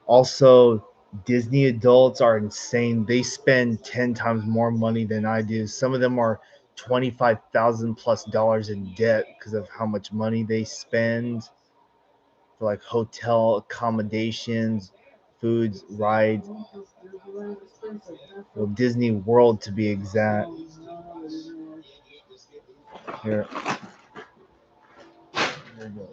Also, Disney adults are insane. They spend 10 times more money than I do. Some of them are $25,000+ in debt because of how much money they spend for like hotel accommodations, foods, rides. Well, Disney World to be exact. Here. There we go.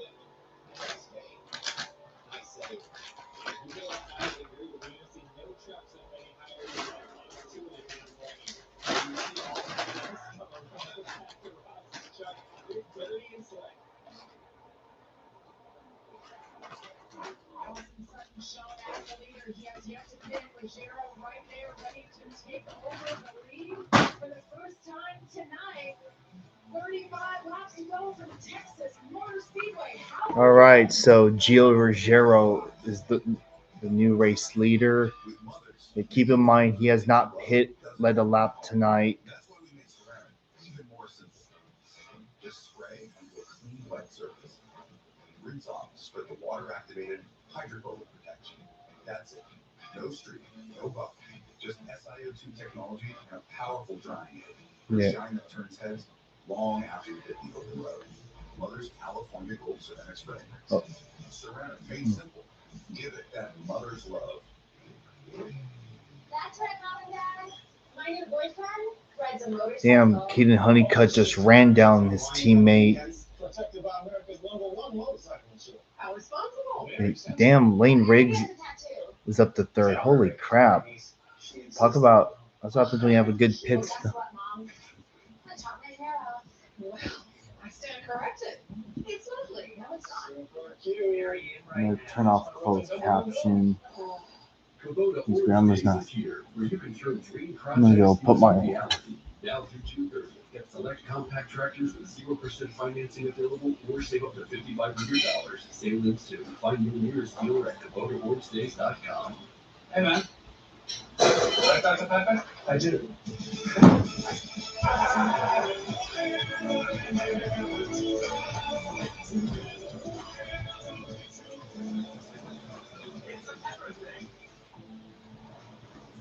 35 laps to go for the Texas Motor Speedway. All right, so Gio Ruggiero is the new race leader. Keep in mind he has not led a lap tonight. That's why we make ceramic even more simple. Just spray into a clean, wet surface. Rinse off to spread the water-activated hydrophobic protection. That's it. No streak, no buff. Just SiO2 technology and a powerful drying aid. For shine that turns heads long after you hit the open road. Mother's California Gold Ceramic Spray. Oh. Ceramic made simple. Give it that mother's love. That's right, Mom and Dad. My new boyfriend rides a motorcycle. Damn, Caden Honeycutt just ran down his teammate. Protected by America's #1 motorcycle insurance. How responsible. Damn, Lane Riggs is up to third. Holy crap. Talk about, that's what happens when you have a good pit Guess stop. what, Mom? I taught my hair off. Well, I stand corrected. It's lovely. No, it's not. I'm going to turn off closed caption. His grandma's not. I'm going to go put my. Now through 2/30, get select compact tractors with 0% financing available or save up to $5,500. Save links to find your nearest dealer at KubotaWorkStays.com. Hey, man. I do.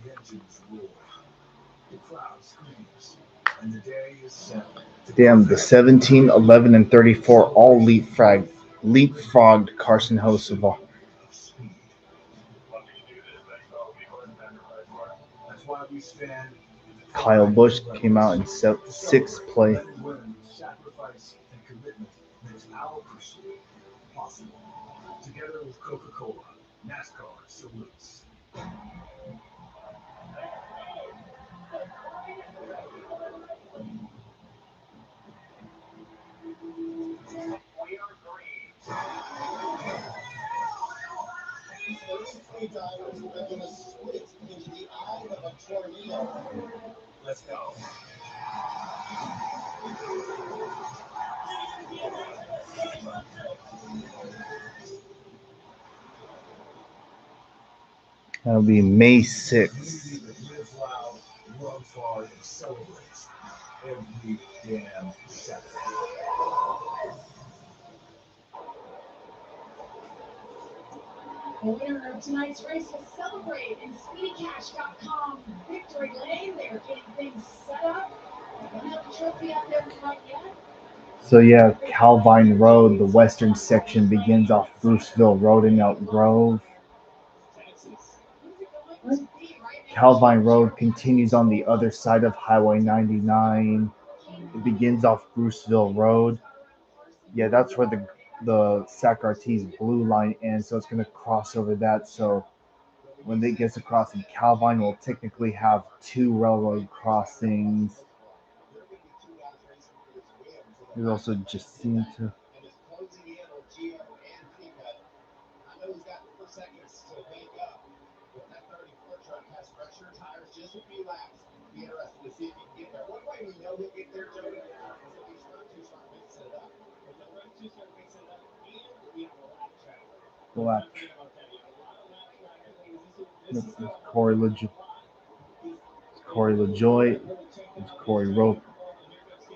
The engines roar, the crowd screams, and the day is set. Damn, the 17, 11, and 34 all leapfrogged Carson Hocevar. That's why we stand. Kyle Busch came out in sixth place. Sacrifice and commitment makes our pursuit possible. Together with Coca-Cola, NASCAR salutes. Speed divers are going to split into the eye of a tornado. Let's go. That'll be May 6th. Live loud, run far, and celebrate every damn second. The winner of tonight's race will celebrate in SpeedCash.com Victory Lane. They're getting things set up. Don't have the trophy out there quite yet. So yeah, Calvine Road, the western section begins off Bruceville Road in Elk Grove. Calvine Road continues on the other side of Highway 99. It begins off Bruceville Road. Yeah, that's where the Socrates blue line ends, so it's going to cross over that. So when it gets across in Calvine, we'll technically have two railroad crossings. There's also Jacinta. And it's closing in on Gio and Honeycutt. I know he's got 4 seconds to make up, but that 34 truck has fresher tires, just a few laps. Be interested to see if he can get there. One way we know he'll get there, Jody, is if these front two start mixing it up. If the front two start mixing it up, and we have a lap track. The lap. Not forget about that. You have a lot of lap track. I think This is Corey LaJoy. It's Corey Rope.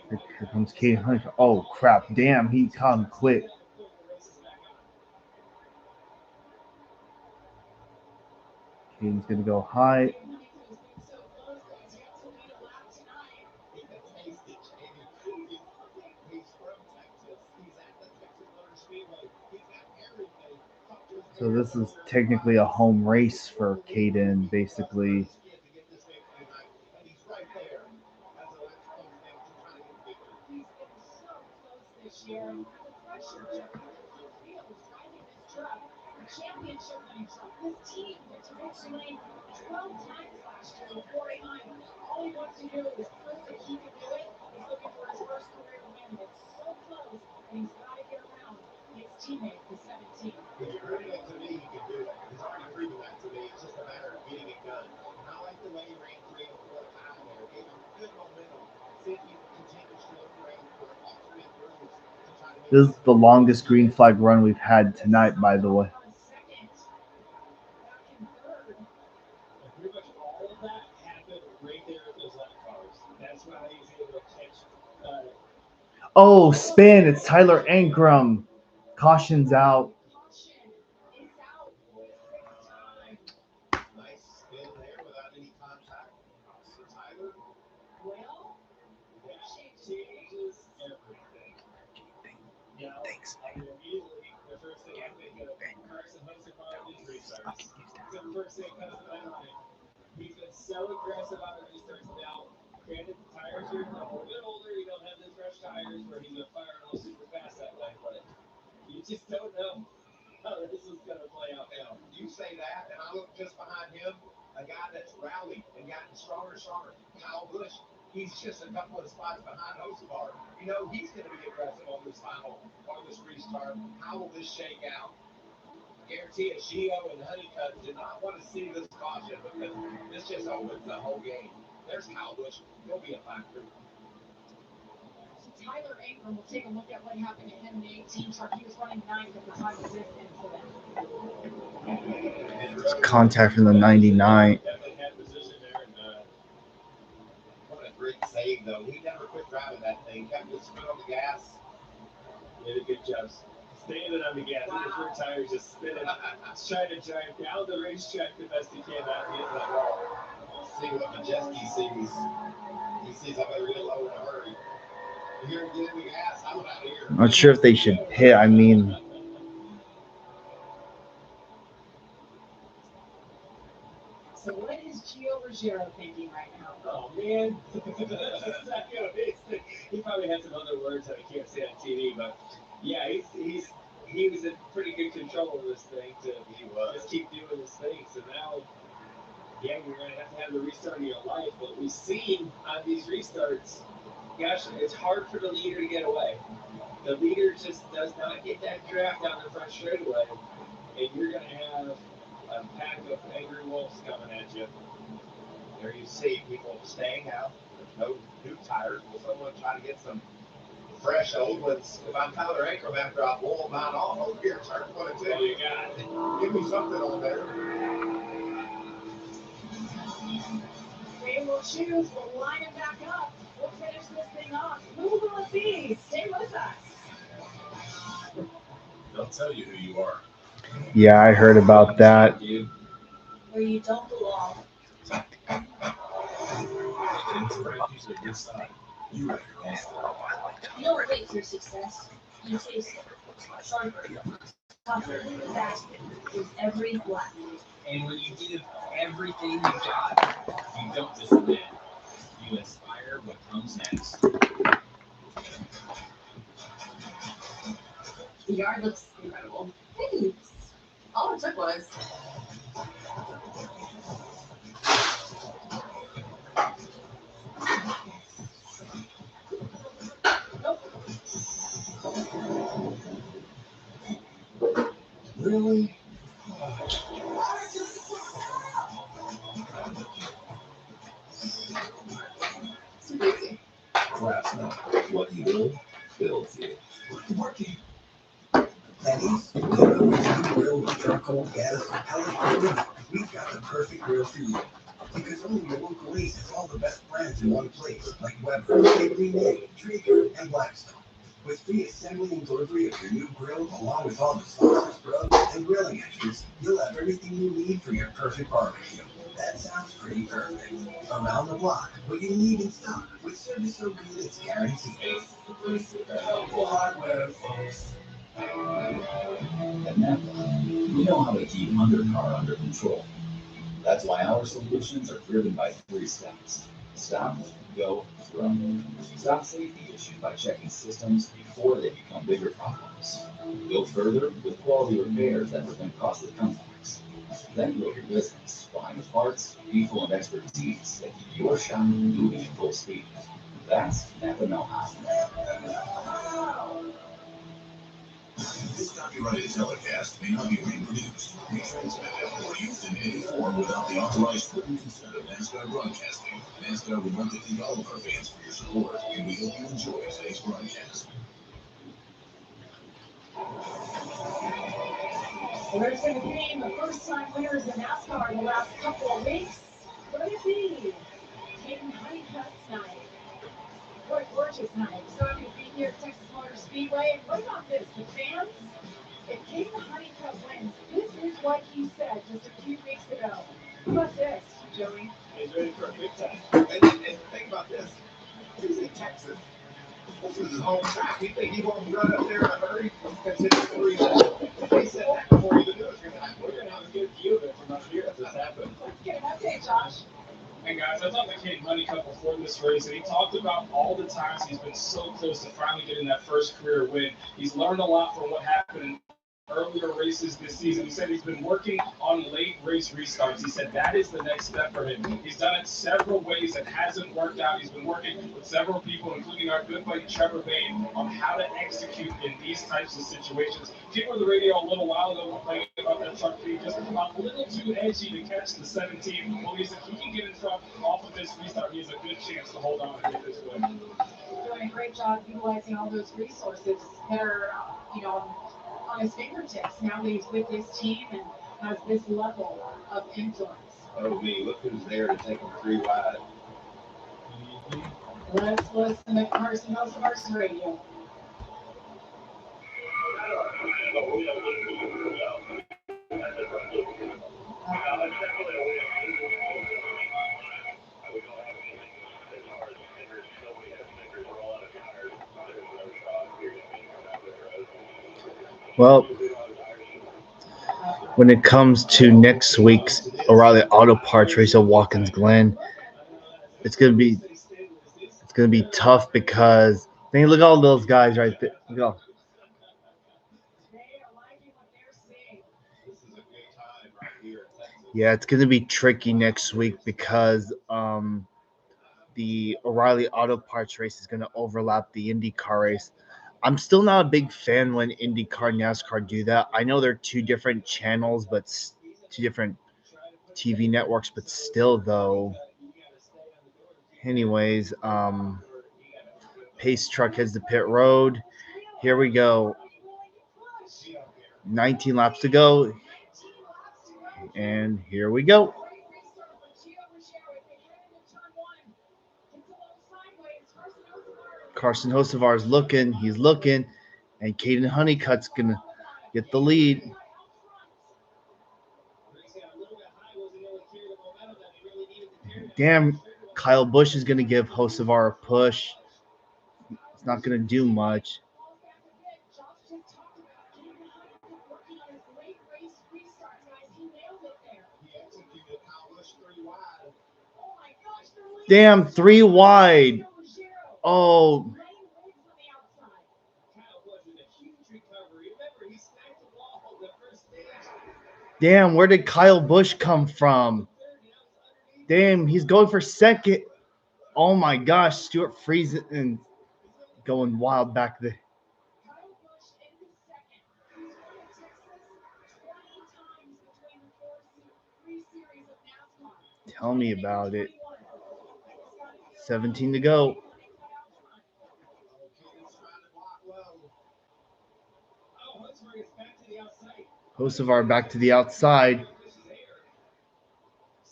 Here comes Kaden Hunter. Oh crap! Damn, he caught him quick. Caden's gonna go high. So this is technically a home race for Caden, basically. This year, and the pressure to who feels driving this truck, a championship winning truck. This team went to victory lane 12 times last year with 49. All he wants to do is prove that he can do it. He's looking for his first career win. It's so close, and he's got to get around his teammate, the 17. If you're proving it to me, he can do it. He's already proven that to me. It's just a matter of getting it done. And I like the way he ran 304 high there. Gave him good momentum. See if he continues to look for 84 This is the longest green flag run we've had tonight, by the way. And pretty much all of that happened right there at those lap cars. That's why he's able to catch. Oh, spin. It's Tyler Ankrum. Caution's out. Nice spin there without any contact for Tyler. That changes everything. Now, I mean, immediately, the first thing I think of, Carson Hocevar with his restarts. So the first thing that comes to my mind, he's been so aggressive on the restarts now. Granted, the tires are a little bit older. You don't have the fresh tires where he's going to fire a little super fast that way, but you just don't know how this is going to play out now. You say that, and I look just behind him, a guy that's rallied and gotten stronger and stronger. Kyle Busch, he's just a couple of spots behind Hocevar. You know he's going to be aggressive on this restart. How will this shake out? Guarantee it, Gio and Honeycutt did not want to see this caution because this just opens the whole game. There's Kyle Busch. He'll be a factor. Tyler Ankrum will take a look at what happened to him in the 18 truck. He was running 9th at the time of this incident. It's contact from the 99. Definitely had position there. And, what a great save, though. He never quit driving that thing. Kept his foot on the gas. did a good job standing on the gas. Wow. His rear tires just spinning. He's trying to drive down the racetrack the best he can, not hit that wall. See what Majeski sees. He sees I better get low in a hurry. You're getting the gas. I'm out of here. I'm not sure if they should pit. I mean, So what is Gio Ruggiero thinking right now? Oh man, he probably had some other words that I can't say on TV, but yeah, he was in pretty good control of this thing to just keep doing his thing. So now, yeah, you're gonna have the restart of your life. But we've seen on these restarts, gosh, it's hard for the leader to get away. The leader just does not get that draft down the front straightaway, and you're gonna have a pack of angry wolves coming at you. There you see people staying out. There's no new tires. Will someone try to get some fresh old ones? If I'm Tyler Ankrum after I blow mine off over here, turn 22. Oh, you got it. Give me something on there. They will choose. We'll line it back up. We'll finish this thing off. Who will it be? Stay with us. They'll tell you who you are. yeah, I heard about that. Where you don't belong. And to rank you to a good side, you have your own story. You don't wait for success. You taste it. Sharper, tougher, faster, with every lap. And when you give everything you got, you don't just win. You inspire what comes next. The yard looks incredible. Thanks. All it took was. Really? Super easy. Craftsman. What you build, builds you. Working. Pennies, grill, charcoal, gas, pellet, we've got the perfect grill for you. Because only your local Ace has all the best brands in one place, like Weber, Bakery, Traeger, and Blackstone. With free assembly and delivery of your new grill, along with all the sauces, rubs, and grilling extras, you'll have everything you need for your perfect barbecue. That sounds pretty perfect. Around the block, what you need in stock, with service so good it's guaranteed. Helpful hardware, folks. At NAPA, we know how to keep undercar under control. That's why our solutions are driven by 3 steps. Stop, go, throw. Stop safety issues by checking systems before they become bigger problems. Go further with quality repairs that prevent costly contacts. Then grow your business behind the parts, people, and expertise that keep your shop moving at full speed. That's NAPA know-how. This copyrighted telecast may not be reproduced, retransmitted, or used in any form without the authorized written consent of NASCAR Broadcasting. NASCAR would like to thank all of our fans for your support, and we hope you enjoy today's broadcast. Well, there's going to be the first-time winners in NASCAR in the last couple of weeks. Could it be Caden Honeycutt's night? What a gorgeous night. So happy to be here at Texas Motor Speedway. And what about this? The fans, if Caden Honeycutt wins, this is what he said just a few weeks ago. How about this, Joey? He's ready for a big time. And think about this. He's in Texas. This is his home track. You think he won't run up there in a hurry? Considering he said that before he even knew it was going to happen. We're going to have a good view of it from up here if this happens. Let's get an update, Josh. And guys, I talked to Caden Honeycutt before this race, and he talked about all the times he's been so close to finally getting that first career win. He's learned a lot from what happened in earlier races this season. He said he's been working on late race restarts. He said that is the next step for him. He's done it several ways. It hasn't worked out. He's been working with several people, including our good buddy Trevor Bain, on how to execute in these types of situations. People on the radio a little while ago complaining about that truck being just a little too edgy to catch the 17. Well, he said he can get in front off of this restart. He has a good chance to hold on and get this win. Doing a great job utilizing all those resources that are, on his fingertips now that he's with his team and has this level of influence. Oh, me. Look who's there to take him 3 wide. Let's listen to Carson Hosevar's radio. Well, when it comes to next week's O'Reilly Auto Parts race at Watkins Glen, it's gonna be tough because look at all those guys right there. Look at all. Yeah, it's gonna be tricky next week because the O'Reilly Auto Parts race is gonna overlap the IndyCar race. I'm still not a big fan when IndyCar and NASCAR do that. I know they're two different channels, but two different TV networks, but still though. Anyways, Pace truck heads to pit road. Here we go. 19 laps to go. And here we go. Carson Hosevar is looking. He's looking. And Caden Honeycutt's going to get the lead. Damn, Kyle Busch is going to give Hosevar a push. It's not going to do much. Damn, 3 wide. Oh. Damn, where did Kyle Busch come from? Damn, he's going for second. Oh my gosh, Stuart freezing and going wild back there. Tell me about it. 17 to go. Hosevar back to the outside.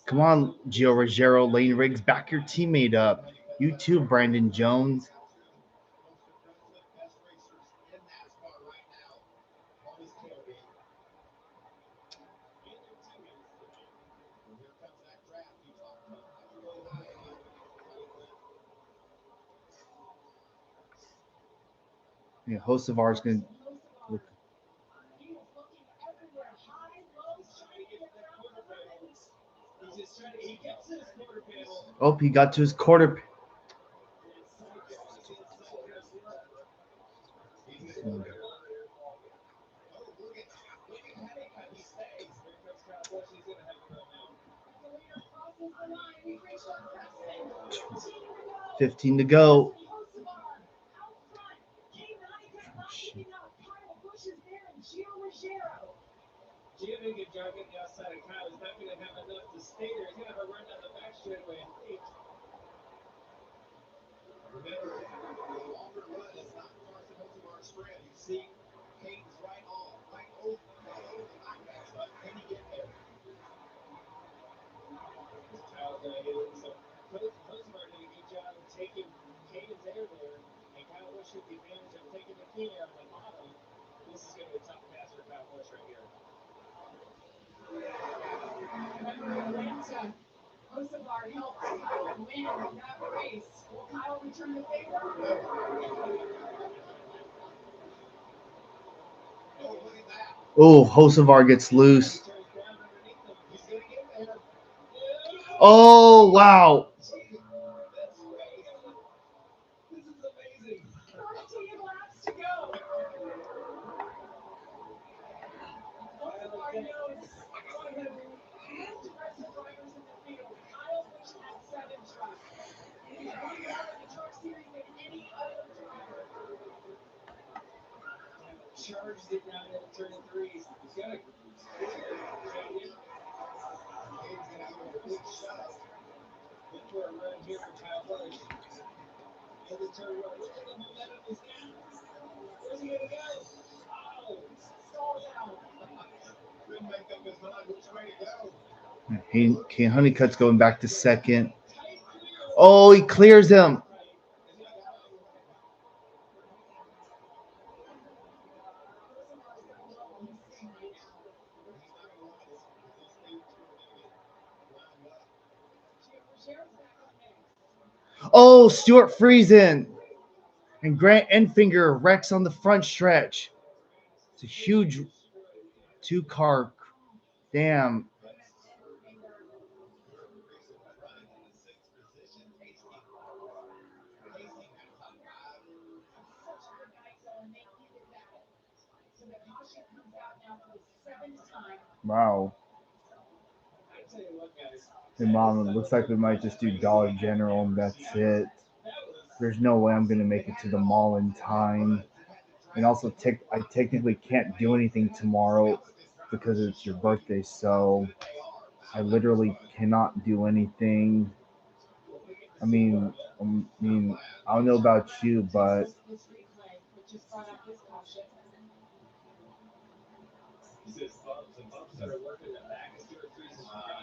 Come on, Gio Ruggiero, Lane Riggs, back your teammate up. You too, Brandon Jones. Yeah, Hosevar's going to look. Oh, he got to his quarter. $15 to go. Gio did a good job getting the outside of Kyle. He's not going to have enough to stay there. He's going to have a run down the back straightaway. Remember, the longer run is not Carson Hosevar's friend. You see, Caden's And Kyle Busch took advantage of taking the care on the bottom. This is going to be a tough pass for Kyle Busch right here. Remember Atlanta, Hocevar helped Kyle win that race. Will Kyle return the favor? Oh, Hocevar gets loose. Oh, wow. This is amazing. 14 laps to go. Hocevar knows one of the most aggressive drivers in the field. Kyle Busch had 7 trucks. He's won more in the truck series than any other driver. Charges it down into turn 3. He's got a Caden's going to give him a big shot. Look for a run here for Kyle Busch. Into turn 1. Look at the momentum he's got. Where's he going to go? Oh, stalled out. Couldn't make up his mind which way to go. Honeycutt's going back to second. Oh, he clears him. Oh, Stewart Friesen and Grant Enfinger wrecks on the front stretch. It's a huge 2-car. Damn. Wow. Hey, Mom, it looks like we might just do Dollar General and that's it. There's no way I'm going to make it to the mall in time. And also, I technically can't do anything tomorrow because it's your birthday, so I literally cannot do anything. I mean, I don't know about you, but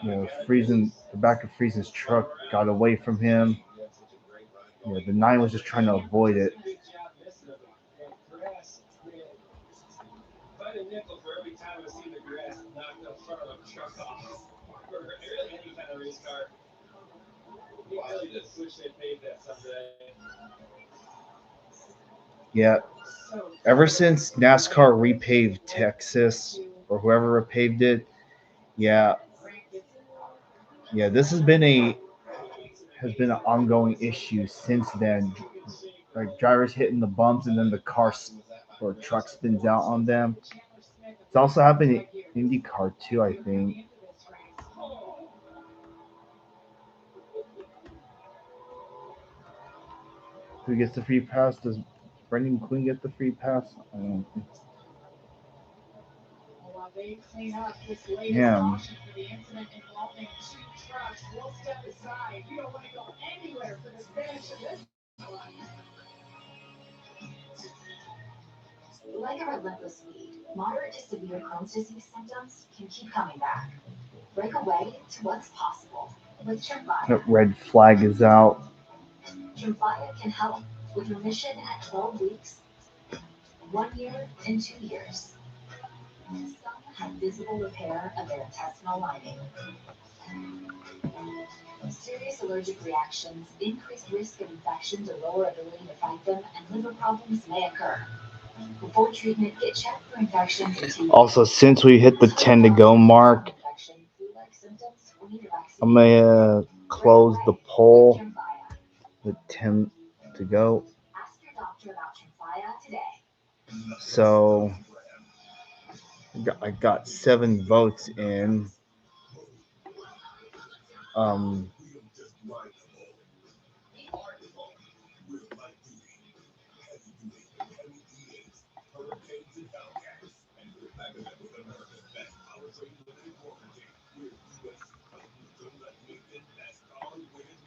the back of Friesen's truck got away from him. The 9 was just trying to avoid it. If I had a nickel for every time I see the grass knock the front of a truck off, or really any kind of race car, you really just wish they paved that someday. Yeah. Ever since NASCAR repaved Texas, or whoever repaved it, yeah, this has been an ongoing issue since then. Like drivers hitting the bumps and then the car or truck spins out on them. It's also happened in IndyCar too, I think. Who gets the free pass? Does Brendan Quinn get the free pass? I don't think. While they clean up this latest Yeah. caution for the incident involving 2 trucks, we'll step aside. You don't want to go anywhere for the finish of this one. Like a relentless weed, moderate to severe Crohn's disease symptoms can keep coming back. Break away to what's possible with Tremfya. That red flag is out. Tremfya can help with remission at 12 weeks, 1 year, and 2 years. Some have visible repair of their intestinal lining. Serious allergic reactions, increased risk of infections or lower ability to fight them, and liver problems may occur. Before treatment, get checked for infections. Also, since we hit the 10 to go mark, I'm going to close the poll with 10 to go. Ask your doctor about Tremfya today. So I got 7 votes in.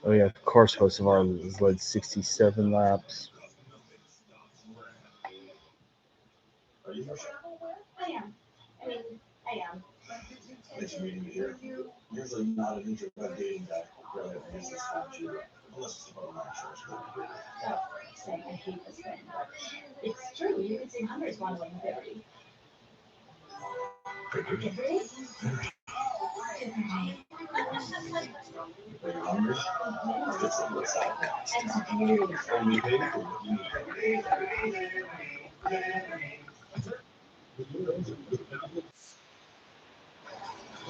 Oh yeah, of course, Hocevar has led 67 laps. Are you I am. I am. Nice meeting you here. Usually not an introvert dating guy. Really, I guess it's not true. Unless it's about my insurance company. So, saying I hate this thing, but it's true. You could save hundreds while doing 50. Only pay for what you need.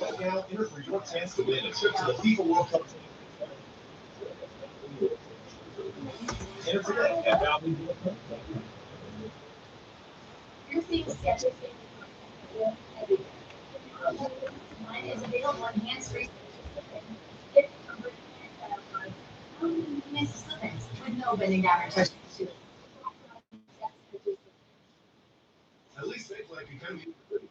Right now, enter for your chance to win a trip to the FIFA World Cup. Enter today at Value. You're seeing sketches. Mine is available on hands-free. With no bending down or touching. At least Safe Life can come to you for free.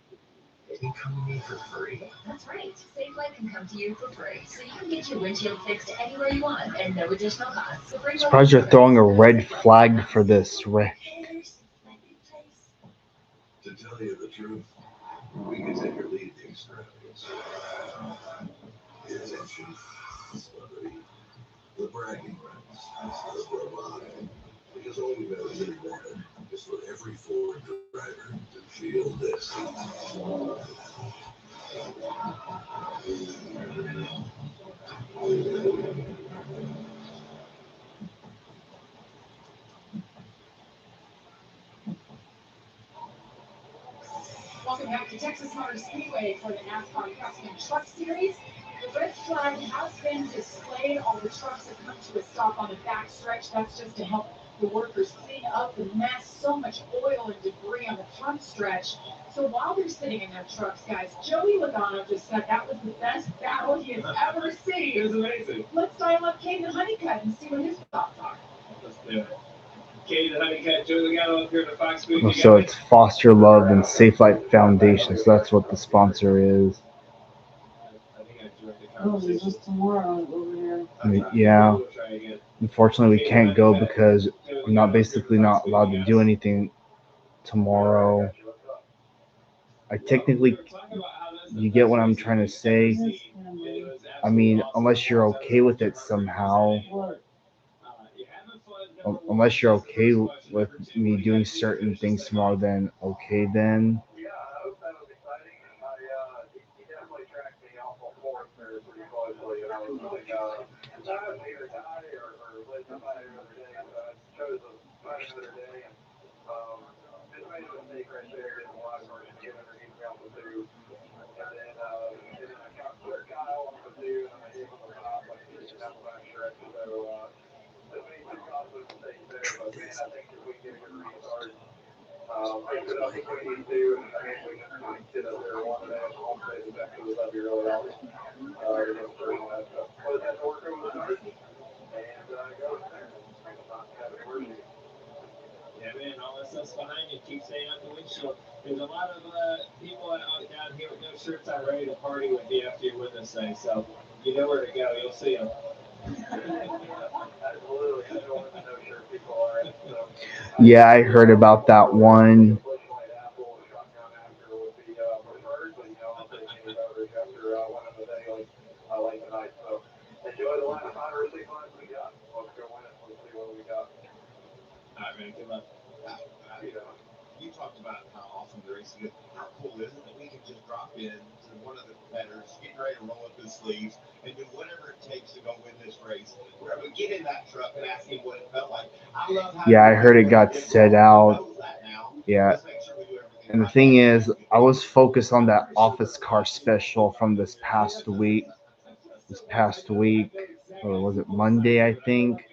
They can come to me for free. That's right. Safe Life can come to you for free, so you can get your windshield fixed anywhere you want and no additional cost. So bring Surprised you're throwing a red flag for this. To tell you the truth, we can take your lead to extravagance. The attention, the celebrity, the bragging rights, the bravado. Because all we've ever really wanted is for every Ford driver to feel this. Welcome back to Texas Motor Speedway for the NASCAR Craftsman Truck Series. The red flag has been displayed. All the trucks have come to a stop on the back stretch. That's just to help the workers clean up the mess. So much oil and debris on the front stretch. So while they're sitting in their trucks, guys, Joey Logano just said that was the best battle he has ever seen. It was amazing. Let's dial up Caden Honeycutt and see what his thoughts are. Let's do it. Katie the Honeycutt, Joey Logano up here at the Fox booth. Oh, so it's Foster Love and Safe Light Foundation. So that's what the sponsor is. I think I joined the Oh, there's conversation. just tomorrow over here. Yeah. We'll try again. Unfortunately, we can't go because I'm not allowed to do anything tomorrow. I technically, you get what I'm trying to say. I mean, unless you're okay with it somehow, What? unless you're okay with me doing certain things tomorrow, then okay, then. Yeah, I hope that was exciting. He definitely tracked me off on fourth there pretty closely, and I was like, I was either die or live to fight another day, so I chose to fight another day, and just made a mistake right there in the wild card to get underneath me off the two, and then I cleared Kyle off the two, and then I hit him on the top, like down the back stretch, so made some costly mistakes there, but man, I think if we can get a good restart. Picked it up if we need to, and I think we can get up there one today at home state of Texas. That'd be really awesome to get through that. So put that to work over the dark and go from there. Not have any worries. Yeah, man, all that stuff's behind you. Keep staying out the windshield. There's a lot of people down here with no shirts on ready to party with you after you win this thing. So you know where to go. You'll see them. Absolutely. I know where the no shirt people are. So Yeah, I heard about that one. Bush Light Apple or shotgun after would be preferred, but I'll take any beverage after winning the day like tonight. So enjoy the last 5 or 6 laps we got. Let's go win it. Let's see what we got. All right, man. Good luck. You know. You talked about how awesome the race is. How cool is it that we can just drop in to one of the competitors, get ready to roll up his sleeves, and do whatever it takes to go win this race? Wherever, get in that truck and ask him what it felt like. I love how Yeah, I heard it got set out. Yeah. Let's make sure we do everything And the right. thing is, I was focused on that office car special from this past week. Or was it Monday, I think?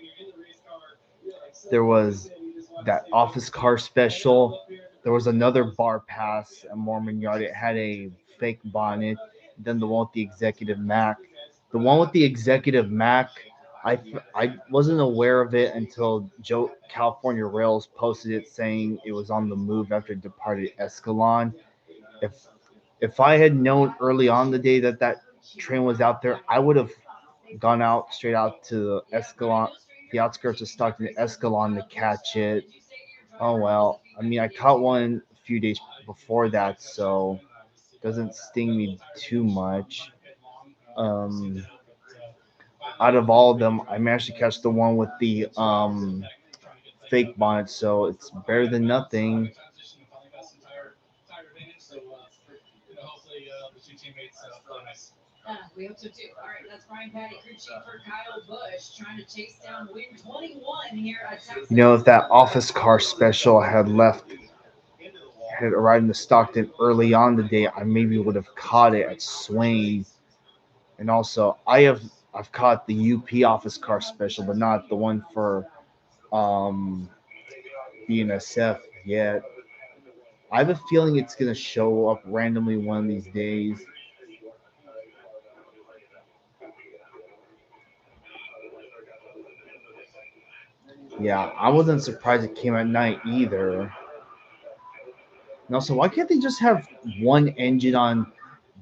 There was that office car special. There was another bar pass at Mormon Yard. It had a fake bonnet. Then the one with the executive Mac. The one with the executive Mac, I wasn't aware of it until Joe California Rails posted it saying it was on the move after it departed Escalon. If if I had known early on the day that that train was out there, I would have gone out straight out to Escalon, the outskirts of Stockton, Escalon to catch it. Oh well, I mean, I caught one a few days before that, so it doesn't sting me too much. Um, out of all of them, I managed to catch the one with the fake bonnet, so it's better than nothing. We hope so too. All right, that's Brian Patty, crew chief for Kyle Busch, trying to chase down win 21 here at Texas. You know, if that office car special had arrived in the Stockton early on the day, I maybe would have caught it at Swain. And also, I've caught the UP office car special, but not the one for um, BNSF yet. I have a feeling it's gonna show up randomly one of these days. Yeah, I wasn't surprised it came at night either. And also, why can't they just have one engine on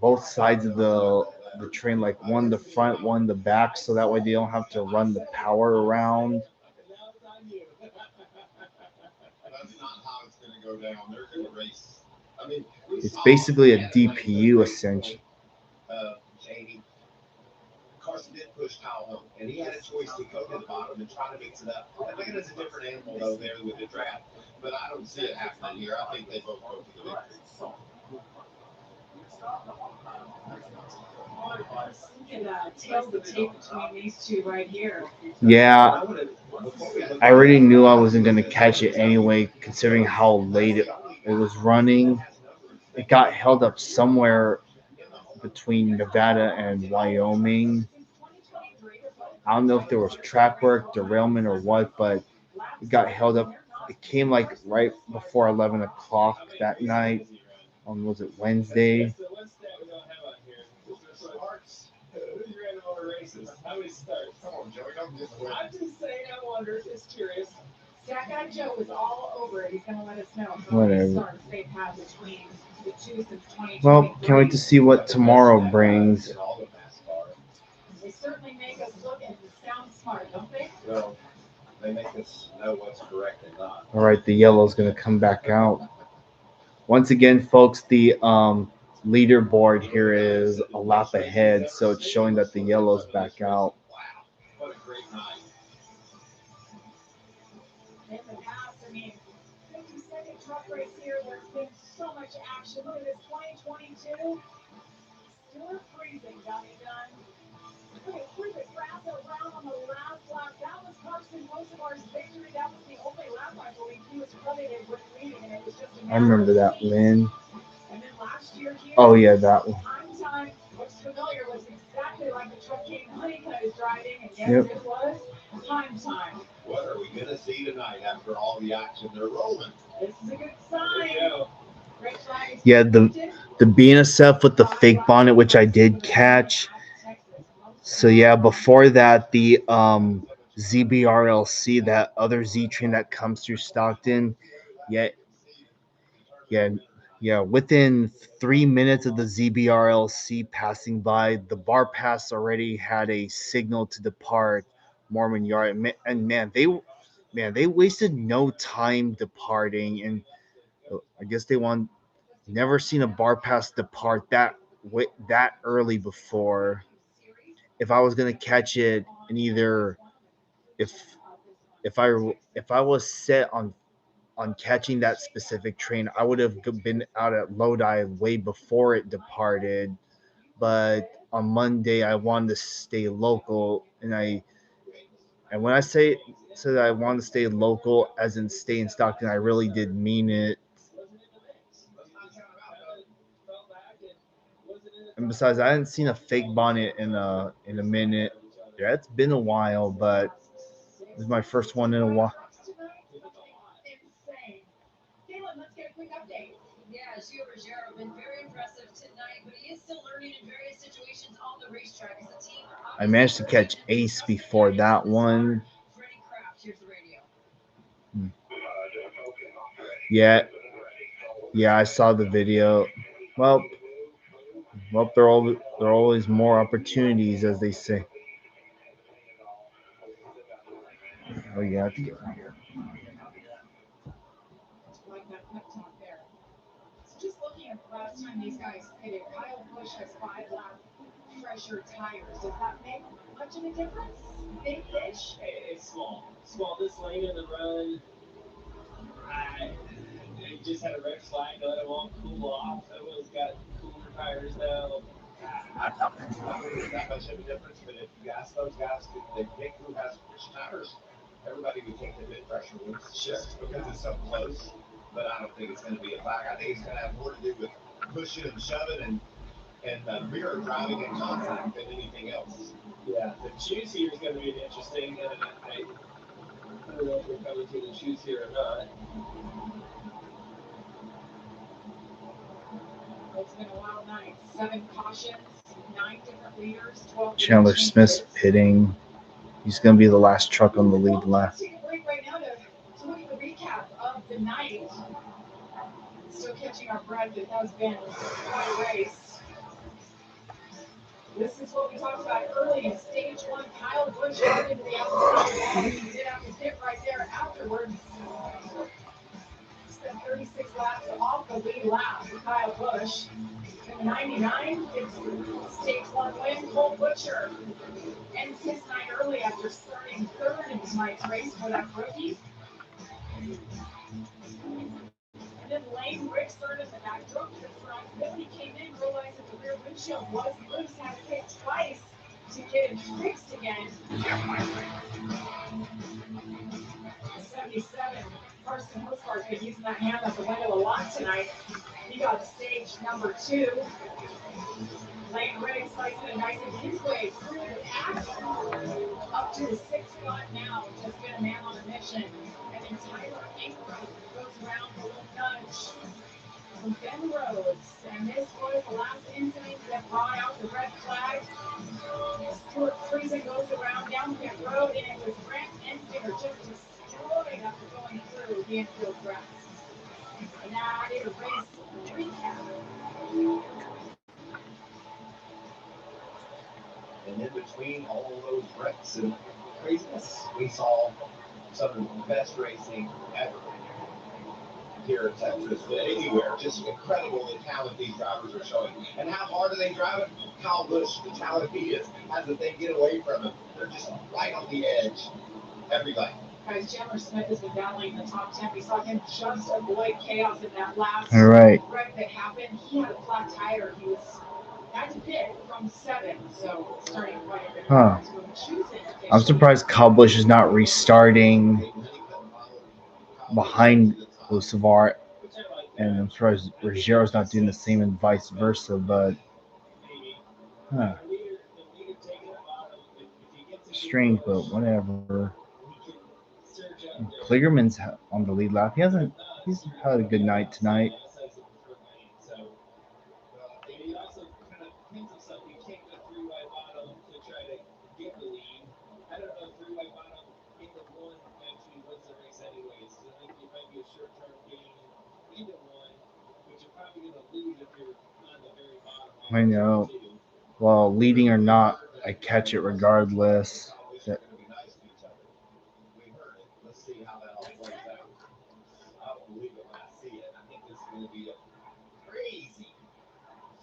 both sides of the train, like one the front, one the back, so that way they don't have to run the power around? That's not how it's going to go down. They're going to race. I mean, It's basically a DPU essentially. Jamie. Carson did push Kyle home, and he had a choice to go to the bottom and try to mix it up. Atlanta is a different animal, though, there with the draft, but I don't see it happening here. I think they both go to the victory. You can tell the tape between these two right here. Yeah, I already knew I wasn't gonna catch it anyway, considering how late it was running. It got held up somewhere between Nevada and Wyoming. I don't know if there was track work, derailment, or what, but it got held up. It came like right before 11 o'clock that night. On was it Wednesday? I'm just saying, I wonder, just curious. That guy Joe is all over it. He's going to let us know how Whatever. many starts they've had between the two since 2023. Well, can't wait to see what tomorrow brings. They certainly make us look and sound smart, don't they? Well, they make us know what's correct and not. All right, the yellow's gonna come back out. Once again, folks, the leaderboard here is a lap ahead, so it's showing that the yellow's back out. What a great night. In the past, I mean, 50-second truck race here, there's been so much action. Look at this 2022. Still freezing, got it done. Look at freezing grass around on the last lap. That was Carson Hosevar's victory. That was the only lap, I believe, he was credited with leading, and it was just a I remember that win. And then last year here, Oh yeah, that one. time looks familiar, was exactly like the truck King Honeycutt is driving, and yes, Yep. it was time. What are we going to see tonight after all the action they're rolling? This is a good sign. Red flag is Yeah, the protected. BNSF with the fake bonnet, which I did catch. So yeah, before that, the ZBRLC, that other Z train that comes through Stockton, yeah, yeah, yeah. Within 3 minutes of the ZBRLC passing by, the bar pass already had a signal to depart Mormon Yard, and man, they wasted no time departing, and I guess they want never seen a bar pass depart that early before. If I was gonna catch it, and either if if I was set on catching that specific train, I would have been out at Lodi way before it departed. But on Monday, I wanted to stay local, and when I say that I wanted to stay local, as in stay in Stockton, I really did mean it. And besides, I hadn't seen a fake bonnet in a minute. Yeah, it's been a while, but this is my first one in a while. Insane. Caitlin, let's get a quick update. Yeah, Gio Ruggiero been very impressive tonight, but he is still learning in various situations on the racetrack as the team. I managed to catch Ace before that one. Freddie Kraft, here's the radio. Yeah, I saw the video. Well, there are always more opportunities, as they say. Oh yeah, I have to get right here. Like that pep talk there. So just looking at the last time these guys pitted, Kyle Busch has 5 laps. pressure tires. Does that make much of a difference? Big-ish? It's small. Small this late in the run. They just had a red flag to let them all cool off. Everyone's got cooler tires now. I don't think it's that much of a difference, but if you ask those guys, they pick who has which tires, everybody would take the mid pressure ones just because it's so close. But I don't think it's going to be a flag. I think it's going to have more to do with pushing and shoving and rear driving and contact than anything else. Yeah, the choose here is going to be an interesting. I don't know if we're coming to the choose here or not. It's been a wild night. 7 cautions, 9 different leaders, 12 Chandler different Smith's changes. pitting. He's going to be the last truck on the lead Well, lap. let's take a break right now to look at the recap of the night. Still catching our breath. It has been quite a race. This is what we talked about early in stage 1. Kyle Busch got into the outside. He did have to pit right there afterwards. Spent 36 laps off the lead lap for Kyle Busch. In 99, it's stage 1 win. Cole Butcher ends his night early after starting third in tonight's race for that rookie. And then Lane Rick started in the back, drove to the front. Then when he came in, realized that the rear windshield was loose, had to pit twice to get it fixed again. 77, Carson Hosbar's been using that hand at the window a lot tonight. He got stage number 2. Lane Rick slicing and dicing his way through the pack. Up to the 6th spot now, just been a man on a mission. And then Tyler Ankrum goes around for a little nudge from Ben Rhodes. And this was the last incident that brought out the red flag. Stuart Friesen goes around down pit road, and it was Grant Enstinger just destroyed after going through the infield grass. And that is a race recap. And in between all those wrecks and craziness, we saw some of the best racing ever here in Texas, anywhere. Just incredible the talent these drivers are showing. And how hard are they driving? Kyle Busch, the talent he is, has the thing get away from him. They're just right on the edge every lap. Guys, Chandler Smith has been battling in the top 10. We saw him just avoid chaos in that last All right. wreck that happened. He had a flat tire. He was had to pit from 7, so starting quite a bit. Huh. I'm surprised Kyle Busch is not restarting behind Hocevar, and I'm surprised Rogero's not doing the same and vice versa, but strange, but whatever. Kligerman's on the lead lap. He's had a good night tonight. He also kind of hints himself he can't go 3-wide bottom to try to get the lead. I don't know if 3-wide bottom into 1 actually wins the race anyways. I think it might be a short-term gain into 1, but you're probably going to lose if you're on the very bottom. I know. Well, leading or not, I catch it regardless. Going to be nice to each other. We heard it. Let's see how that all plays out. I don't believe it when I see it. I think this is going to be a crazy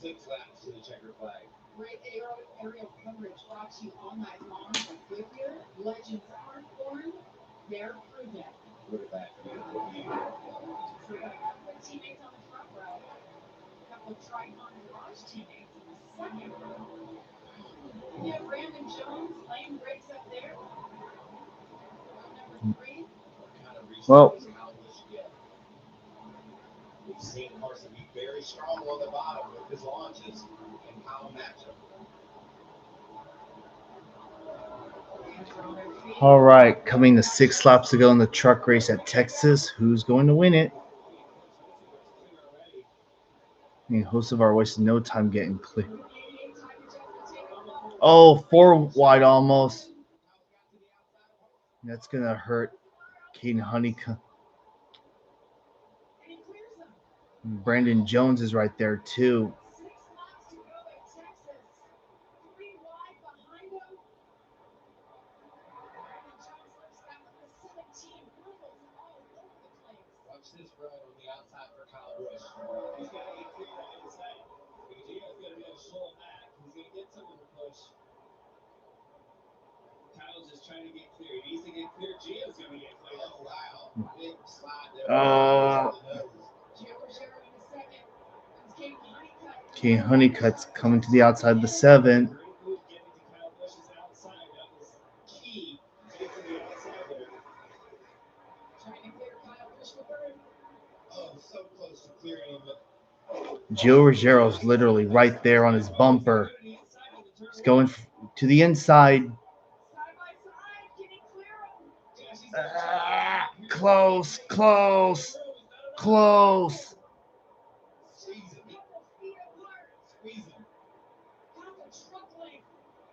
6 laps to the checker flag. Great aerial coverage brought to you all night long by Goodyear. Legends aren't born, they're proven. Look at that beautiful view. So we got a couple of teammates on the front row, a couple of Tricon Garage teammates in the second row. We have Brandon Jones, Lane breaks up there. Row number 3. Well, We've seen Carson be very strong on the bottom with his launches and Kyle matchup. all right, coming to 6 laps to go in the truck race at Texas. Who's going to win it? I mean, Hocevar wasted no time getting clear. Oh, 4 wide almost. That's going to hurt Caden Honeycomb. Brandon Jones is right there, too. 6 laps to go at Texas. 3 wide behind him. Brandon Jones looks back at the 17 wheels all over the place. Watch this run on the outside for Kyle Busch. He's got to get cleared on the inside because you guys got to be able to slow him back. He's going to get some of the push. Kyle's just trying to get clear. He needs to get clear. Gio's going to get clear. Oh, wow. Big slide there. Gio Ruggiero in the second. It's Kate Honeycutt. Kate Honeycutt's coming to the outside of the 7. Great move getting to Kyle Busch's outside. That was key to get to the outside there. Trying to clear Kyle Busch for third. Oh, so close to clearing him, but Gio Ruggiero's literally right there on his bumper. He's going to the inside. Side by side. Can he clear him? Close, close, close. squeeze him. Couple feet apart. Squeeze him. Half a truck length.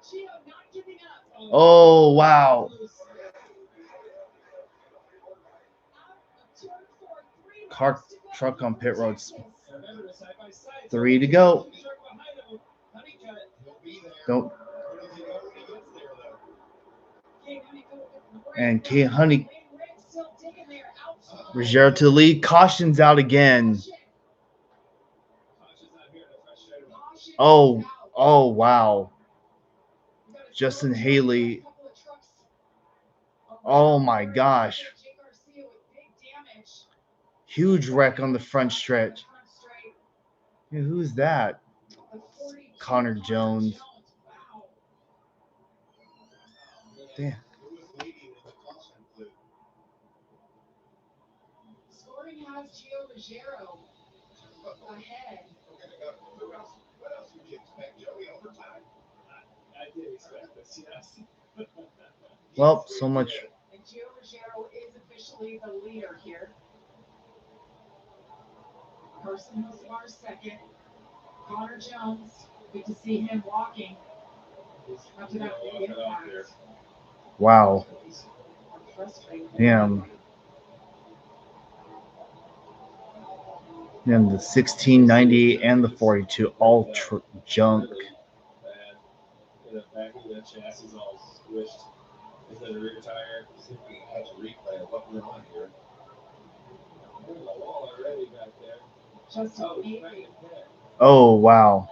Gio not giving up. Oh, wow. Out of turn 4. 3 Car laps to go. truck on pit roads. Remember the side by side. 3 to go. The truck behind him. Honeycutt, he'll be there. Don't. Where does he go when he gets there, though? Kate Honeycutt with a great And run. Kate Honey. Red still digging there. Out. Ruggiero to the lead. Caution's out again. Caution's not here to frustrate him. Caution Oh, is out. oh, wow. We got a Justin slow Haley. a couple of trucks Oh, around my there. gosh. Jake Garcia with big damage. Huge wreck on the front stretch. Front straight. Hey, who's that? The 42 Connor Jones. Wow. Damn. Who was leading when the caution flew? Scoring has Gio Ruggiero ahead. Who else? What else would you expect, Joey? Overtime? I did expect this, yes. Well, so much. And Gio Ruggiero is officially the leader here. Carson Hocevar second. Connor Jones, good to see him walking. After that big impact. Wow. Frustrating. Damn. And the 1690 and the 42 all junk. Bad. The back of the chassis all squished. Is that a rear tire? See if we can catch a replay of what we're on here. There's a wall already back there. Justin Oh, Haley. back in there. Oh, wow.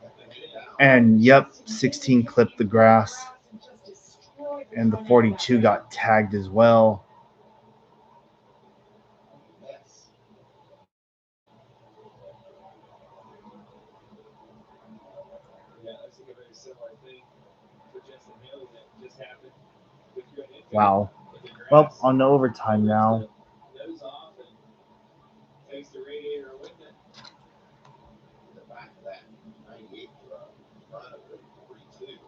Got to get it down. And yep, 16 clipped the grass. And just destroyed And the front end 42 back got tagged as well. Mess. Yeah, I think a very similar thing for Justin Haley that just happened with your infield. Wow. With the grass. Well, on to overtime now. Nose off and takes the radiator with it. The back of that 98 truck, front of the 42.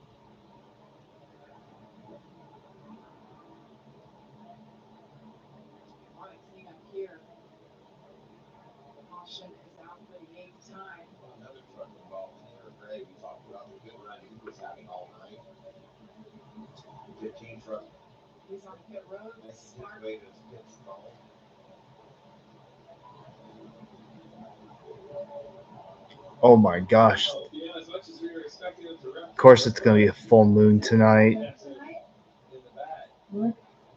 A lot of cleanup here. Caution is out for the 8th time. Another truck involved in there. Gray, we talked about the good run he was having all night. 15 truck. He's on pit road. That's his Smart. way to pit stall. Oh my gosh. Yeah, as much as we were expecting him to rep. Of course, it's going to be a full moon tonight. Tonight, In the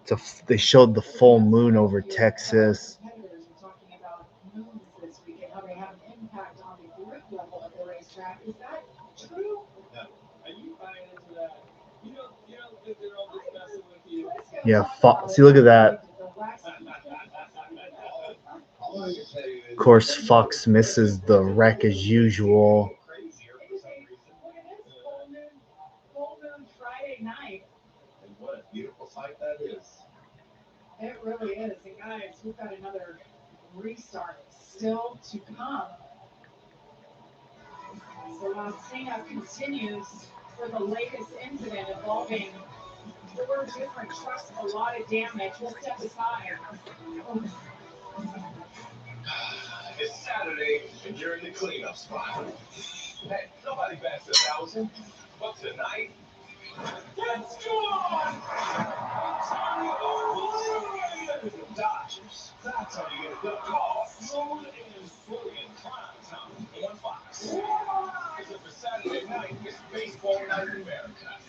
back. They showed the full moon over Texas. competitors were talking about moons this week and how they have an impact on the group level of the racetrack. Is that true? Are you buying into that? You don't think they're all just messing with you? Yeah, see, look at that. All I can tell you is Of course, Fox misses the wreck as usual. crazier for some reason. Look at this full moon Friday night. And what a beautiful sight that is. It really is. And guys, we've got another restart still to come. So while cleanup continues for the latest incident involving 4 different trucks, a lot of damage. We'll step aside. It's Saturday and you're in the cleanup spot. Hey, nobody bats 1,000. But tonight, let's go! Dodgers. That's how you get a good call. Sold in Florian Prime Time on Fox. Because for Saturday night, it's baseball night in America.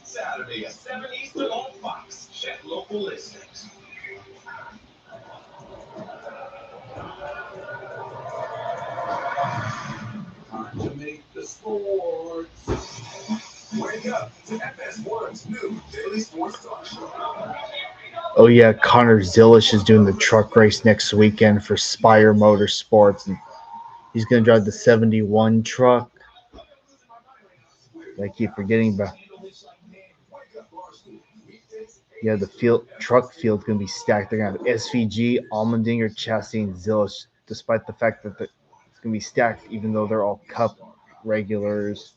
Saturday at 7 Eastern on Fox. Check local listings. sports. Wake up to FS1's new Daily Sports Talk Show. Oh yeah, Connor Zilish is doing the truck race next weekend for Spire Motorsports, and he's gonna drive the 71 truck. I keep forgetting about. Yeah, the truck field's gonna be stacked. They're gonna have SVG, Allmendinger, Chassis, and Zilish, despite the fact that it's gonna be stacked, even though they're all Cup regulars.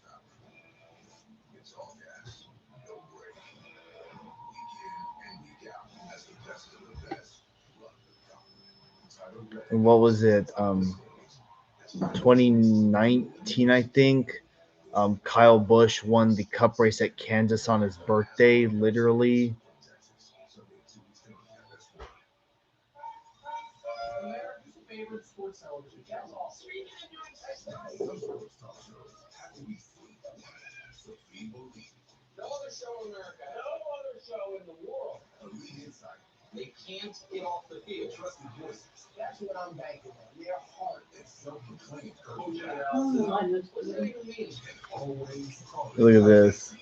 And what was it? 2019, I think. Kyle Busch won the Cup race at Kansas on his birthday, literally. America's favorite sports television channel. Some sports talk shows have to be seen. So feed believe. No other show in America, no other show in the world. Elite insight. They can't get off the field. Trusted voices. That's what I'm banking on. Their heart. And self-proclaimed coach. What's it even mean? And always calling. Look at this.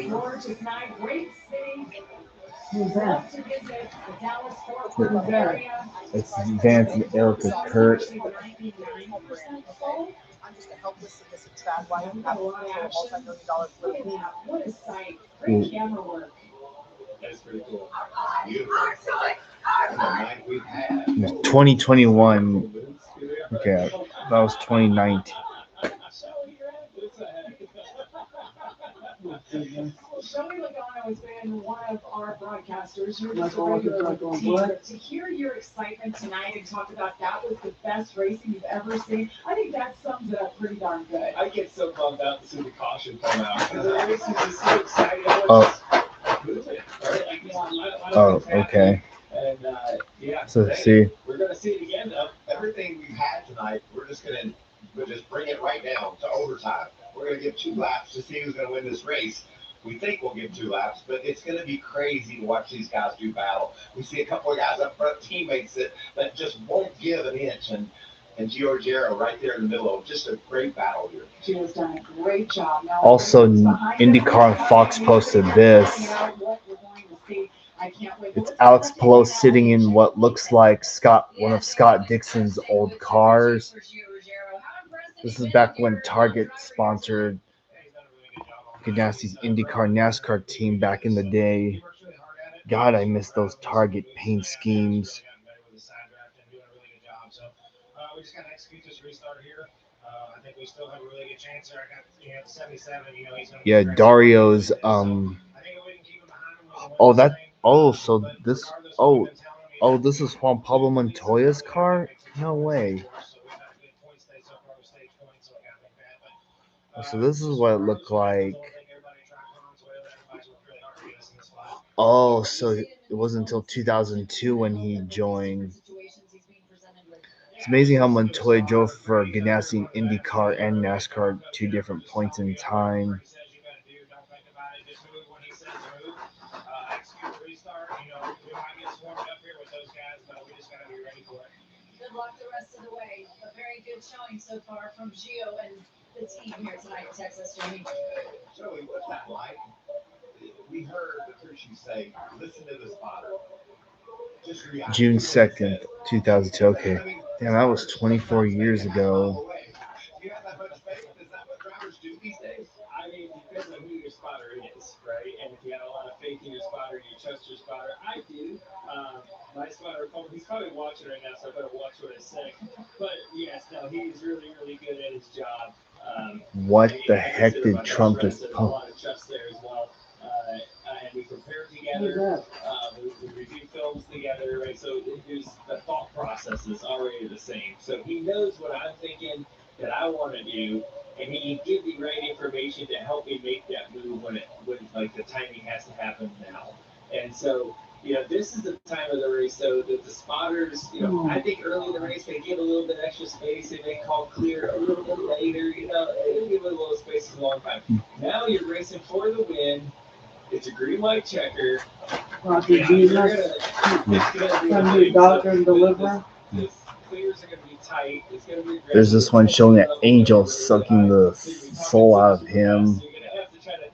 Georgia tonight, great city. Who's Love that? to visit the Dallas-Fort Worth area. It's Vance and Erica Kurt. Actually, 99% full. I'm just a helpless, submissive trad wife. I'm a multi-million-dollar Look at that. What a sight. Great camera work. That's pretty cool. Beautiful. And the night we've had. 2021. Okay, that was 2019. Shelly Logano has been one of our broadcasters. You're just That's a all I can regular talk on. team. What? But to hear your excitement tonight and talk about that was the best racing you've ever seen, I think that sums it up pretty darn good. I get so bummed out to see the caution come out because the race is just so exciting. Oh. Movement, right? Like, I don't Oh, think it's happening. okay. And yeah, So today, see, we're gonna see it again though. Everything we've had tonight, we'll just bring it right down to overtime. We're gonna give 2 laps to see who's gonna win this race. We think we'll give 2 laps, but it's gonna be crazy to watch these guys do battle. We see a couple of guys up front, teammates that just won't give an inch, and Giorgiero right there in the middle of just a great battle here. She has done a great job. Now, also IndyCar and Fox posted this. It's Alex Palou sitting in what looks like one of Scott Dixon's old cars. This is back when Target sponsored Ganassi's IndyCar NASCAR team back in the day. God, I miss those Target paint schemes. We just gotta execute this restart here. I think we still have a really good chance here. I got the 77. He's gonna. Yeah, Dario's. Oh, that. Oh, so this. Oh, this is Juan Pablo Montoya's car? No way. So this is what it looked like. Oh, so it wasn't until 2002 when he joined. It's amazing how Montoya drove for Ganassi in IndyCar and NASCAR at 2 different points in time. Good luck the rest of the way. A very good showing so far from Gio and the team here tonight in Texas, Jamie. Joey, what's that like? We heard the crew chief say, listen to the spotter. Just react. June 2nd, 2002. Okay. Damn, that was 24 years ago. You have that much faith? Is that what drivers do these days? I mean, it depends on who your spotter is, right? And if you have a lot of faith in your spotter, you trust your spotter. I do. My spotter, he's probably watching right now, so I better watch what I say. But yes, no, he's really, really good at his job. What the heck did Trump just There's a pump? lot of trust there as well. And we prepare together. We review films together, right? So the thought process is already the same. So he knows what I'm thinking that I want to do, and he can give the right information to help me make that move when like the timing has to happen now. And so, this is the time of the race, so that the spotters, I think early in the race they give a little bit extra space, they may call clear a little bit later, they give it a little space a long time. Now you're racing for the win. It's a green light checker. Roger Yeah, you're Jesus. it's Send gonna your doctor and deliver. This clears are gonna be tight. It's gonna be aggressive. There's this one showing an angel sucking the soul out of him. So you're gonna have to try to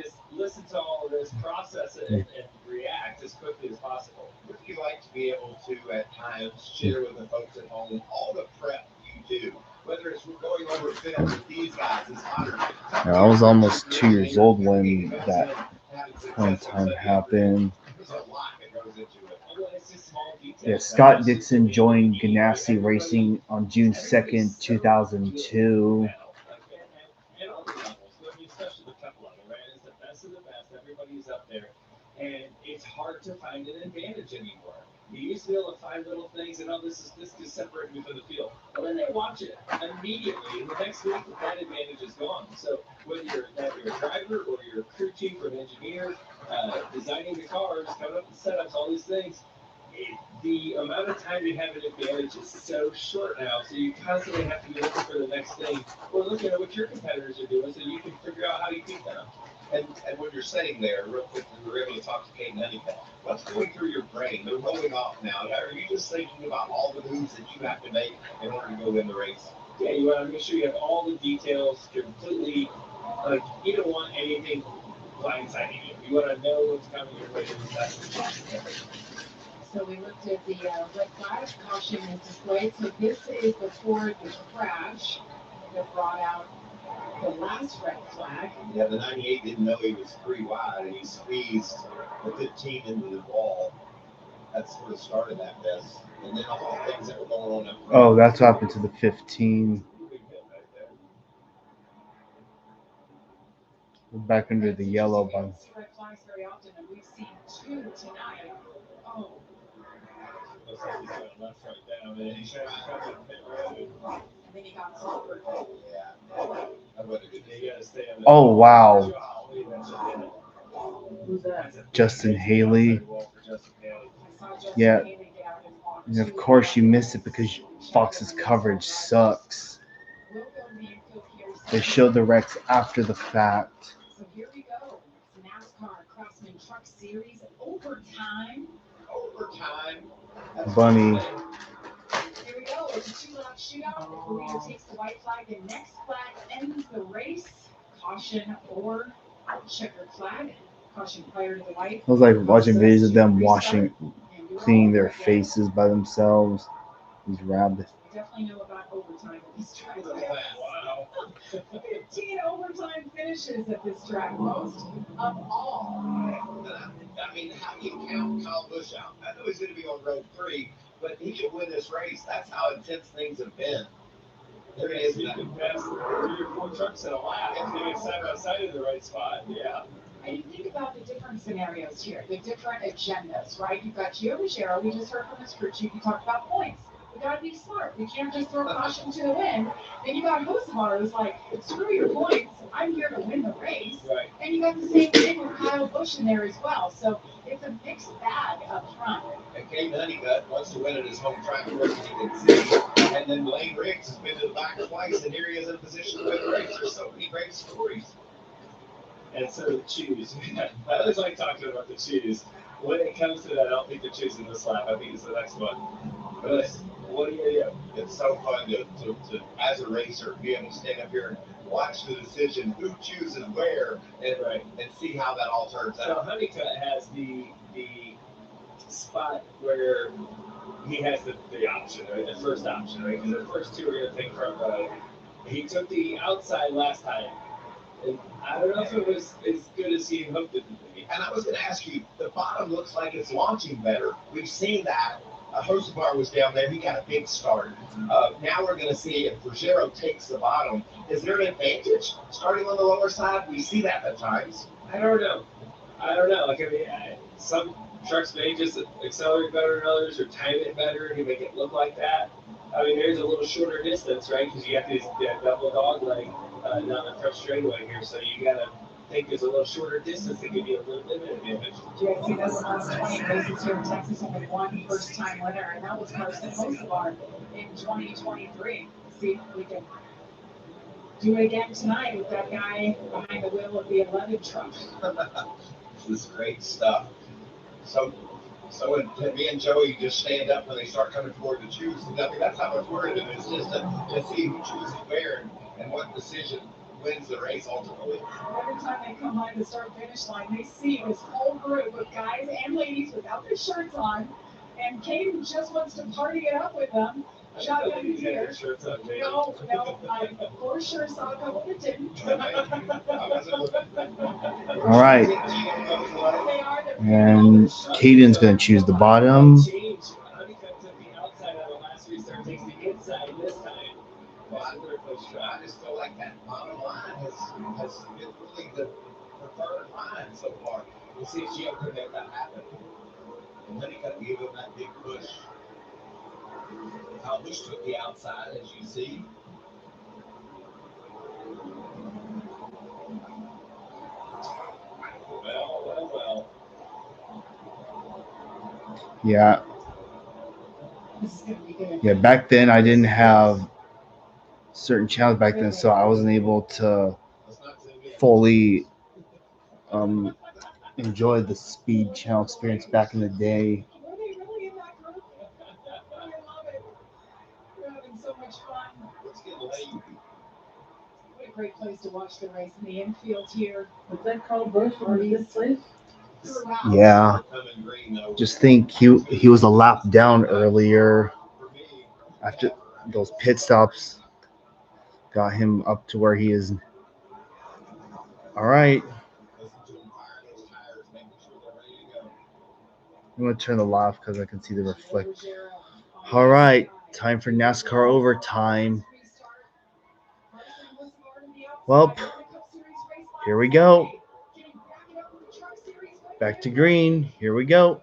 just listen to all of this, process it, and react as quickly as possible. Would you like to be able to, at times, share with the folks at home all the prep you do? Whether it's going over film with these guys, it's hotter. Yeah, I was almost 2 years old when that point in time happened. There's a lot that goes into it. Well, it's just small details. Yeah, Scott Dixon joined Ganassi Racing on June 2nd, 2002. And all the levels, I mean, especially the cup level, right? It's the best of the best. Everybody's up there, and it's hard to find an advantage anymore. You used to be able to find little things, and this can separate me from the field. Well, then they watch it immediately, and the next week that advantage is gone. So whether you're a driver or you're a crew chief or an engineer, designing the cars, coming up with setups, all these things. The amount of time you have an advantage is so short now, so you constantly have to be looking for the next thing or looking at what your competitors are doing so you can figure out how you beat them. And when you're sitting there, real quick, we were able to talk to Kate and Honeycutt. What's going through your brain? They're rolling off now. Are you just thinking about all the moves that you have to make in order to go win the race? Yeah, you want to make sure you have all the details completely, like, you don't want anything blindsiding you. You want to know what's coming your way to the best possible. So we looked at the red flag, caution is displayed. So this is before the crash that brought out the last red flag. Yeah, the 98 didn't know he was 3 wide, and he squeezed the 15 into the wall. That sort of started that mess. And then all the things that were going on up front. Oh, that's what happened to the 15. Back under the yellow button. Red flags very often, and we've seen 2 tonight. Oh. Looks like he's going left right down, and he's trying to cover the pit road. And then he got clobbered. Yeah. You gotta stay on the Oh, wow. Who's that? Justin Haley. Yeah. And of course you miss it because Fox's coverage sucks. They show the wrecks after the fact. So here we go. It's NASCAR Craftsman Truck Series overtime. Bunny. Here we go. It's a 2-lap shootout. The leader takes the white flag. The next flag ends the race. Caution or checkered flag. Caution prior to the white. I was like watching videos of them cleaning their faces by themselves. These rabbits. I definitely know about overtime at this track. Wow. 15 overtime finishes at this track, most of all. I mean, how do you count Kyle Busch out? I know he's going to be on road 3, but he could win this race. That's how intense things have been. There it is. You can pass 3 or 4 trucks in a lap if they get side by side in the right spot. Yeah. And you think about the different scenarios here, the different agendas, right? You've got Gio Ruggiero, we just heard from his crew chief, you talked about points. We gotta be smart. We can't just throw caution to the wind. Then you got Hocevar who's like, screw your points, I'm here to win the race. Right. And you got the same thing with Kyle Busch in there as well. So it's a mixed bag up front. And Kate Honeycutt wants to win at his home track first, as you can see. And then Lane Riggs has been to the back twice, and here he is in a position to win the race. There's so many great stories. And so the choose. I always like talking about the choose. When it comes to that, I don't think they're choosing this lap. I think it's the next one. But what do you do? It's so fun to, as a racer, be able to stand up here and watch the decision, who chooses where, and see how that all turns So out. Honeycutt has the spot where he has the option, right? The first option, right? Because the first 2 are going to take front row. He took the outside last time. And I don't know if it was as good as he hoped it would be. And I was going to ask you, the bottom looks like it's launching better. We've seen that. Hocevar was down there. He got a big start. Now we're going to see if Ruggiero takes the bottom. Is there an advantage starting on the lower side? We see that at times. I don't know. Like, I mean, some trucks may just accelerate better than others or time it better and you make it look like that. I mean, there's a little shorter distance, right? Because you have that double dog leg down the front straightaway here. So you got to think there's a little shorter distance to give you a little bit of advantage. Yeah, see, that's the last 20 races here in Texas, only one first-time winner, and that was Carson Hocevar in 2023. See if we can do it again tonight with that guy behind the wheel of the 11 truck. This is great stuff. So when me and Joey just stand up when they start coming forward to choose, I mean, that's how much work it is just to see who chooses where and what decision wins the race ultimately. Every time they come by the start finish line, they see this whole group of guys and ladies without their shirts on, and Caden just wants to party it up with them. Shotgun here. No, I for sure saw a couple that didn't. All right. And Caden's going to choose the bottom. I just feel like that bottom line has been really the preferred line so far. We'll see if Gio can make that happen. And Honeycutt gave him that big push. Kyle Busch took the outside, as you see. Well. Yeah. Yeah, back then I didn't have certain channels back then, so I wasn't able to fully enjoy the speed channel experience back in the day. Were they really in that group? I love it. We're having so much fun. What a great place to watch the race in the infield here. Was that Carl Busch or this place? Yeah. Just think he was a lap down earlier. After those pit stops got him up to where he is. All right. I'm going to turn the light off because I can see the reflect. All right. Time for NASCAR overtime. Well, here we go. Back to green. Here we go.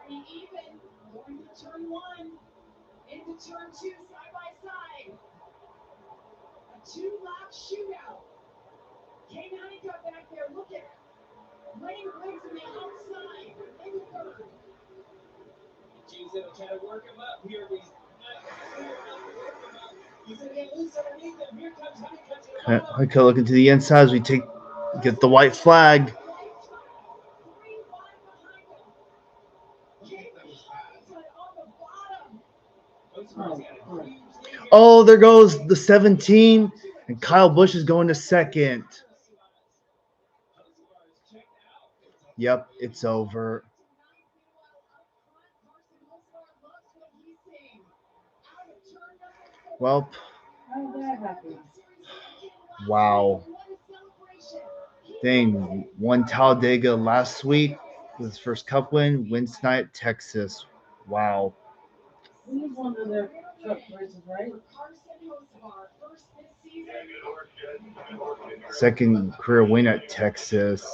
Going to turn one, into turn two, side by side. A 2-lap shootout. Kane Honeycutt back there. Look at Lane Briggs on the outside. In third. G's gonna try to work him up here. He's gonna get loose underneath him. Here comes Honeycutt to the bottom. Honeycutt looking to the inside as we get the white flag. Oh, there goes the 17, and Kyle Busch is going to second. Yep, it's over. Well, wow. Dang, won Talladega last week with his first Cup win. Wins tonight at Texas. Wow. This is one of their truck races, right? Second career win at Texas.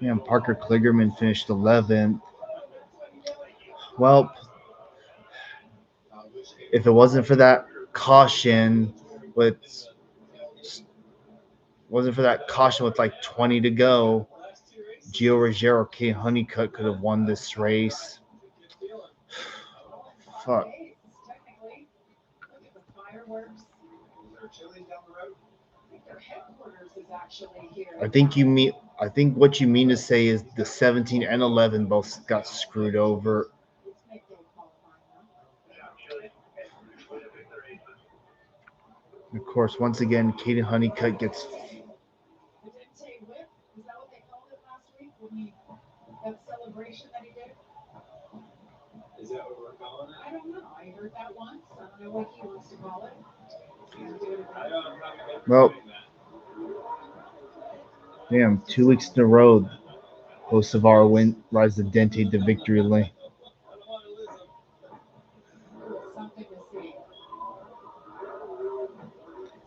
Man, Parker Kligerman finished 11th. Well, if it wasn't for that caution with like 20 to go, Gio Ruggiero, Kane Honeycutt could have won this race. Fuck. I think what you mean to say is the 17 and 11 both got screwed over. Of course, once again, Caden Honeycutt gets. That celebration that he did? Is that what we're calling it? I don't know. I heard that once. I don't know what he wants to call it. Well, damn, 2 weeks in a row, Hocevar rides the Dente to victory lane. Something to see.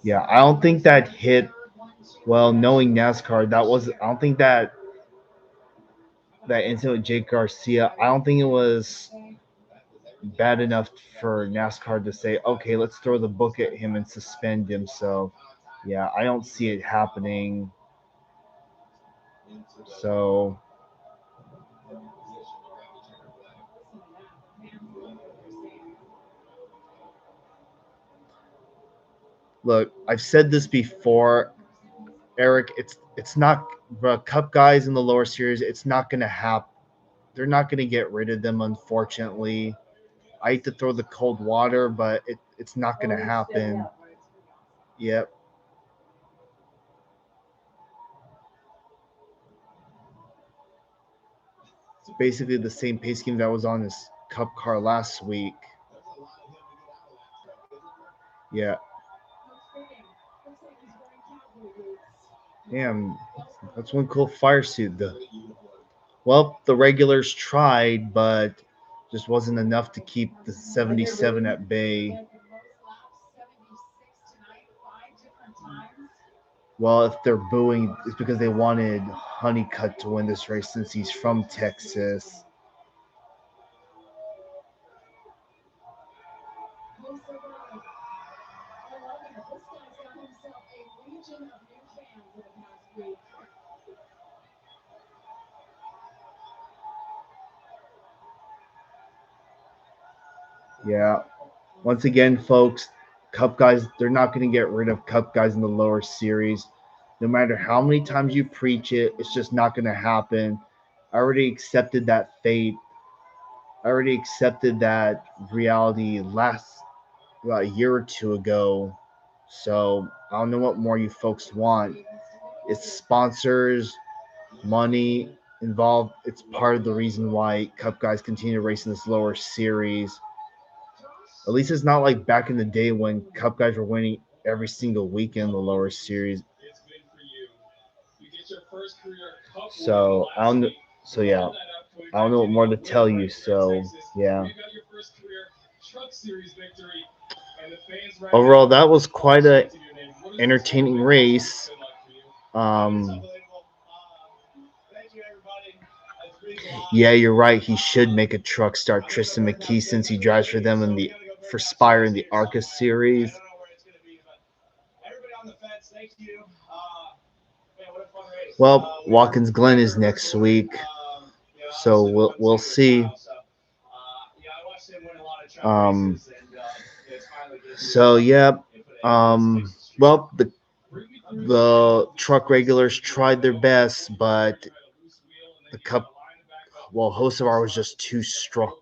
Yeah, I don't think that hit. Well, knowing NASCAR, I don't think that incident with Jake Garcia, I don't think it was bad enough for NASCAR to say, okay, let's throw the book at him and suspend him. So, yeah, I don't see it happening. So, Look, I've said this before, Eric. It's not the Cup guys in the lower series. It's not going to happen. They're not going to get rid of them, unfortunately. I hate to throw the cold water, but it's not going to happen. Yep. It's basically the same pace scheme that was on this Cup car last week. Yeah. Damn, that's one cool fire suit. The regulars tried, but just wasn't enough to keep the 77 at bay. Well, if they're booing, it's because they wanted Honeycutt to win this race since he's from Texas. Yeah. Once again, folks, Cup guys, they're not going to get rid of Cup guys in the lower series. No matter how many times you preach it, it's just not going to happen. I already accepted that fate. I already accepted that reality last about a year or two ago. So I don't know what more you folks want. It's sponsors, money involved. It's part of the reason why Cup guys continue to race in this lower series. At least it's not like back in the day when Cup guys were winning every single weekend in the lower series. So I don't. So yeah, I don't know what more to tell you. So yeah. Overall, that was quite a entertaining race. Um, yeah, you're right. He should make a truck start Tristan McKee since he drives for them in the for Spire in the ARCA series. Well, Watkins Glen is next week, so we'll see. Um, so yeah, well the truck regulars tried their best, but the Cup, well, Hocevar was just too strong.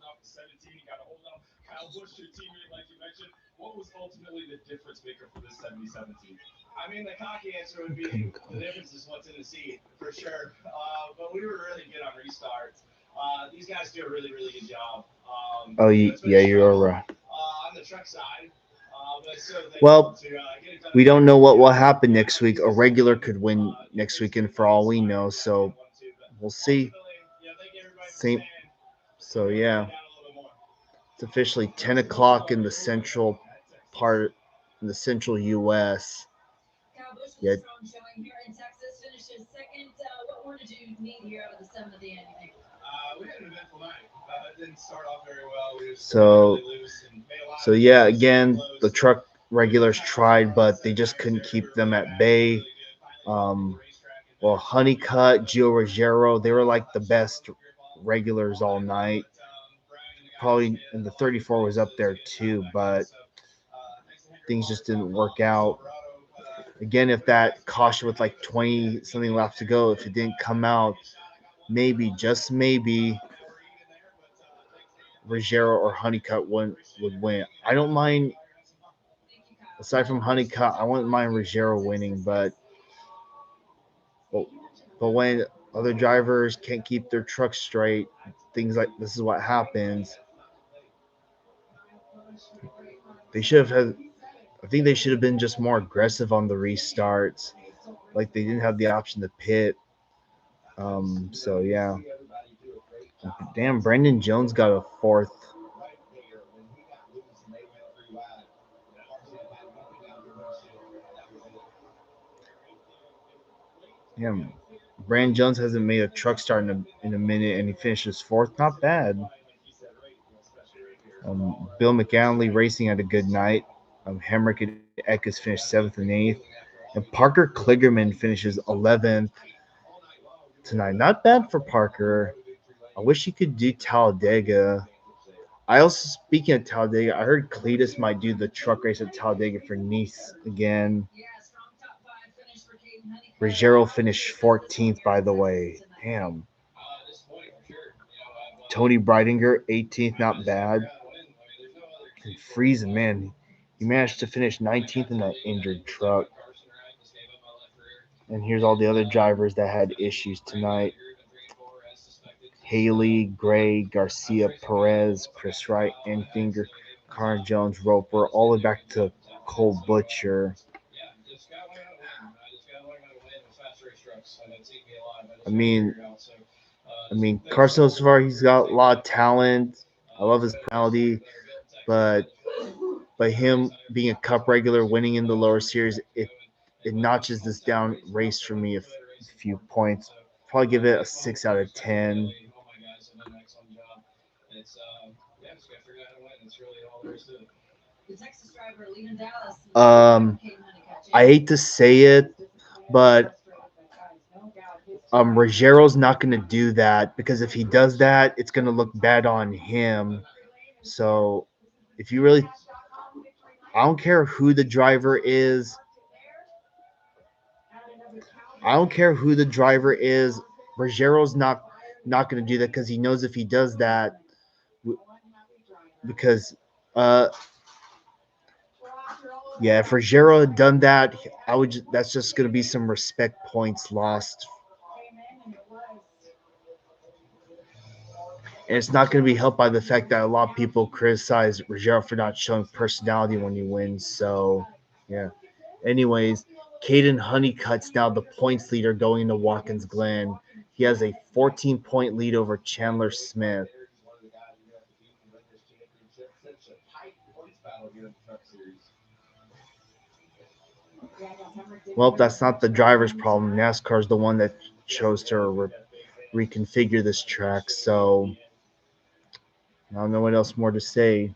What was ultimately the difference maker for this 77 team? I mean, the cocky answer would be the difference is what's in the seat, for sure. But we were really good on restarts. These guys do a really, really good job. Oh, yeah, you're right. On the truck side. Well, we don't know what will happen next week. A regular could win next weekend for all we know, so we'll see. Same. So yeah, it's officially 10 o'clock in the central part, in the central U.S. Yeah. So, so yeah, again, the truck regulars tried, but they just couldn't keep them at bay. Um, well, Honeycutt, Gio Ruggiero, they were like the best regulars all night. Probably, and the 34 was up there too, but things just didn't work out. Again, if that caution with like 20 something laps to go, if it didn't come out, maybe, just maybe, Ruggiero or Honeycutt would win. I don't mind, aside from Honeycutt, I wouldn't mind Ruggiero winning, but, but when other drivers can't keep their trucks straight, things like this is what happens. They should have had. I think they should have been just more aggressive on the restarts. Like they didn't have the option to pit. So yeah. Damn, Brandon Jones got a fourth. Damn, Brandon Jones hasn't made a truck start in a minute, and he finishes fourth. Not bad. Bill McAnally Racing had a good night. Hemrick and Eckes finished 7th and 8th. And Parker Kligerman finishes 11th tonight. Not bad for Parker. I wish he could do Talladega. I also, speaking of Talladega, I heard Cletus might do the truck race at Talladega for Nice again. Ruggiero finished 14th, by the way. Damn. Tony Breidinger, 18th, not bad. And Friesen, man, he managed to finish 19th in that injured truck. And here's all the other drivers that had issues tonight. Haley, Gray, Garcia, Perez, Chris Wright, Enfinger, Connor Jones, Roper, all the way back to Cole Butcher. I mean, Carson so far, he's got a lot of talent. I love his personality, but him being a Cup regular, winning in the lower series, it notches this down race for me a few points. Probably give it a 6 out of 10. Um, I hate to say it, but Ruggiero's not going to do that, because if he does that, it's going to look bad on him. So if you really, I don't care who the driver is. I don't care who the driver is. Ruggiero's not going to do that, because he knows if he does that, because yeah, if Ruggiero had done that, that's just going to be some respect points lost. And it's not going to be helped by the fact that a lot of people criticize Ruggiero for not showing personality when he wins. So, yeah. Anyways, Caden Honeycutt's now the points leader going into Watkins Glen. He has a 14-point lead over Chandler Smith. Well, that's not the driver's problem. NASCAR's the one that chose to reconfigure this track. So, I don't know what else more to say.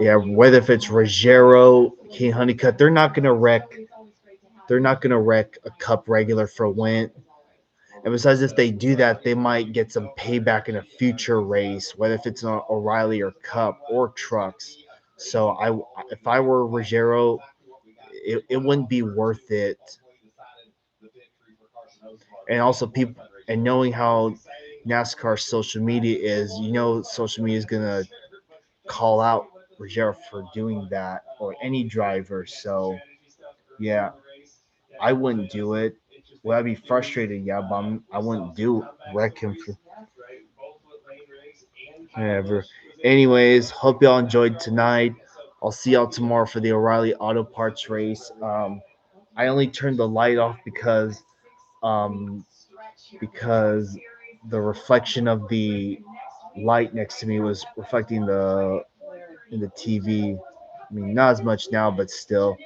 Yeah, whether if it's Ruggiero, Kane Honeycutt, they're not gonna wreck. They're not gonna wreck a Cup regular for a win. And besides, if they do that, they might get some payback in a future race, whether if it's an O'Reilly or Cup or trucks. So if I were Ruggiero, it wouldn't be worth it. And also, people, and knowing how NASCAR social media is, social media is gonna call out Ruggiero for doing that, or any driver. So yeah, I wouldn't do it. Would I be frustrated? Yeah, but I wouldn't wreck him for whatever. Anyways, hope y'all enjoyed tonight. I'll see y'all tomorrow for the O'Reilly Auto Parts race. I only turned the light off um, because the reflection of the light next to me was reflecting in the TV. I mean, not as much now, but still.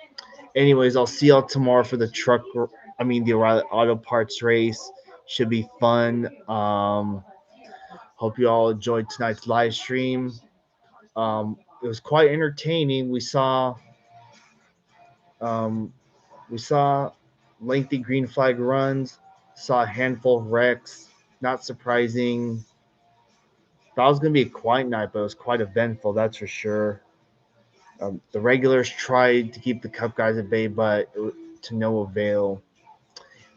Anyways, I'll see y'all tomorrow for the O'Reilly Auto Parts race. Should be fun. Hope you all enjoyed tonight's live stream. It was quite entertaining. Um, we saw lengthy green flag runs. Saw a handful of wrecks. Not surprising. Thought it was gonna be a quiet night, but it was quite eventful. That's for sure. The regulars tried to keep the Cup guys at bay, but to no avail.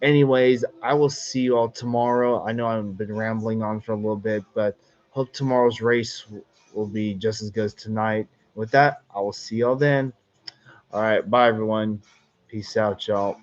Anyways, I will see you all tomorrow. I know I've been rambling on for a little bit, but hope tomorrow's race will be just as good as tonight. With that, I will see y'all then. All right, bye everyone. Peace out, y'all.